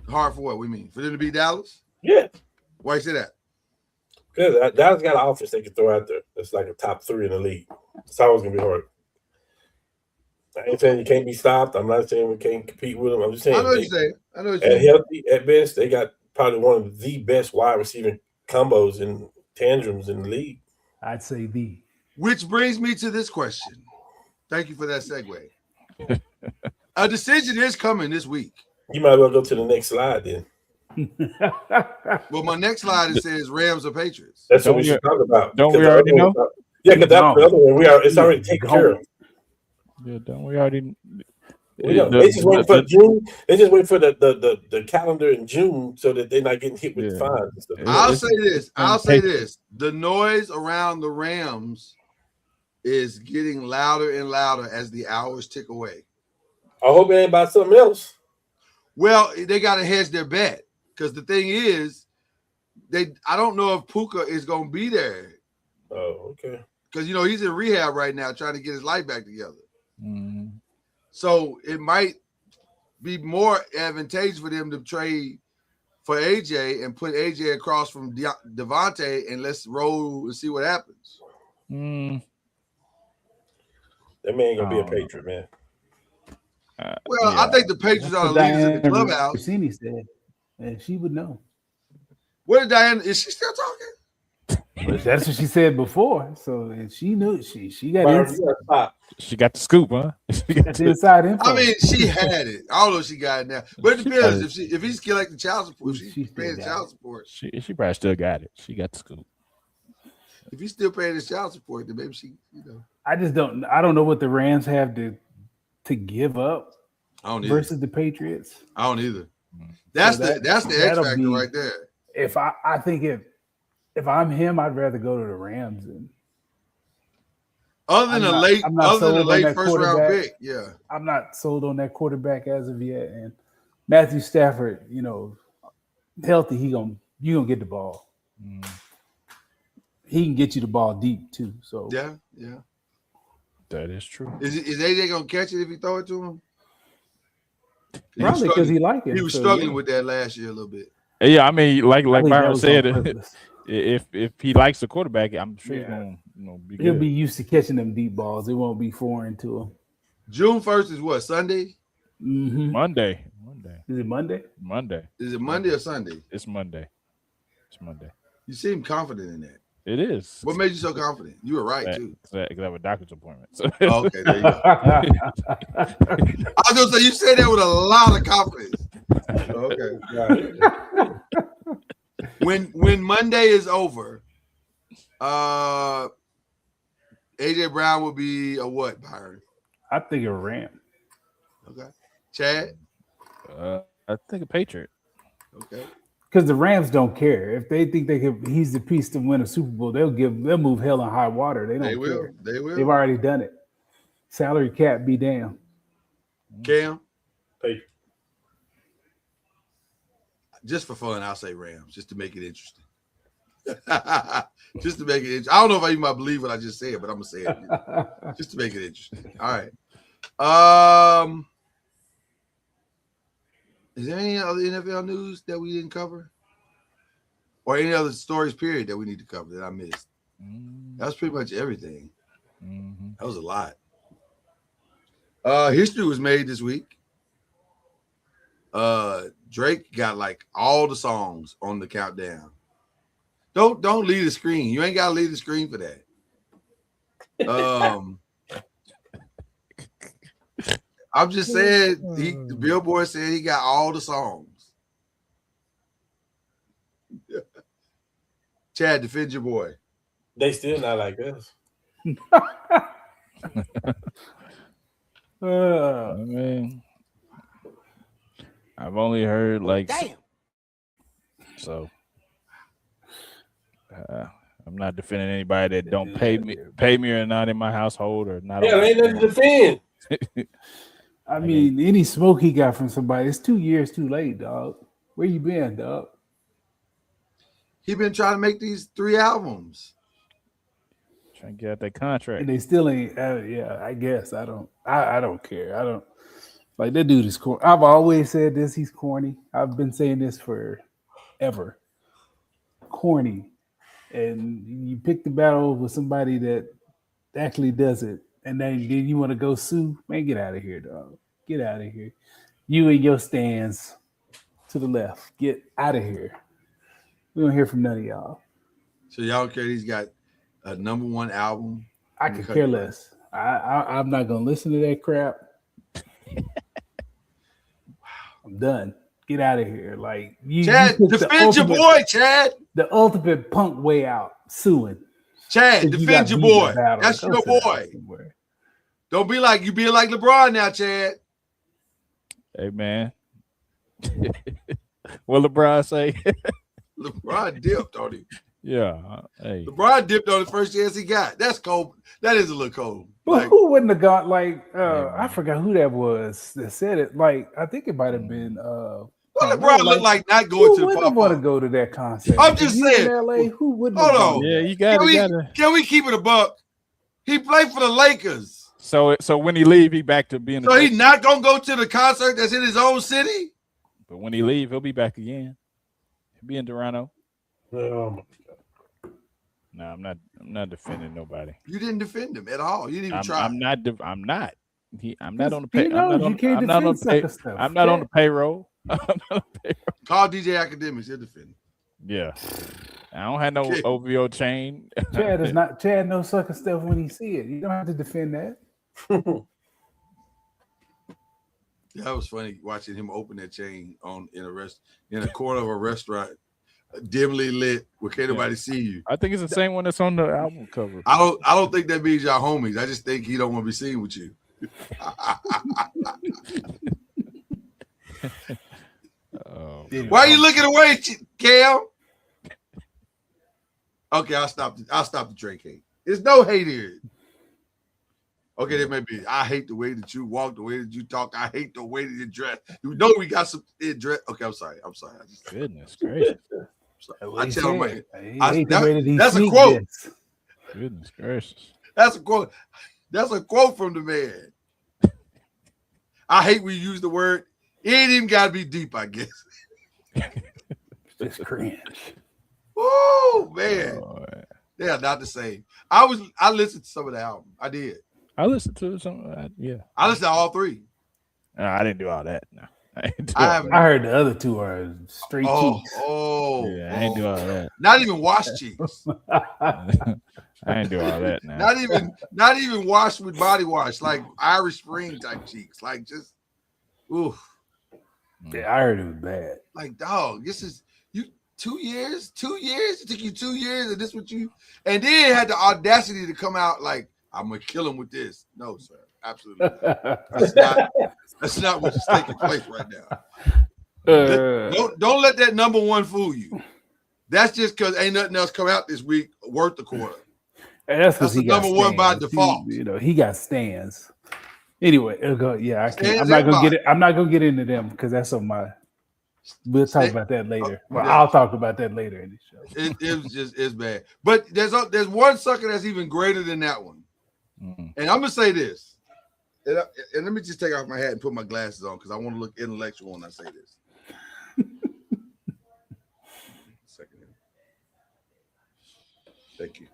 Hard for what? We mean for them to beat Dallas?
Yeah.
Why you say that?
Because Dallas got an offense they can throw out there. That's like a top 3 in the league. It's always gonna be hard. I ain't saying you can't be stopped. I'm not saying we can't compete with them. I'm just saying.
I know what you're saying.
And healthy at best, they got probably one of the best wide receiving combos and tandems in the league.
I'd say
Which brings me to this question. Thank you for that segue. A decision is coming this week.
You might as well go to the next slide then.
Well, my next slide says Rams or Patriots.
That's what we should talk about.
Don't we already know?
Yeah, because that's the other one. It's already taken care of.
Yeah, don't we already?
They just wait for June. They just wait for the calendar in June so that they're not getting hit with fines and stuff.
I'll say this. The noise around the Rams is getting louder and louder as the hours tick away.
I hope it ain't about something else.
Well, they got to hedge their bet because the thing is, I don't know if Puka is gonna be there.
Oh, okay.
Because he's in rehab right now, trying to get his life back together.
Mm-hmm.
So it might be more advantageous for them to trade for AJ and put AJ across from Devontae and let's roll and see what happens.
Mm.
That man ain't gonna be a Patriot, man.
Well, I think the Patriots are the leaders in the clubhouse.
Rossini said, and she would know.
What did Diana? Is she still talking?
But that's what she said before. So and she knew she got inside.
She got the scoop, huh?
She got the inside info.
I mean, she had it. I don't know if she got it now, but it depends. If he's collecting child support, she's paying child support.
She probably still got it. She got the scoop.
If he's still paying his child support, then maybe she,
I don't know what the Rams have to give up versus the Patriots.
I don't either. That's the X factor right there.
If I think if I'm him, I'd rather go to the Rams. And
other than a late first round pick, yeah.
I'm not sold on that quarterback as of yet. And Matthew Stafford, healthy, you gonna get the ball.
Mm.
He can get you the ball deep too. So
yeah.
That is true.
Is AJ gonna catch it if you throw it to him?
Probably because he liked it.
He was struggling with that last year a little bit.
Yeah, I mean, like Byron said, if he likes the quarterback, I'm sure he's gonna be good.
He'll be used to catching them deep balls. It won't be foreign to him.
June 1st is what, Sunday?
Mm-hmm.
Monday.
Is it Monday?
Monday.
Is it Monday or Sunday?
It's Monday.
You seem confident in that.
It is.
What made you so confident? You were right too.
Because I have a doctor's appointment. So.
Oh, okay, there you go. I was gonna say you said that with a lot of confidence. Okay. When Monday is over, AJ Brown will be a what, Byron?
I think a Ram.
Okay. Chad?
I think a Patriot.
Okay.
Because the Rams don't care. If they think he's the piece to win a Super Bowl, they'll move hell and high water. They don't care.
They will.
They've already done it. Salary cap be damn.
Cam?
Patriot.
Just for fun, I'll say Rams, just to make it interesting. Just to make it interesting. I don't know if I even might believe what I just said, but I'm gonna say it just to make it interesting. All right. Is there any other NFL news that we didn't cover? Or any other stories, period, that we need to cover that I missed? That was pretty much everything.
Mm-hmm.
That was a lot. History was made this week. Drake got like all the songs on the countdown. Don't leave the screen. You ain't gotta leave the screen for that. I'm just saying, the Billboard said he got all the songs. Chad, defend your boy.
They still not like us.
I mean, I've only heard like
damn.
So I'm not defending anybody that don't pay me or not in my household or not.
Yeah, ain't nothing to defend.
I mean, any smoke he got from somebody, it's 2 years too late, dog. Where you been, dog?
He been trying to make these 3 albums.
Trying to get out that contract.
And they still ain't. Yeah, I guess I don't care. I don't like that dude is corny. I've always said this. He's corny. I've been saying this forever. Corny, and you pick the battle with somebody that actually does it, and then you want to go sue. Man, get out of here, dog. Get out of here. You and your stands to the left. Get out of here. We don't hear from none of y'all.
So y'all care he's got a #1 album?
I could care less. I'm not gonna listen to that crap. I'm done. Get out of here. Like
Chad, defend your boy, Chad.
The ultimate punk way out, suing.
Chad, defend your boy. That's your boy. Don't be like you being like LeBron now, Chad.
Hey man. What LeBron say?
LeBron dipped on him.
Yeah. Hey.
LeBron dipped on the first chance he got. That's cold. That is a little cold.
But who wouldn't have got I forgot who that was that said it. Like, I think it might have been
Well, What LeBron look like not going to
Who
the
wouldn't want to
pop-up?
go to that concert?
I'm just
If you're
saying.
in LA, who wouldn't?
Hold
have
on.
gone?
Yeah, you gotta.
Can we keep it a buck? He played for the Lakers.
So when he leave, he back to being.
So he's not gonna go to the concert that's in his own city.
But when he leave, he'll be back again. He'll be in Toronto.
Oh,
No, I'm not defending nobody.
You didn't defend him at all. You didn't even try.
I'm not. I'm not on the pay.
He knows you can't defend sucker stuff.
I'm not on the payroll.
Call DJ Academics. He'll defend him.
Yeah, I don't have no OVO chain.
Chad knows sucker stuff when he see it. You don't have to defend that.
That was funny watching him open that chain in a corner of a restaurant, dimly lit, where can't nobody see you.
I think it's the same one that's on the album cover.
I don't think that means y'all homies. I just think he don't want to be seen with you. Why are you looking away, Cam? Okay, I'll stop the Drake hate. There's no hate here. Okay, there may be. I hate the way that you walk, the way that you talk. I hate the way that you dress. You know we got some dress. Okay, I'm sorry.
Goodness gracious.
That's a quote.
Goodness gracious.
That's a quote. That's a quote from the man. I hate when you use the word. It ain't even got to be deep, I guess.
It's cringe.
Oh man, they are not the same. I listened to some of the album. I did.
I listened to some. Yeah,
I listened to all three.
No, I didn't do all that. No,
I heard the other two are straight cheeks.
Yeah, I ain't do all that.
Not even washed cheeks.
I ain't do all that now.
Not even washed with body wash, like Irish Spring type cheeks. Like just, ooh.
Yeah, I heard it was bad.
Like, dog, this is you 2 years? 2 years? It took you 2 years, and this what you and then had the audacity to come out like, I'm gonna kill him with this. No, sir. Absolutely not. That's not what's taking place right now. Don't let that number one fool you. That's just because ain't nothing else come out this week worth the quarter.
And that's because he got
number one by default.
He got stands. Anyway, I'm not gonna get it. I'm not gonna get into them because that's on my. We'll talk about that later. Well, I'll talk about that later in the show.
It's bad. But there's one sucker that's even greater than that one. Mm-hmm. And I'm gonna say this, and let me just take off my hat and put my glasses on because I want to look intellectual when I say this. Second. Thank you.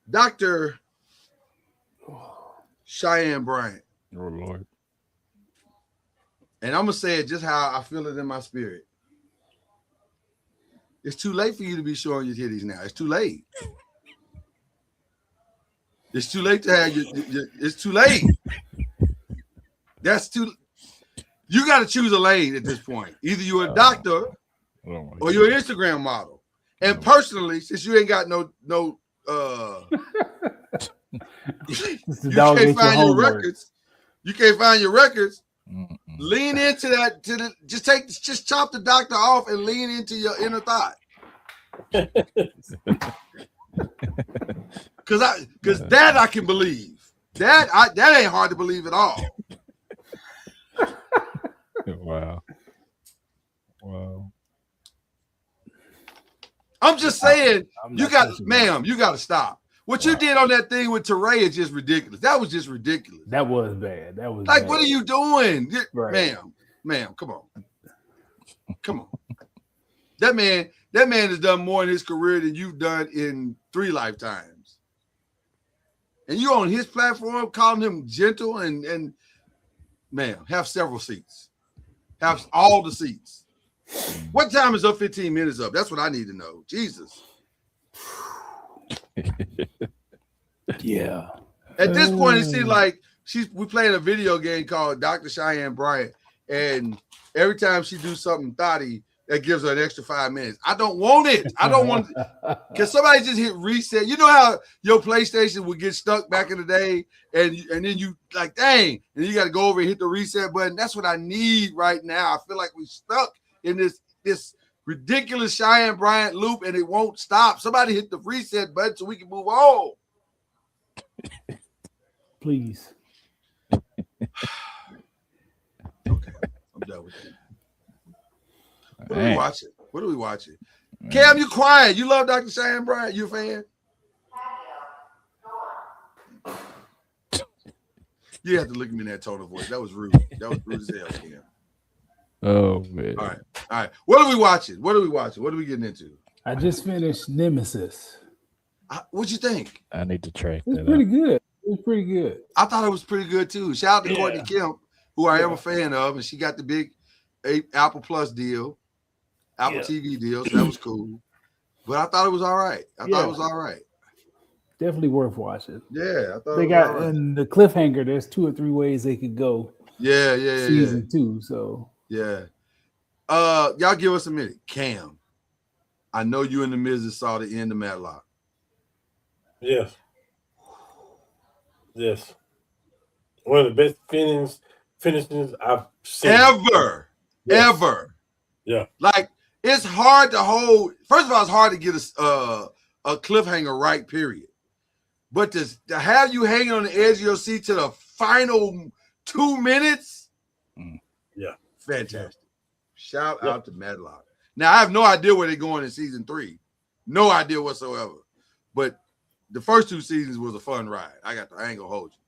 Dr. Cheyenne Bryant.
Oh Lord.
And I'm gonna say it just how I feel it in my spirit. It's too late for you to be showing your titties now. It's too late. It's too late to have your it's too late. That's too. You got to choose a lane at this point. Either you're a doctor or you're an Instagram model. And personally, since you ain't got no you can't find your records. You can't find your records. Mm-mm. Lean into that. Just chop the doctor off and lean into your inner thought. Because that I can believe. That ain't hard to believe at all.
Wow.
I'm just saying, you got to stop. What you did on that thing with Teray is just ridiculous. That was just ridiculous.
That was bad. That was
like,
bad.
What are you doing?
Right.
Ma'am, come on. That man has done more in his career than you've done in 3 lifetimes. And you on his platform calling him gentle and ma'am, have several seats. Have all the seats. What time is up? 15 minutes up. That's what I need to know. Jesus.
Yeah.
At this point, it seems like we playing a video game called Dr. Cheyenne Bryant, and every time she do something thotty, that gives her an extra 5 minutes. I don't want it. I don't want. Can somebody just hit reset? You know how your PlayStation would get stuck back in the day, and then you like, dang, and you got to go over and hit the reset button. That's what I need right now. I feel like we're stuck in this ridiculous Cheyenne Bryant loop, and it won't stop. Somebody hit the reset button so we can move on.
Please.
with that. What are we watching? What are we watching? Cam, you quiet. You love Dr. Cheyenne Bryant? You a fan? You have to look at me in that tone of voice. That was rude. That was rude as hell, Cam.
Oh man.
All right. What are we watching? What are we getting into?
I just finished Nemesis.
What'd you think?
I need to track
It was
that.
pretty good. It was pretty good.
I thought it was pretty good too. Shout out to Courtney Kemp, who I am a fan of, and she got the big Apple Plus deal, Apple TV deal, so that was cool. But I thought it was all right. I thought it was all right.
Definitely worth watching.
Yeah, I thought
they got in the cliffhanger. There's 2 or 3 ways they could go.
Yeah.
Season 2. So
y'all give us a minute. Cam, I know you and the Mrs. saw the end of Matlock.
Yes. One of the best finishes I've seen
ever.
Yeah.
Like, it's hard to hold. First of all, it's hard to get a cliffhanger right, period. But to have you hanging on the edge of your seat to the final 2 minutes, fantastic. Shout out to Matlock. Now, I have no idea where they're going in season 3. No idea whatsoever. But the first 2 seasons was a fun ride. I ain't gonna hold you.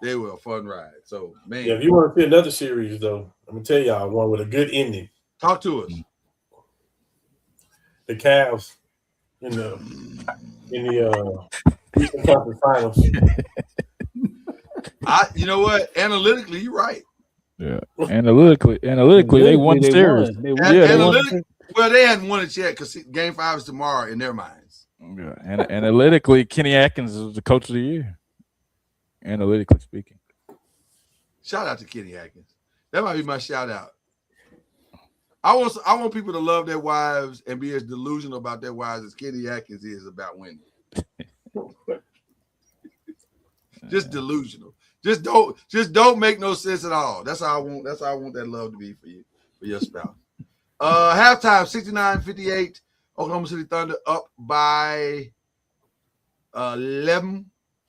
They were a fun ride. So, man.
Yeah, if you want to see another series, though, I'm gonna tell y'all one with a good ending.
Talk to us.
The Cavs in the Eastern Conference Finals.
You know what? Analytically, you're right.
Yeah. Analytically, they won the series.
Well, they hadn't won it yet because Game 5 is tomorrow in their minds.
Yeah. And analytically, Kenny Atkins is the coach of the year. Analytically speaking.
Shout out to Kenny Atkins. That might be my shout out. I want people to love their wives and be as delusional about their wives as Kenny Atkins is about winning. Just delusional. Just don't make no sense at all. That's how I want that love to be for you, for your spouse. Halftime 69-58. Oklahoma City Thunder up by 11.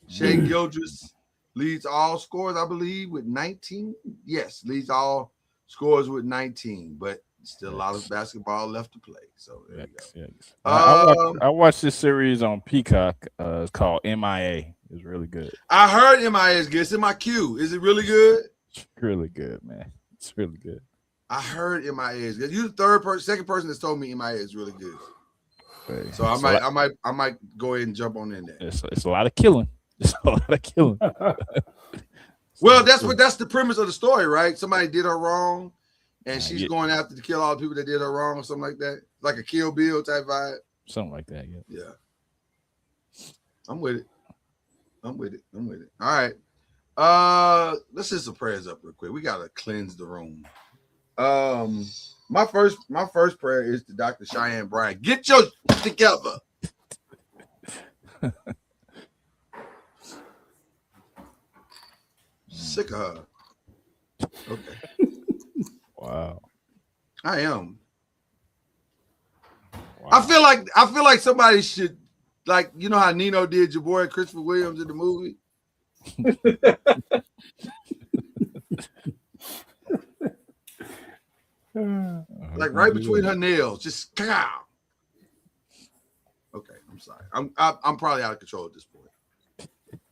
Shea Gildress leads all scores, I believe, with 19. Yes, leads all scores with 19, but still a lot of basketball left to play. So there you go.
I watched this series on Peacock. It's called MIA. It's really good.
I heard MIA is good. It's in my queue. Is it really good?
It's really good, man. It's really good.
I heard MIA is good. You're the second person that's told me MIA is really good.
Hey,
so I might go ahead and jump on in there.
It's a lot of killing. It's a lot of killing.
Well, that's the premise of the story, right? Somebody did her wrong, and she's going after to kill all the people that did her wrong, or something like that. Like a Kill Bill type vibe.
Something like that, yeah.
Yeah. I'm with it. All right. Let's just some prayers up real quick. We gotta cleanse the room. My first prayer is to Dr. Cheyenne Bryant. Get your together. Sick of her. Okay.
Wow.
I am.
Wow.
I feel like somebody should, like, you know how Nino did your boy Christopher Williams in the movie? Like right between her nails, just cow. Okay, I'm sorry. I'm probably out of control at this point,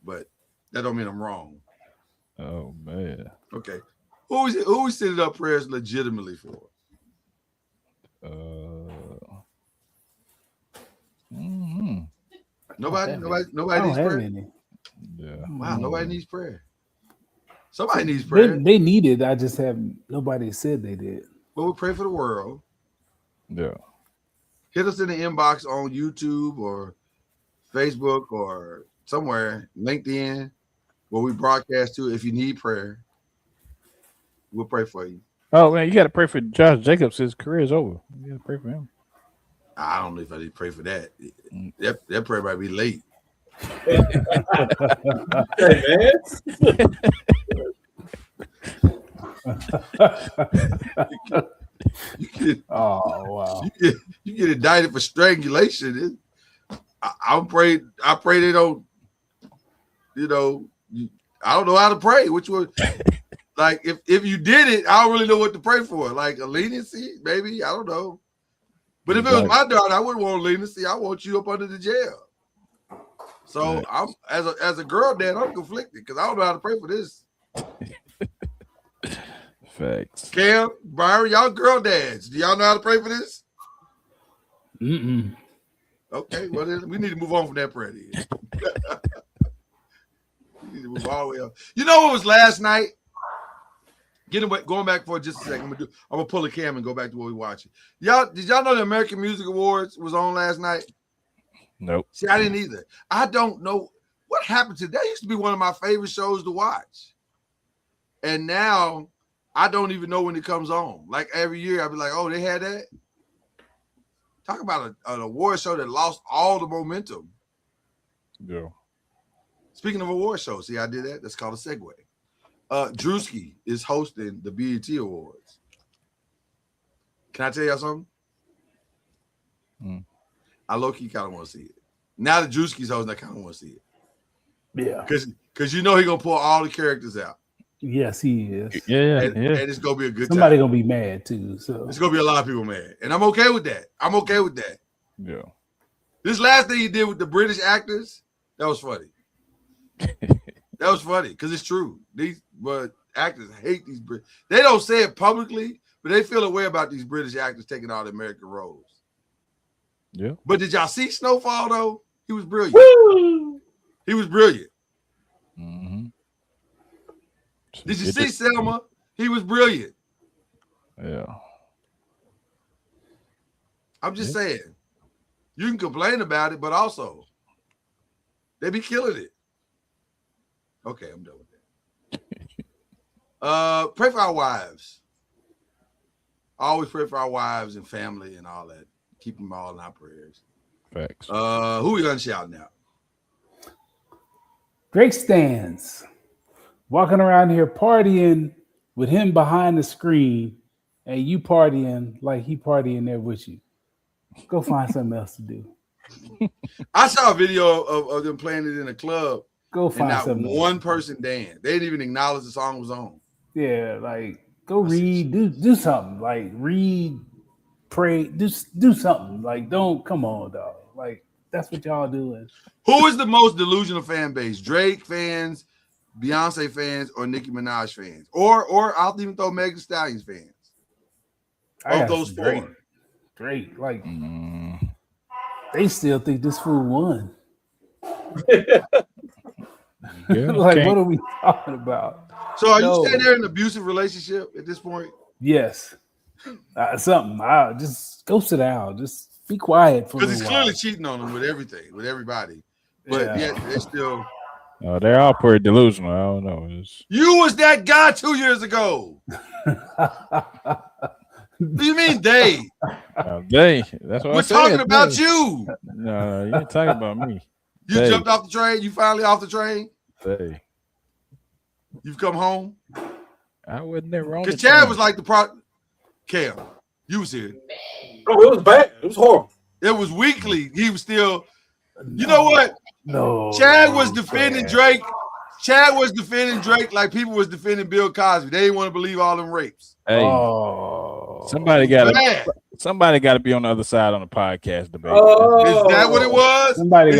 but that don't mean I'm wrong.
Oh man.
Okay, who we sending up prayers legitimately for? Nobody needs prayer.
Yeah.
Wow, nobody needs prayer. Somebody needs prayer.
They need it. I just haven't. Nobody said they did.
Well, we pray for the world.
Yeah.
Hit us in the inbox on YouTube or Facebook or somewhere, LinkedIn, where we broadcast to. If you need prayer, we'll pray for you.
Oh man, you got to pray for Josh Jacobs. His career is over. You got to pray for him.
I don't know if I need to pray for that. That prayer might be late.
Hey man.
Oh wow!
You get indicted for strangulation. I pray they don't. You know, I don't know how to pray. Which one? Like if you did it, I don't really know what to pray for. Like a leniency, maybe, I don't know. But if it was my daughter, I wouldn't want leniency. I want you up under the jail. So I'm as a girl dad, I'm conflicted because I don't know how to pray for this.
Facts.
Cam, Byron, y'all girl dads. Do y'all know how to pray for this?
Mm-mm.
Okay, well then we need to move on from that prayer. We need to move all the way up. You know what was last night? Going back for just a second. I'm gonna pull a cam and go back to what we watching. Did y'all know the American Music Awards was on last night?
Nope.
See, I didn't either. I don't know what happened to that. Used to be one of my favorite shows to watch, and now I don't even know when it comes on. Like every year, I'll be like, "Oh, they had that." Talk about an award show that lost all the momentum.
Yeah.
Speaking of award shows, see, I did that. That's called a segue. Drewski is hosting the BET Awards. Can I tell y'all something? I low-key kind of want to see it. Now that Drewski's hosting, I kind of want to see it.
Yeah.
Because you know he's going to pull all the characters out.
Yes, he is.
Yeah.
And it's going to be a good
Somebody
time.
gonna be mad too. So
It's going to be a lot of people mad. And I'm okay with that.
Yeah.
This last thing he did with the British actors, that was funny. That was funny because it's true. These actors hate these British. They don't say it publicly, but they feel a way about these British actors taking all the American roles.
Yeah.
But did y'all see Snowfall though? He was brilliant.
Woo!
He was brilliant.
Mm-hmm.
Did you see Selma? He was brilliant.
Yeah.
I'm just saying. You can complain about it, but also they be killing it. Okay, I'm done with that. Pray for our wives. I always pray for our wives and family and all that. Keep them all in our prayers.
Facts.
Who we gonna shout now?
Drake stands walking around here partying with him behind the screen, and you partying like he partying there with you. Go find something else to do.
I saw a video of them playing it in a club.
Go
And
find
not
something else.
one person danced. They didn't even acknowledge the song was on.
Yeah, like go read, do something. Like read, pray, do something. Like don't come on, dog. Like that's what y'all doing.
Who is the most delusional fan base? Drake fans, Beyonce fans, or Nicki Minaj fans? Or I'll even throw Megan Thee Stallion fans. Of those four.
Drake, like they still think this fool won.
Yeah,
Like, what are we talking about?
So are you saying they're in an abusive relationship at this point?
Yes. Something. Just go sit down. Just be quiet for a
Because he's
little while.
clearly cheating on them with everything, with everybody. But yet they're still.
They're all pretty delusional. I don't know.
You was that guy 2 years ago. What do you mean they?
That's what
We're
I said.
talking about you.
No, you ain't talking about me.
You jumped off the train. You finally off the train. You've come home.
I wasn't there on
Because Chad was like Cam, you was here.
Oh, it was bad. It was horrible.
It was weekly. He was still. You know what?
No.
Chad was defending Drake. Chad was defending Drake like people was defending Bill Cosby. They didn't want to believe all them rapes.
Hey, somebody got to be on the other side on the podcast debate.
Is that what it was?
Somebody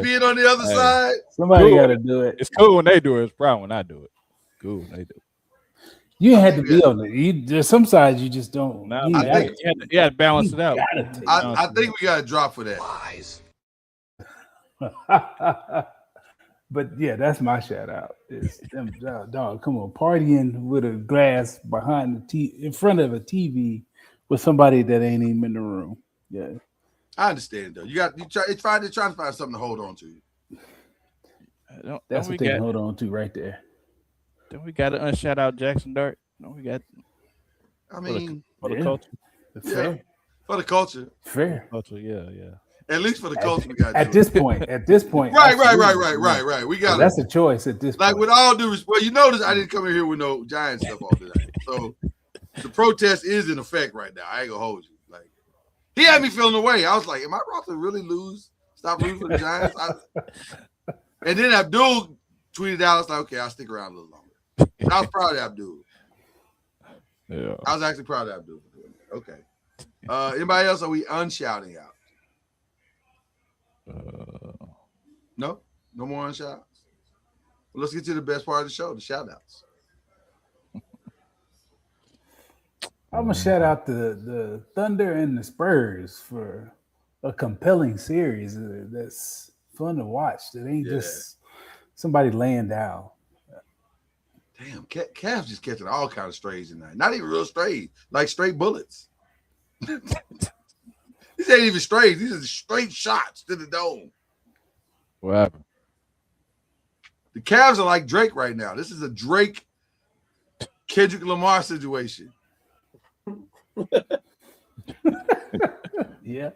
being on the other side.
Somebody got to do it.
It's cool when they do it. It's problem when I do it. Cool when they do it.
You had to be on it. There's some sides you just don't.
No, you had to balance it out.
I think we got to drop for that.
But yeah, that's my shout out. It's them dog. Come on, partying with a glass behind in front of a TV with somebody that ain't even in the room. Yeah,
I understand though. It's trying to find something to hold on to.
That's what they can hold on to right there.
Then we got to unshout out Jackson Dart. No, we got.
I mean,
for the culture.
Yeah, for the culture.
Fair.
Culture, yeah.
At least for the culture, we got
at this point.
Right. We got
that's a choice at this point.
Like with all due respect, well, you notice I didn't come in here with no Giant stuff all today. So the protest is in effect right now. I ain't gonna hold you. Like he had me feeling away. I was like, am I about to really lose? Stop rooting for the Giants? And then Abdul tweeted out, I was like, okay, I'll stick around a little longer. I was proud of Abdul.
Yeah.
I was actually proud of Abdul. Okay. Anybody else? Are we unshouting out? No more unshouts. Well, let's get to the best part of the show, the shout outs.
I'm gonna shout out the Thunder and the Spurs for a compelling series that's fun to watch. That ain't just somebody laying down.
Damn, Cavs just catching all kind of strays tonight. Not even real strays, like straight bullets. These ain't even strays. These are straight shots to the dome.
What happened?
The Cavs are like Drake right now. This is a Drake Kendrick Lamar situation.
Yeah.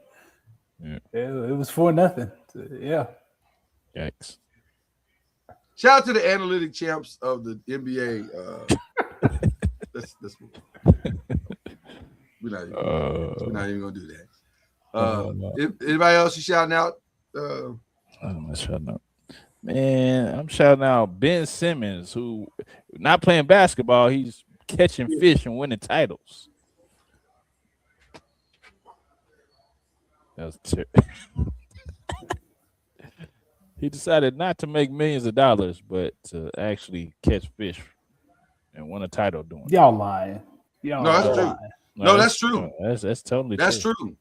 It was 4-0. Yeah.
Yikes.
Shout out to the analytic champs of the NBA. Let's move. We're not even gonna do that. Anybody else you shouting out?
I'm shouting out. Man, I'm shouting out Ben Simmons, who not playing basketball, he's catching fish and winning titles. That was terrible. He decided not to make millions of dollars, but to actually catch fish and win a title doing it.
Y'all lying.
No, that's true. No, that's true.
That's totally
that's
true.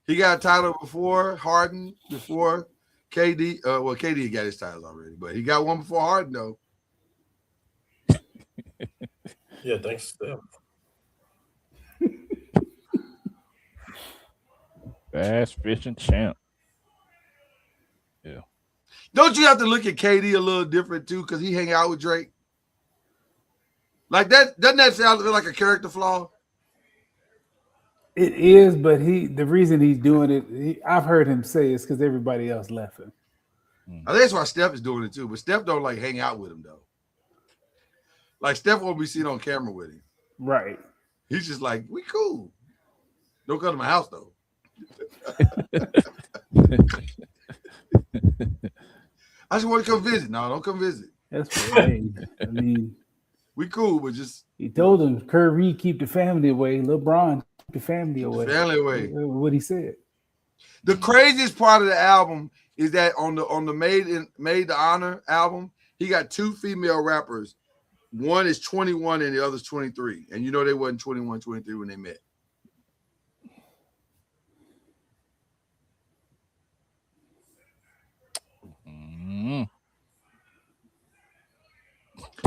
He got a title before Harden, before KD. Well, KD got his titles already, but he got one before Harden, though.
Yeah, thanks to them.
Bass fishing champ. Yeah.
Don't you have to look at KD a little different too, because he hang out with Drake? Like that, doesn't that sound like a character flaw?
It is, but the reason he's doing it, I've heard him say it's because everybody else left him.
I think that's why Steph is doing it too, but Steph don't like hang out with him though. Like Steph won't be seen on camera with him.
Right.
He's just like, we cool. Don't come to my house though. I just want to come visit. No, don't come visit.
That's right. I mean,
we cool, but just
he told him, Curry, keep the family away. LeBron, keep the family away.
Family away.
What he said.
The craziest part of the album is that on the Made to Honor album, he got two female rappers. One is 21 and the other's 23. And you know they wasn't 21, 23 when they met.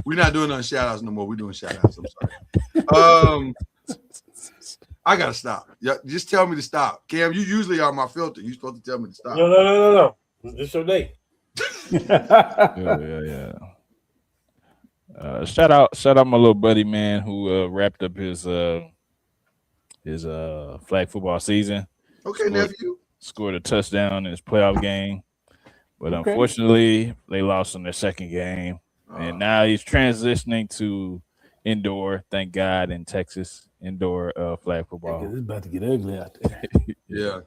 We're not doing no shout outs no more. We're doing shout outs. I'm sorry. I gotta stop. Yeah, just tell me to stop. Cam, you usually are my filter. You're supposed to tell me to stop.
No. It's your day.
Yeah. Shout out my little buddy, man, who wrapped up his flag football season.
Okay, nephew.
Scored a touchdown in his playoff game. But unfortunately, they lost in their second game. And now he's transitioning to indoor, thank God, in Texas, indoor flag football.
It's about to get ugly out there.
Yeah.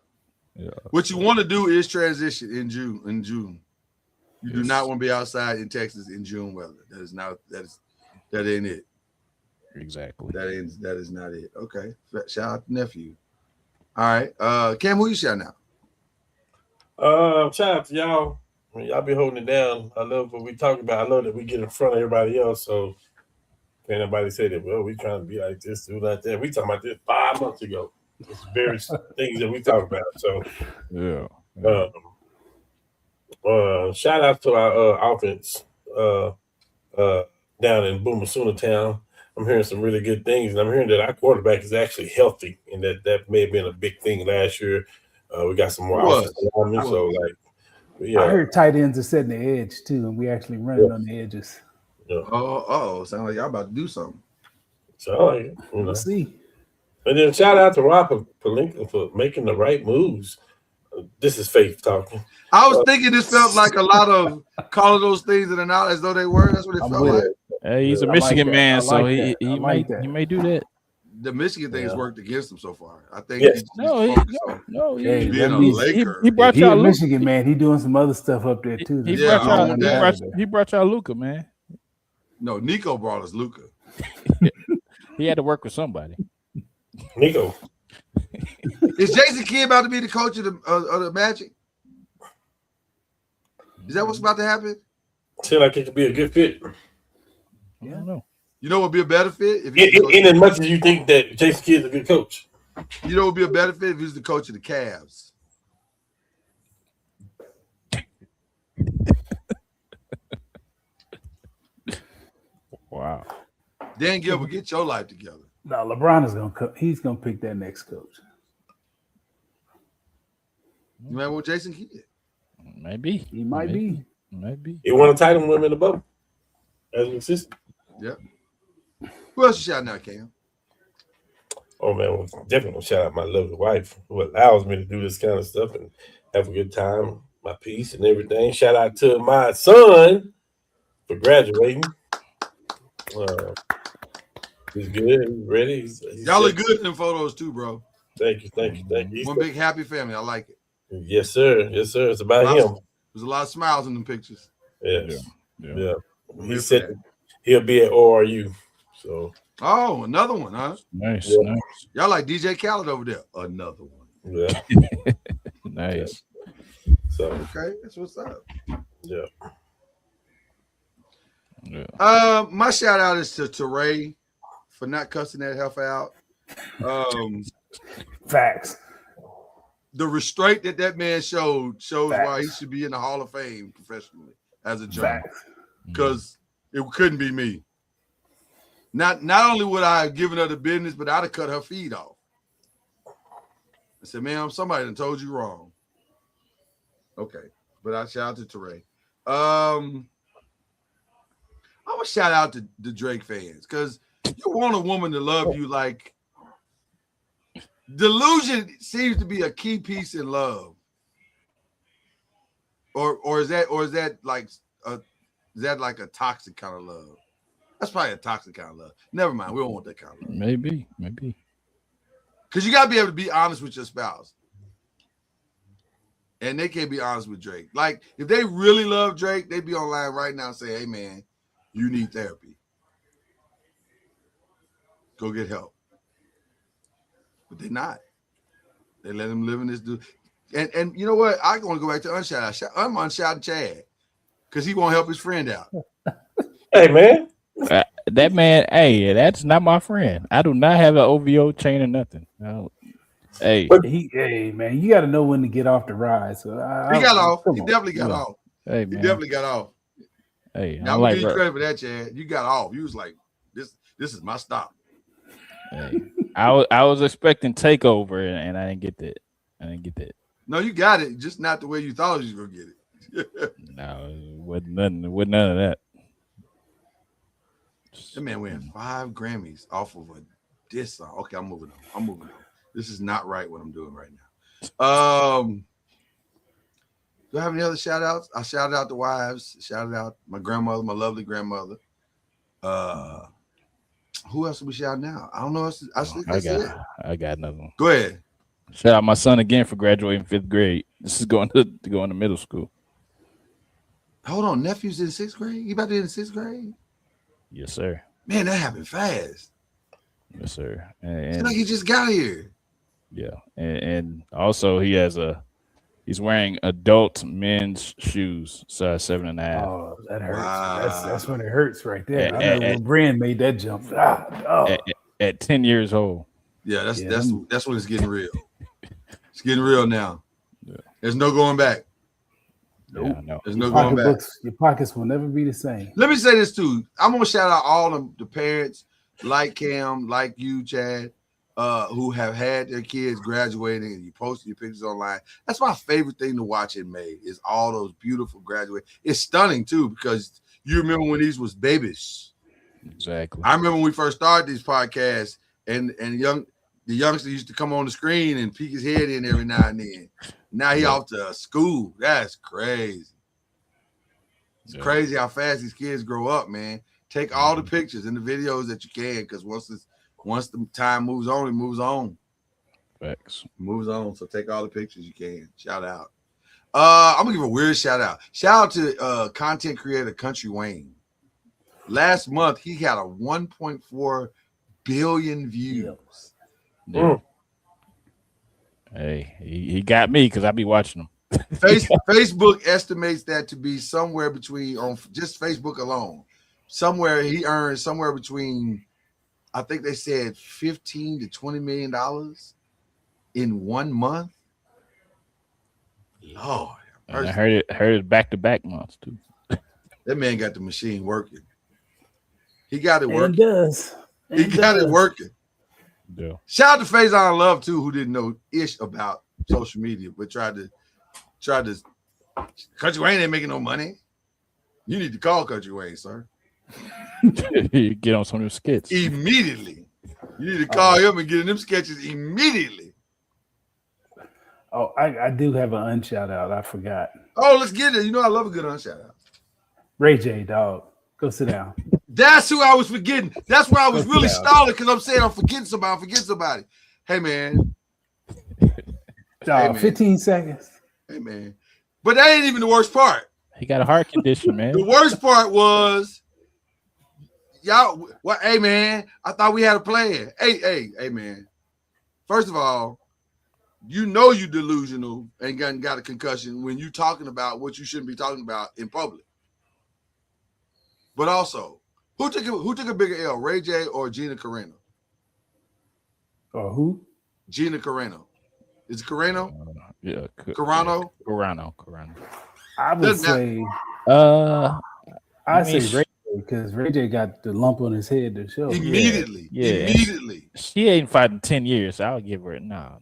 What you want to do is transition in June. You do not want to be outside in Texas in June weather. That ain't it.
Exactly.
That is not it. Okay. Shout out to nephew. All right. Cam, who you shouting out?
Shout out to y'all. I mean, y'all be holding it down. I love what we talk about. I love that we get in front of everybody else. So can't nobody say that, well, we trying to be like this, do like that. We talking about this 5 months ago. It's various things that we talk about. So shout out to our offense down in Boomasuna Town. I'm hearing some really good things, and I'm hearing that our quarterback is actually healthy, and that may have been a big thing last year. We got some more offensive linemen, so like. Yeah.
I heard tight ends are setting the edge too, and we actually running on the edges.
Yeah. Sound like y'all about to do something.
So
we'll see.
And then shout out to Rob Pelinka for making the right moves. This is Faith talking.
I was thinking this felt like a lot of calling those things that are not as though they were. That's what it felt like.
Hey, he's a Michigan man, so he may do that.
The Michigan thing has worked against him so far. I think
yes.
being a Laker.
He brought y'all
a Michigan man. He doing some other stuff up there too.
He brought y'all Luka, man.
No, Nico brought us Luca.
He had to work with somebody.
Nico.
Is Jason Kidd about to be the coach of the Magic? Is that what's about to happen?
Seems like it could be a good fit.
I don't know.
You know what would be a better fit? If
In as much as you think that Jason Kidd's a good coach.
You know what would be a better fit if he was the coach of the Cavs.
Wow.
Dan Gilbert, get your life together.
No, LeBron is he's gonna pick that next coach.
You remember with Jason Kidd?
Maybe.
He might be.
Maybe.
He won a title with him in the bubble as an assistant.
Yep. Who else you shouting out, Cam?
Oh man, well, definitely gonna shout out my lovely wife who allows me to do this kind of stuff and have a good time, my peace and everything. Shout out to my son for graduating. He's good. He's ready. He's
Y'all look good in them photos too, bro.
Thank you.
One big happy family. I like it.
Yes, sir. It's about him.
There's a lot of smiles in them pictures.
Yes. Yeah. He
Good
said
for that.
he'll be at ORU. So
Oh, another one, huh?
Nice.
Yeah.
Nice.
Y'all like DJ Khaled over there. Another one.
yeah.
Nice.
So
Okay, that's what's up.
yeah.
Yeah.
My shout out is to Teray for not cussing that heifer out.
Facts.
The restraint that man shows
Facts.
why he should be in the Hall of Fame professionally as a judge.
Facts.
Because it couldn't be me. Not only would I have given her the business, but I'd have cut her feet off. I said, ma'am, somebody done told you wrong. Okay. But I shout out to Teray. I'm gonna shout out to the Drake fans because you want a woman to love you like delusion seems to be a key piece in love. Or is that like a toxic kind of love? That's probably a toxic kind of love. Never mind. We don't want that kind of love.
Maybe.
Because you got to be able to be honest with your spouse. And they can't be honest with Drake. Like, if they really love Drake, they'd be online right now and say, hey, man, you need therapy. Go get help. But they're not. They let him live in this dude. And you know what? I want to go back to Unshout. I'm unshouting Chad because he won't help his friend out.
Hey man.
That man, hey, that's not my friend. I do not have an OVO chain or nothing. Hey,
Hey, man, you got to know when to get off the ride. So
He got off. He definitely got off.
hey,
He
man.
definitely got off.
Hey,
Now,
I'm
we
like,
give you credit for that, Chad. You got off. You was like, this is my stop.
hey, I was expecting takeover, and I didn't get that.
No, you got it. Just not the way you thought you was going to get it.
No, it wasn't none of that.
That man win 5 Grammys off of a diss song. Okay, I'm moving on. This is not right what I'm doing right now. Do I have any other shout outs? I shouted out the wives, shouted out my grandmother, my lovely grandmother. Who else are we shouting out? I don't know.
I got another one.
Go ahead.
Shout out my son again for graduating 5th grade. This is going to middle school.
Hold on, nephew's in 6th grade? He about to be in 6th grade?
Yes, sir.
Man, that happened fast.
Yes, sir.
It's
And
like he just got here.
yeah, and also he's wearing adult men's shoes, size 7.5.
Oh, that hurts.
Wow.
That's when it hurts right there. I
And-
know when Brand made that jump.
At 10 years old.
Yeah, that's when it's getting real. It's getting real now.
Yeah.
There's no going back.
Yeah, I know.
There's no going back.
Your pockets will never be the same.
Let me say this too. I'm gonna shout out all the parents like Cam, like you, Chad, who have had their kids graduating and you posted your pictures online. That's my favorite thing to watch in May is all those beautiful graduates. It's stunning too because you remember when these was babies.
Exactly.
I remember when we first started these podcasts and the youngster used to come on the screen and peek his head in every now and then. Now he off to school. That's crazy. It's crazy how fast these kids grow up, man. Take all the pictures and the videos that you can, because once the time moves on, it moves on.
Facts.
Moves on. So take all the pictures you can. Shout out. I'm gonna give a weird shout out. Shout out to content creator Country Wayne. Last month, he had a 1.4 billion views.
Mm.
Hey, he got me because I be watching him.
Facebook estimates that to be somewhere between, on just Facebook alone, he earns somewhere between, I think they said $15 to $20 million in 1 month. Lord,
And I heard it back-to-back months too.
that man got the machine working. He got it
And
working.
does.
He got it working.
Yeah.
Shout out to Faison Love too, who didn't know ish about social media, but tried to. Country Wayne ain't making no money. You need to call Country Wayne, sir.
You get on some of the skits
immediately. You need to call him and get in them sketches immediately.
Oh, I do have an unshout out. I forgot.
Oh, let's get it. You know I love a good unshout out.
Ray J, dog. Go sit down.
That's who I was forgetting. That's why I was really stalling, because I'm saying I'm forgetting somebody. Hey, man.
Dog,
Hey, man.
15 seconds.
Hey, man. But that ain't even the worst part.
He got a heart condition, man.
The worst part was, y'all, what? Hey, man, I thought we had a plan. Hey, man. First of all, you know you delusional and got a concussion when you talking about what you shouldn't be talking about in public. But also, who took a bigger L, Ray J or Gina Carano?
Or who?
Gina Carano. Is it Carano?
Yeah,
Carano?
Carano.
I would
Doesn't
say I say Ray J, because Ray J got the lump on his head to show.
Immediately.
Yeah.
Immediately.
She ain't fighting 10 years, so I'll give her no.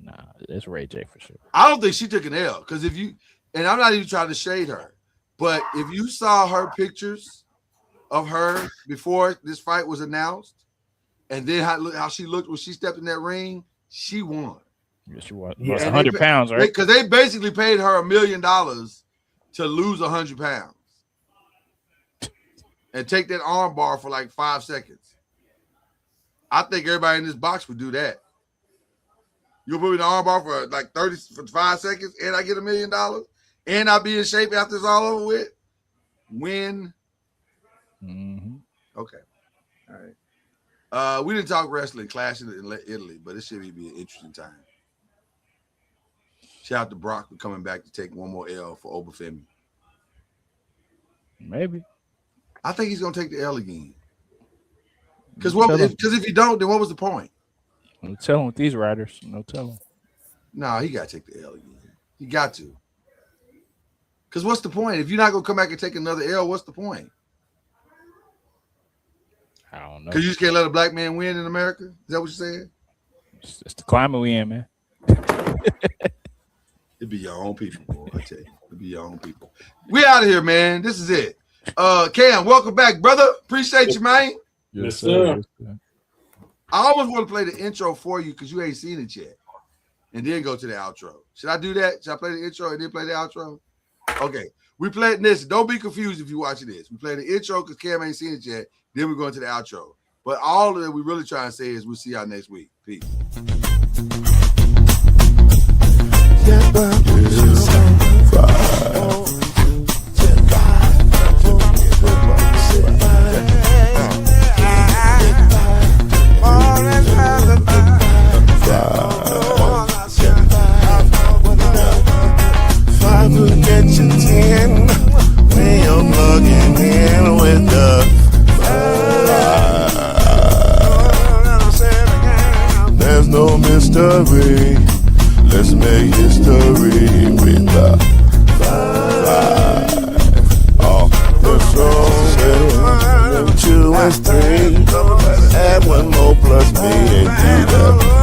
It's Ray J for sure.
I don't think she took an L, because if you, and I'm not even trying to shade her, but if you saw her pictures of her before this fight was announced, and then how she looked when she stepped in that ring, she won.
Yeah, she was.
Yeah.
100 pounds, right?
Because they basically paid her $1 million to lose 100 pounds and take that arm bar for like 5 seconds. I think everybody in this box would do that. You'll put me in the arm bar for like 5 seconds, and I get $1 million, and I'll be in shape after it's all over with. Win.
Mm-hmm.
Okay. All right. We didn't talk wrestling, clashing in Italy, but it should be an interesting time. Shout out to Brock for coming back to take one more L for Obafemi.
Maybe.
I think he's gonna take the L again. Because if you don't, then what was the point?
No telling with these riders. No telling.
No, he got to take the L again. He got to. Because what's the point? If you're not gonna come back and take another L, what's the point?
I don't know.
Because you just can't let a black man win in America? Is that what you're saying?
It's the climate we in, man.
It'd be your own people, boy. I tell you. It'd be your own people. We out of here, man. This is it. Cam, welcome back, brother. Appreciate you, man.
Yes, sir.
I almost want to play the intro for you because you ain't seen it yet. And then go to the outro. Should I do that? Should I play the intro and then play the outro? Okay. We played this. Don't be confused if you're watching this. We play the intro because Cam ain't seen it yet. Then we're going to the outro. But all that we really trying to say is we'll see y'all next week. Peace.
There's no mystery. Let's make history with the five. Off the throne, 2 and 3. Add 1 more plus me and do the